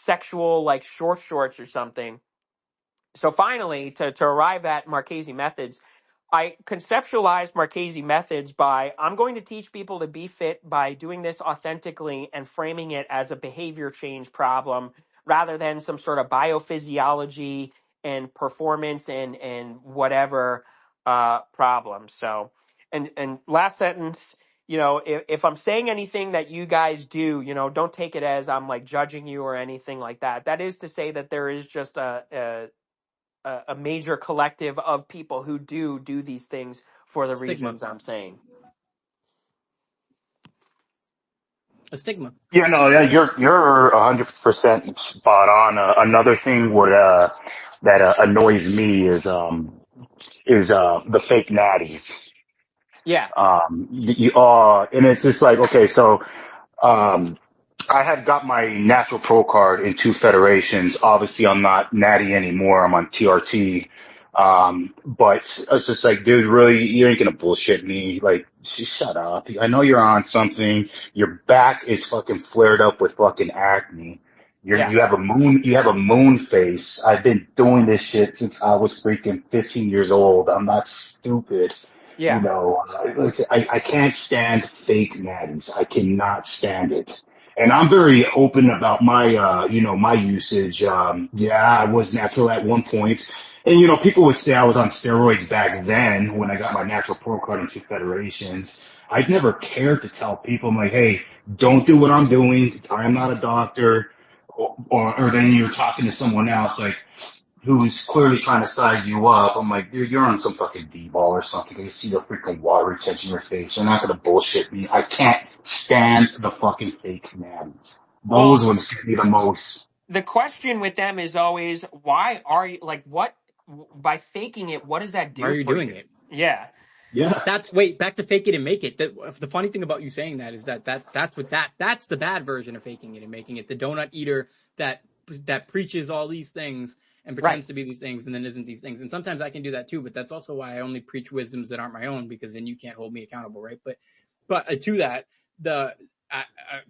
sexual like short shorts or something. So finally, to arrive at Marchese Methods, I conceptualized Marchese Methods by I'm going to teach people to be fit by doing this authentically and framing it as a behavior change problem rather than some sort of biophysiology and performance and whatever problem. So, and last sentence, you know, if I'm saying anything that you guys do, you know, don't take it as I'm like judging you or anything like that. That is to say that there is just a major collective of people who do these things for the Stigma. reasons I'm saying. A stigma. Yeah, no, yeah, you're 100% spot on. Another thing that annoys me is the fake natties. Yeah, And it's just like, okay, so um, I had got my natural pro card in two federations. Obviously, I'm not natty anymore. I'm on TRT. But it's just like, dude, really, you ain't gonna bullshit me. Like, shut up. I know you're on something. Your back is fucking flared up with fucking acne. yeah, You have a moon face. I've been doing this shit since I was freaking 15 years old. I'm not stupid. You yeah. know, I can't stand fake natties. I cannot stand it. And I'm very open about my, my usage. Yeah, I was natural at one point. And, you know, people would say I was on steroids back then when I got my natural pro card in two federations. I'd never cared to tell people, I'm like, hey, don't do what I'm doing. I am not a doctor. Or then you're talking to someone else like, who's clearly trying to size you up. I'm like, dude, you're on some fucking D-ball or something. You see the freaking water retention in your face. You're not gonna bullshit me. I can't stand the fucking fake natties. Well, Those ones get me the most. the question with them is always, why are you like what by faking it? What does that Why are do you for doing you? it? Yeah, Yeah. That's wait back to fake it and make it. The funny thing about you saying that is that's the bad version of faking it and making it. The donut eater that preaches all these things and right. pretends to be these things and then isn't these things. And sometimes I can do that too, but that's also why I only preach wisdoms that aren't my own because then you can't hold me accountable, right? But to that, the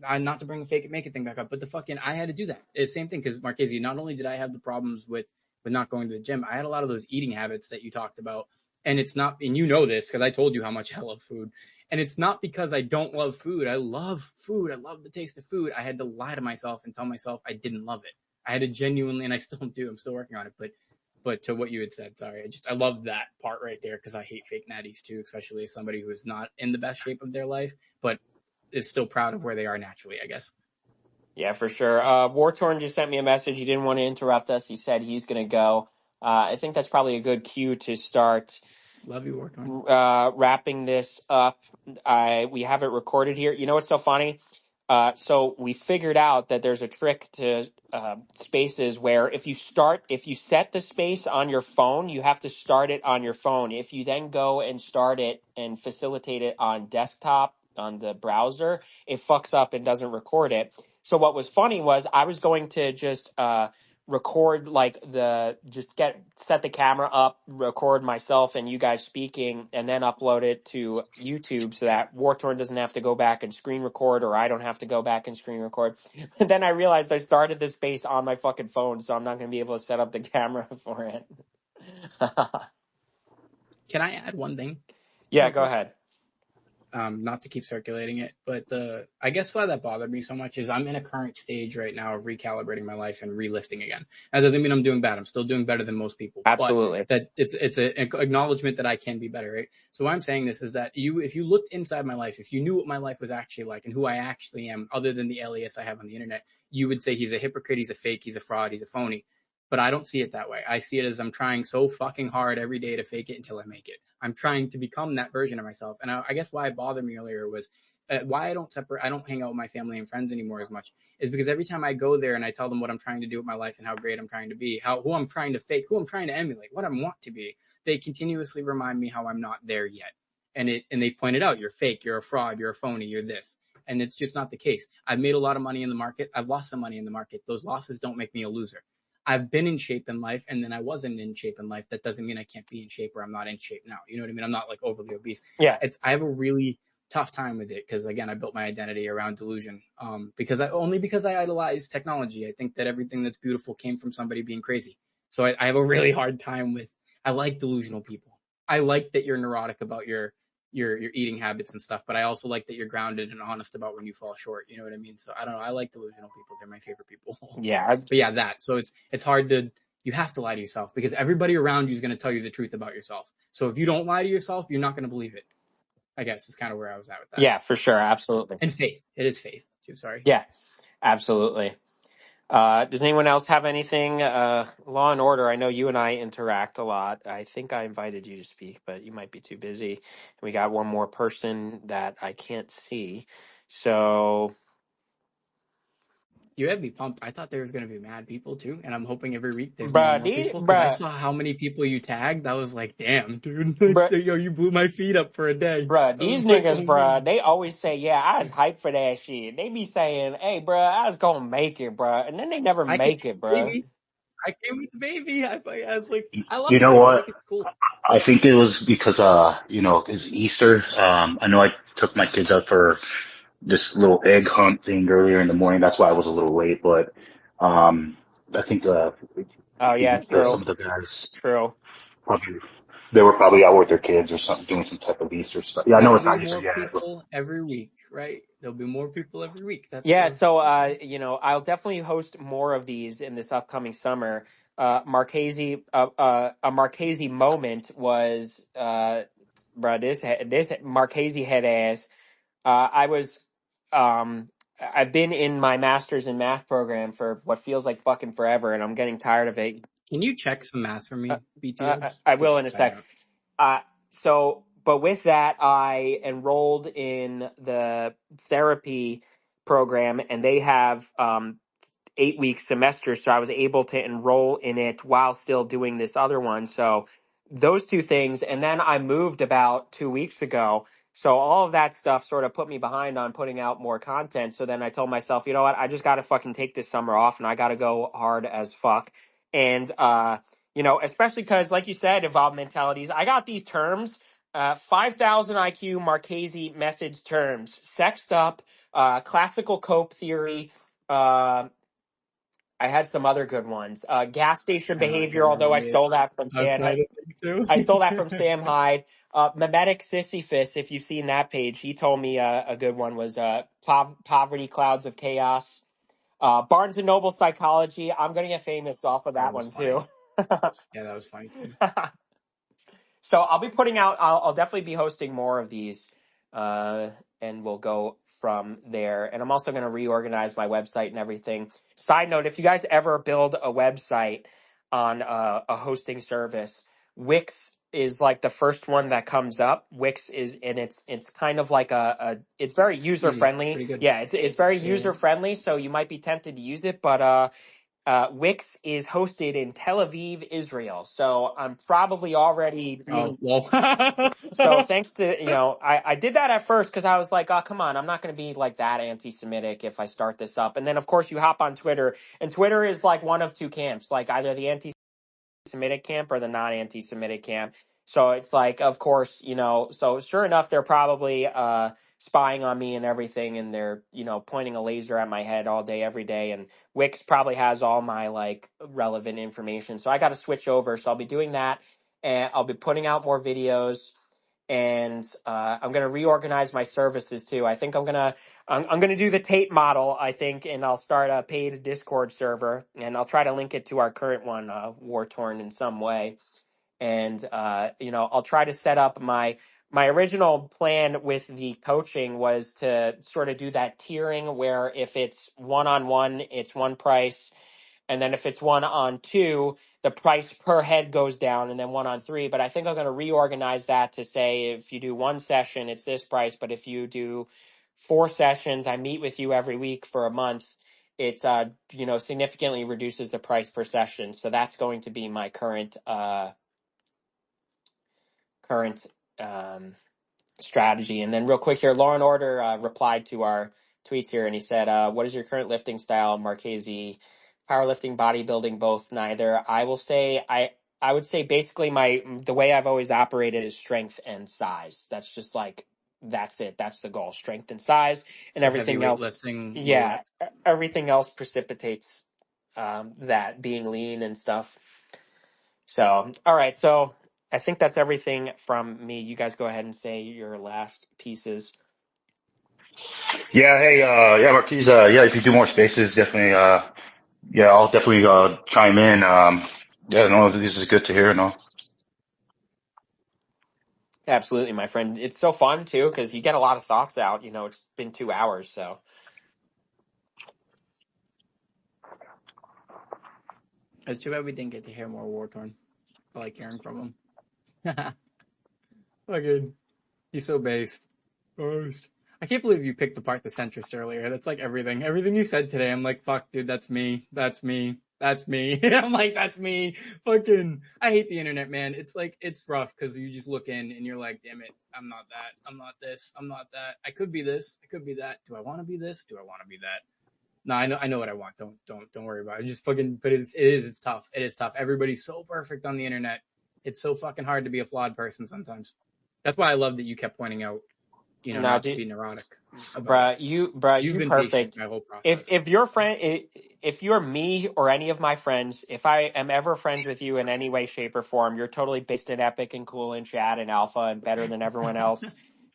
I not to bring the fake it make it thing back up, but the fucking I had to do that. It's the same thing because Marchese, not only did I have the problems with not going to the gym, I had a lot of those eating habits that you talked about. And it's not, and you know this because I told you how much I love food. And it's not because I don't love food. I love food. I love the taste of food. I had to lie to myself and tell myself I didn't love it. I had to genuinely, and I still do. I'm still working on it. But to what you had said, sorry, I love that part right there because I hate fake natties too, especially as somebody who is not in the best shape of their life, but is still proud of where they are naturally, I guess. Yeah, for sure. Wartorn just sent me a message. He didn't want to interrupt us. He said he's going to go. I think that's probably a good cue to start Love you, Wartorn. wrapping this up. We have it recorded here. You know what's so funny? So we figured out that there's a trick to spaces where if you set the space on your phone, you have to start it on your phone. If you then go and start it and facilitate it on desktop on the browser, it fucks up and doesn't record it. So what was funny was I was going to just record like set the camera up, record myself and you guys speaking, and then upload it to YouTube so that Wartorn doesn't have to go back and screen record, or I don't have to go back and screen record. And then I realized I started this space on my fucking phone, so I'm not going to be able to set up the camera for it. Can I add one thing? Yeah, go ahead. Not to keep circulating it, but I guess why that bothered me so much is I'm in a current stage right now of recalibrating my life and relifting again. That doesn't mean I'm doing bad. I'm still doing better than most people. Absolutely. But that it's an acknowledgement that I can be better, right? So why I'm saying this is that if you looked inside my life, if you knew what my life was actually like and who I actually am, other than the alias I have on the internet, you would say he's a hypocrite, he's a fake, he's a fraud, he's a phony. But I don't see it that way. I see it as I'm trying so fucking hard every day to fake it until I make it. I'm trying to become that version of myself. And I guess why it bothered me earlier was why I don't hang out with my family and friends anymore as much is because every time I go there and I tell them what I'm trying to do with my life and how great I'm trying to be, who I'm trying to fake, who I'm trying to emulate, what I want to be, they continuously remind me how I'm not there yet. And they point it out. You're fake. You're a fraud. You're a phony. You're this. And it's just not the case. I've made a lot of money in the market. I've lost some money in the market. Those losses don't make me a loser. I've been in shape in life and then I wasn't in shape in life. That doesn't mean I can't be in shape or I'm not in shape now. You know what I mean? I'm not like overly obese. Yeah. I have a really tough time with it because again, I built my identity around delusion. Because I idolize technology. I think that everything that's beautiful came from somebody being crazy. So I have a really hard time I like delusional people. I like that you're neurotic about your eating habits and stuff, but I also like that you're grounded and honest about when you fall short. You know what I mean? So I don't know. I like delusional people. They're my favorite people. Yeah. But yeah, that. So it's hard you have to lie to yourself because everybody around you is going to tell you the truth about yourself. So if you don't lie to yourself, you're not going to believe it. I guess is kind of where I was at with that. Yeah, for sure. Absolutely. And faith. It is faith too. Sorry. Yeah, absolutely. Does anyone else have anything? Law and Order, I know you and I interact a lot. I think I invited you to speak, but you might be too busy. We got one more person that I can't see. So, You had me pumped. I thought there was going to be mad people too. And I'm hoping every week there's more people because I saw how many people you tagged. I was like, damn, dude. Yo, you blew my feet up for a day. These niggas, they always say, yeah, I was hyped for that shit. They be saying, hey, I was going to make it, and then they never make it, I came with the baby. I was like, I love You it. know I what? think it's cool. I think it was because, it's Easter. I know I took my kids out for this little egg hunt thing earlier in the morning. That's why I was a little late, but, I think, oh, yeah, true. some of the guys True. they were probably out with their kids or something, doing some type of Easter stuff. Yeah, I know it's not Easter yet. People every week, right? There'll be more people every week. That's true. So, I'll definitely host more of these in this upcoming summer. Marchese, a Marchese moment was, this Marchese head ass. I've been in my master's in math program for what feels like fucking forever, and I'm getting tired of it. Can you check some math for me, BTO? I will in a sec. But with that, I enrolled in the therapy program, and they have 8-week semesters, so I was able to enroll in it while still doing this other one. So those two things, and then I moved about 2 weeks ago. So all of that stuff sort of put me behind on putting out more content. So then I told myself, you know what, I just got to fucking take this summer off, and I got to go hard as fuck. And, especially because, like you said, evolved mentalities, I got these terms, 5,000 IQ Marchese methods terms, sexed up, classical cope theory, I had some other good ones. Gas station behavior, although I stole that from Sam. I stole that from Sam Hyde. Mimetic Sisyphus, if you've seen that page, he told me a good one was Poverty Clouds of Chaos. Barnes and Noble Psychology. I'm going to get famous off of that one, too. Yeah, that was funny, too. So I'll be putting out, I'll definitely be hosting more of these, and we'll go from there. And I'm also going to reorganize my website and everything. Side note, if you guys ever build a website on a hosting service, Wix is like the first one that comes up. Wix is, and it's kind of like it's very user friendly. Yeah, it's very user friendly. So you might be tempted to use it, but Wix is hosted in Tel Aviv, Israel. So I'm probably already Oh, being. well. So thanks to, I did that at first because I was like, oh, come on, I'm not going to be like that anti-Semitic if I start this up. And then, of course, you hop on Twitter, and Twitter is like one of two camps, like either the anti-Semitic camp or the non-anti-Semitic camp. So it's like, of course, so sure enough, they're probably spying on me and everything, and they're, pointing a laser at my head all day, every day. And Wix probably has all my like relevant information. So I got to switch over. So I'll be doing that, and I'll be putting out more videos, and I'm gonna reorganize my services too. I think I'm gonna do the Tate model, I think, and I'll start a paid Discord server, and I'll try to link it to our current one, War Torn, in some way. And I'll try to set up my original plan with the coaching was to sort of do that tiering where if it's one-on-one, it's one price. And then if it's 1-on-2, the price per head goes down, and then 1-on-3. But I think I'm going to reorganize that to say if you do one session, it's this price. But if you do 4 sessions, I meet with you every week for a month, it's significantly reduces the price per session. So that's going to be my current strategy. And then real quick here, Law and Order replied to our tweets here, and he said, what is your current lifting style, Marchese? Powerlifting, bodybuilding, both, neither. I would say basically the way I've always operated is strength and size. That's it. That's the goal, strength and size, and So everything heavyweight else. lifting, low Yeah, impact. everything else precipitates that being lean and stuff. So, all right. So I think that's everything from me. You guys go ahead and say your last pieces. Yeah, hey, yeah, Marquise, yeah, if you do more spaces, definitely, yeah, I'll definitely, chime in. Yeah, no, this is good to hear, no. Absolutely, my friend. It's so fun too because you get a lot of thoughts out. It's been 2 hours, so It's too bad we didn't get to hear more War Torn. I like hearing from him. Fucking, he's so based. Based. I can't believe you picked apart the centrist earlier. That's like everything. Everything you said today, I'm like, fuck, dude, that's me. That's me. That's me. I'm like, that's me. Fucking, I hate the internet, man. It's like, it's rough because you just look in and you're like, damn it, I'm not that. I'm not this. I'm not that. I could be this. I could be that. Do I want to be this? Do I want to be that? No, I know what I want. Don't worry about it. Just fucking, but it's tough. It is tough. Everybody's so perfect on the internet. It's so fucking hard to be a flawed person sometimes. That's why I love that you kept pointing out, no, not to be neurotic. you You've been patient perfect. my whole If process. if you're if you're me or any of my friends, if I am ever friends with you in any way, shape, or form, you're totally based in epic and cool and chat and alpha and better than everyone else.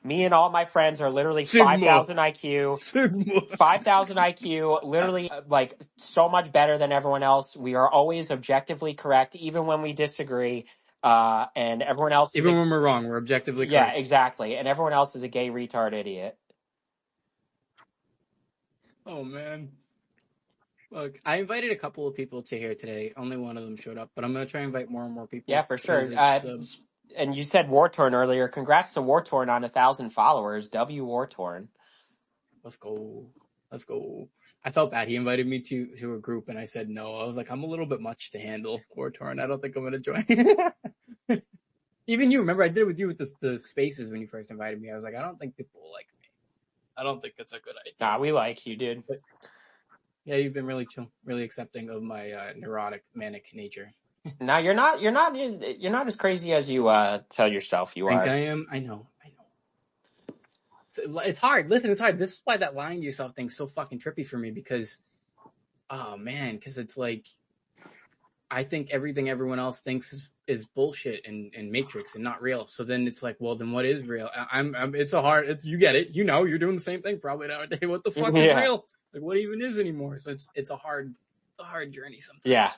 Me and all my friends are literally Sigma. 5,000 IQ. Sigma. 5,000 IQ, literally like so much better than everyone else. We are always objectively correct, even when we disagree. And everyone else is Even when we're wrong, we're objectively yeah, correct. exactly. And everyone else is a gay retard idiot. Oh man. Look, I invited a couple of people to here today. Only one of them showed up, but I'm gonna try and invite more and more people Yeah, for sure. because it's And you said War Torn earlier. Congrats to War Torn on 1,000 followers. W War Torn. let's go. Let's go. I felt bad. He invited me to a group and I said no. I was like, I'm a little bit much to handle, War Torn. I don't think I'm gonna join. Even you, remember I did it with you with the spaces when you first invited me. I was like, I don't think people will like me. I don't think that's a good idea. Nah, we like you, dude. But yeah, you've been really chill, really accepting of my neurotic, manic nature. Now you're not as crazy as you tell yourself you I think are. I am. I know. It's hard. Listen, it's hard. This is why that lying to yourself thing's so fucking trippy for me because, oh man, because it's like, I think everything everyone else thinks is bullshit and matrix and not real. So then it's like, well, then what is real? You get it. You're doing the same thing probably nowadays. What the fuck is real? Like what even is anymore? So it's a hard journey sometimes. Yeah.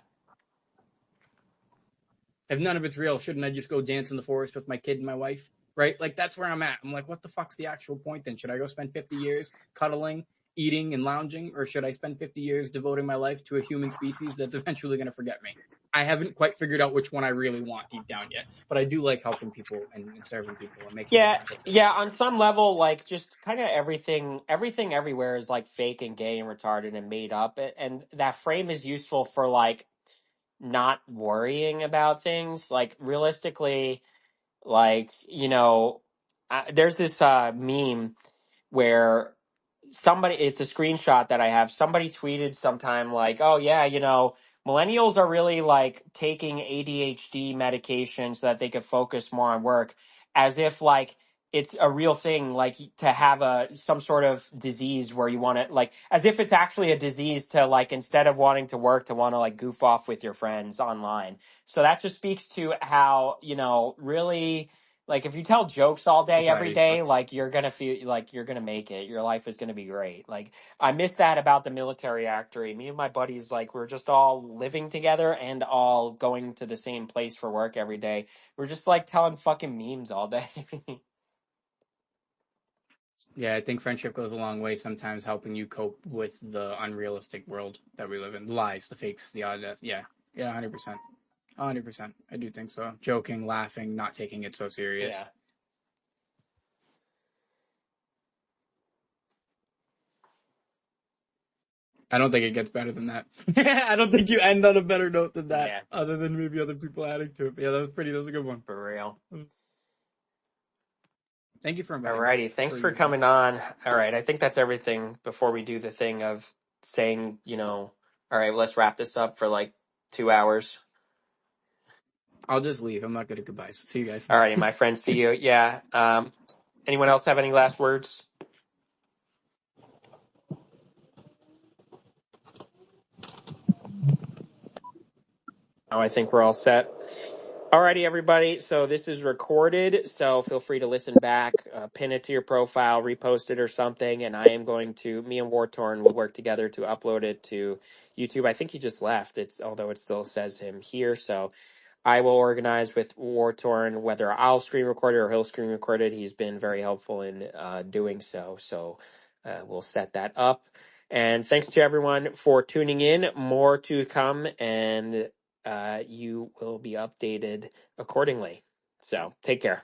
If none of it's real, shouldn't I just go dance in the forest with my kid and my wife? Right? Like that's where I'm at. I'm like, what the fuck's the actual point then? Should I go spend 50 years cuddling, eating, and lounging? Or should I spend 50 years devoting my life to a human species that's eventually going to forget me? I haven't quite figured out which one I really want deep down yet. But I do like helping people and serving people and making a Yeah, difference. yeah. On some level, like just kind of everything everywhere is like fake and gay and retarded and made up, and that frame is useful for like not worrying about things. Like realistically, like there's this meme where somebody, it's a screenshot that I have. Somebody tweeted sometime like, "Oh yeah, millennials are really like taking ADHD medication so that they could focus more on work," as if like it's a real thing, like to have some sort of disease where you want to like, as if it's actually a disease to like, instead of wanting to work, to want to like goof off with your friends online. So that just speaks to how, really, like if you tell jokes all day, every Society day, sucks. like you're gonna feel like you're gonna make it. Your life is gonna be great. Like I miss that about the military actory. Me and my buddies, like we're just all living together and all going to the same place for work every day. We're just like telling fucking memes all day. Yeah, I think friendship goes a long way sometimes, helping you cope with the unrealistic world that we live in. The lies, the fakes, the odd. Yeah, 100%. 100%. I do think so. Joking, laughing, not taking it so serious. Yeah. I don't think it gets better than that. I don't think you end on a better note than that, Yeah, other than maybe other people adding to it. But yeah, that was a good one. for real. Thank you for inviting me. Alrighty, thanks For for using. coming on. All right, I think that's everything before we do the thing of saying, all right, let's wrap this up for like 2 hours. I'll just leave. I'm not good at goodbyes. See you guys. Alrighty, my friend, see you. Yeah. Anyone else have any last words? Oh, I think we're all set. Alrighty, everybody. So this is recorded, so feel free to listen back, pin it to your profile, repost it or something, and me and Wartorn will work together to upload it to YouTube. I think he just left. Although it still says him here, so I will organize with Wartorn whether I'll screen record it or he'll screen record it. He's been very helpful in doing so. So we'll set that up. And thanks to everyone for tuning in. More to come, and you will be updated accordingly. So take care.